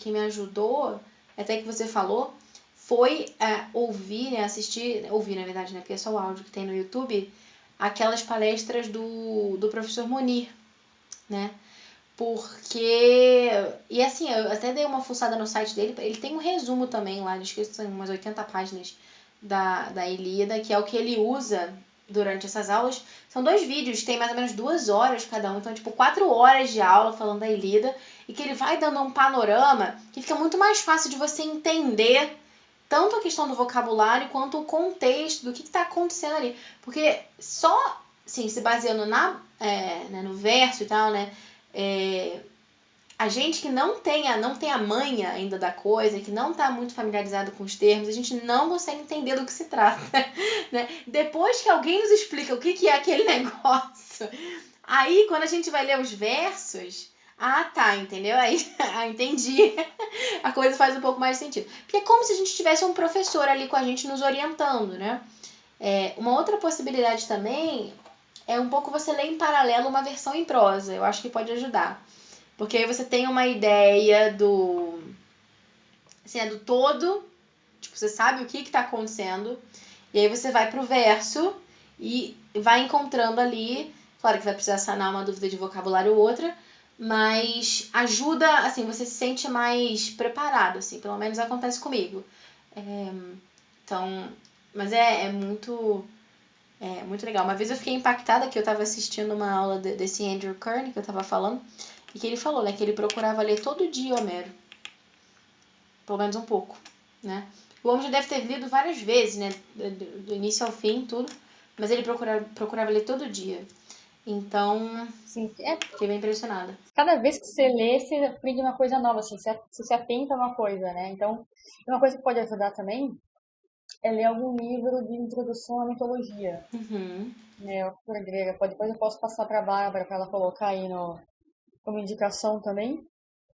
me ajudou, até que você falou, foi ouvir, né, assistir, ouvir na verdade, né, porque é só o áudio que tem no YouTube, aquelas palestras do professor Munir, né? Porque, e assim, eu até dei uma fuçada no site dele, ele tem um resumo também lá, acho que são umas 80 páginas da Ilíada, que é o que ele usa durante essas aulas. São 2 vídeos, tem mais ou menos 2 horas cada um, então tipo 4 horas de aula falando da Ilíada, e que ele vai dando um panorama que fica muito mais fácil de você entender tanto a questão do vocabulário quanto o contexto do que está acontecendo ali. Porque só, assim, se baseando né, no verso e tal, né, a gente que não tem a manha ainda da coisa, que não está muito familiarizado com os termos, a gente não consegue entender do que se trata. Né? Depois que alguém nos explica o que é aquele negócio, aí quando a gente vai ler os versos, tá, entendeu? Aí, entendi. A coisa faz um pouco mais sentido. Porque é como se a gente tivesse um professor ali com a gente nos orientando, né? Uma outra possibilidade também é um pouco você ler em paralelo uma versão em prosa. Eu acho que pode ajudar. Porque aí você tem uma ideia do todo, tipo, você sabe o que está acontecendo, e aí você vai pro verso e vai encontrando ali, claro que vai precisar sanar uma dúvida de vocabulário ou outra, mas ajuda, assim, você se sente mais preparado, assim, pelo menos acontece comigo. Então, mas muito legal. Uma vez eu fiquei impactada que eu estava assistindo uma aula desse Andrew Carnegie que eu estava falando, e que ele falou, né, que ele procurava ler todo dia Homero. Pelo menos um pouco, né? O homem já deve ter lido várias vezes, né? Do início ao fim, tudo. Mas ele procurava ler todo dia. Então, Sim, fiquei bem impressionada. cada vez que você lê, você aprende uma coisa nova, assim, você se atenta a uma coisa, né? Então, uma coisa que pode ajudar também é ler algum livro de introdução à mitologia, Uhum. né? A cultura grega. Depois eu posso passar para a Bárbara para ela colocar aí como indicação também,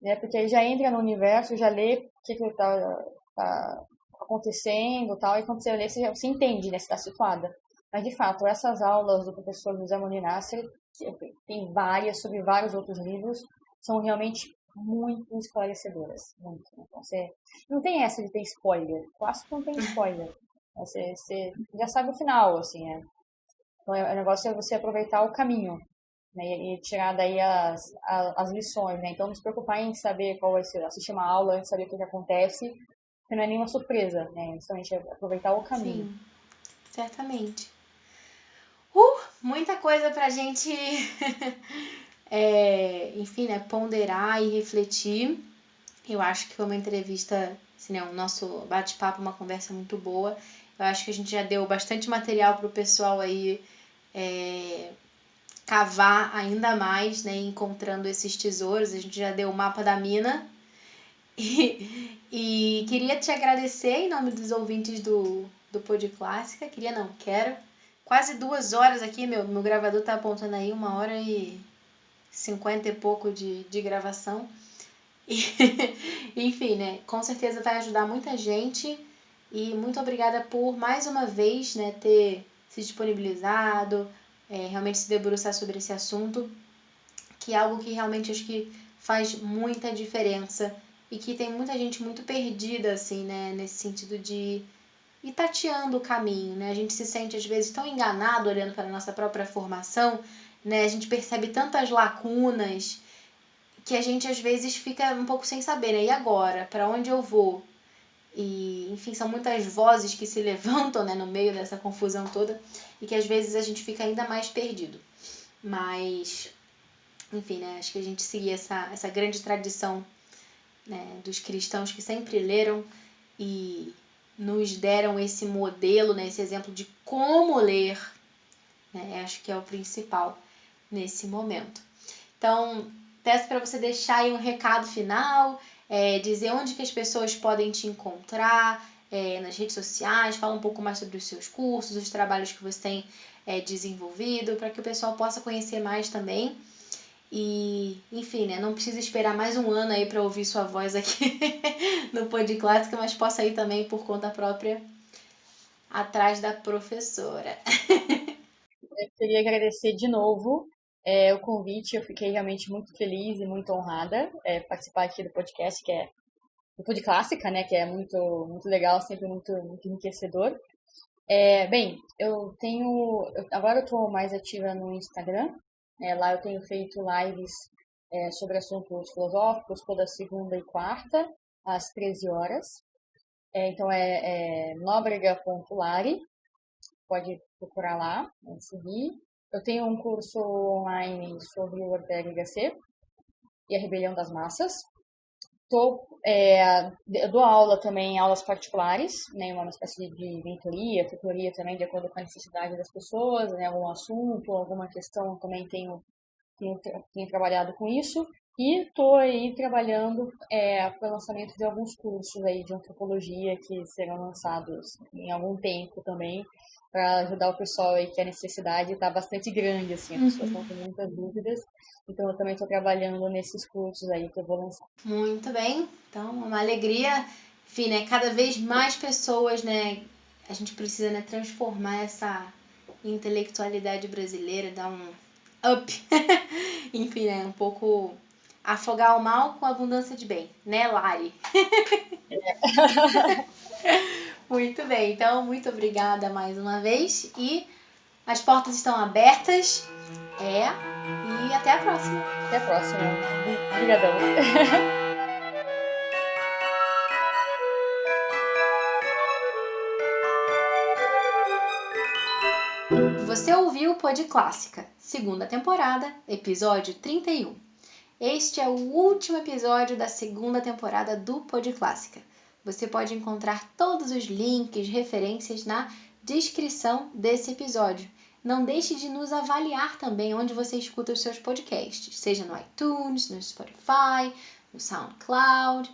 né? Porque aí já entra no universo, já lê o que tá acontecendo, tal, e quando você lê, você já se entende, né? Você está situada. Mas de fato, essas aulas do professor José Molinassi, tem várias sobre vários outros livros, são realmente muito esclarecedoras, muito. Então, você não tem essa de ter spoiler, quase que não tem spoiler. Você já sabe o final, assim, né? Então, o negócio é você aproveitar o caminho, né, e tirar daí as lições, né? Então, não se preocupar em saber qual vai ser, assistir uma aula antes de saber o que acontece, porque não é nenhuma surpresa, né? Justamente é aproveitar o caminho. Sim, certamente. Muita coisa pra gente, enfim, né, ponderar e refletir. Eu acho que foi uma entrevista, assim, né, o nosso bate-papo, uma conversa muito boa. Eu acho que a gente já deu bastante material pro pessoal aí cavar ainda mais, né, encontrando esses tesouros. A gente já deu o mapa da mina. E queria te agradecer em nome dos ouvintes do Pod Clássica. Quero. Quase 2 horas aqui, meu gravador tá apontando aí 1h50 e pouco de gravação. E, enfim, né? Com certeza vai ajudar muita gente. E muito obrigada por, mais uma vez, né, ter se disponibilizado, realmente se debruçar sobre esse assunto, que é algo que realmente acho que faz muita diferença e que tem muita gente muito perdida, assim, né, nesse sentido de ir tateando o caminho, né? A gente se sente, às vezes, tão enganado olhando para a nossa própria formação, né? A gente percebe tantas lacunas que a gente, às vezes, fica um pouco sem saber, né? E agora? Para onde eu vou? E, enfim, são muitas vozes que se levantam, né, no meio dessa confusão toda e que, às vezes, a gente fica ainda mais perdido. Mas, enfim, né? Acho que a gente seguir essa grande tradição, né, dos cristãos que sempre leram e nos deram esse modelo, né, esse exemplo de como ler, né, acho que é o principal nesse momento. Então, peço para você deixar aí um recado final, dizer onde que as pessoas podem te encontrar, nas redes sociais, fala um pouco mais sobre os seus cursos, os trabalhos que você tem desenvolvido, para que o pessoal possa conhecer mais também. E, enfim, né, não precisa esperar mais um ano aí para ouvir sua voz aqui no Pod Clássica, mas possa ir também por conta própria atrás da professora. Eu queria agradecer de novo o convite. Eu fiquei realmente muito feliz e muito honrada participar aqui do podcast, que é o Pod Clássica, né? Que é muito, muito legal, sempre muito, muito enriquecedor. Bem, agora eu estou mais ativa no Instagram. Lá eu tenho feito lives sobre assuntos filosóficos toda segunda e quarta, às 13 horas. Então é nóbrega.lari, pode procurar lá, seguir. Eu tenho um curso online sobre o Ortega y Gasset e a Rebelião das Massas. Eu dou aula também, aulas particulares, né, uma espécie de mentoria, tutoria também, de acordo com a necessidade das pessoas, né, algum assunto, alguma questão, também tenho trabalhado com isso. E estou aí trabalhando para o lançamento de alguns cursos aí de antropologia que serão lançados em algum tempo também, para ajudar o pessoal aí, que a necessidade está bastante grande, assim, as pessoas estão com muitas dúvidas. Então, eu também estou trabalhando nesses cursos aí que eu vou lançar. Muito bem, então uma alegria. Enfim, né, cada vez mais pessoas, né, a gente precisa, né, transformar essa intelectualidade brasileira, dar um up. Enfim, né, um pouco afogar o mal com abundância de bem, né, Lari? Muito bem, então muito obrigada mais uma vez e as portas estão abertas. E até a próxima. Até a próxima. Obrigadão. Você ouviu o Pod Clássica, segunda temporada, episódio 31. Este é o último episódio da segunda temporada do Pod Clássica. Você pode encontrar todos os links, referências na descrição desse episódio. Não deixe de nos avaliar também onde você escuta os seus podcasts, seja no iTunes, no Spotify, no SoundCloud.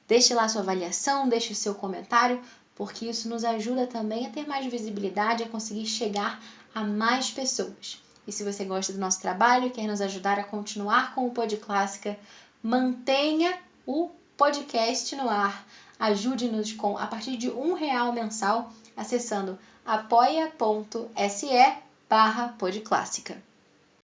Deixe lá sua avaliação, deixe o seu comentário, porque isso nos ajuda também a ter mais visibilidade, a conseguir chegar a mais pessoas. E se você gosta do nosso trabalho e quer nos ajudar a continuar com o Pod Clássica, mantenha o podcast no ar. Ajude-nos com, a partir de R$1 mensal, acessando apoia.se/podclássica.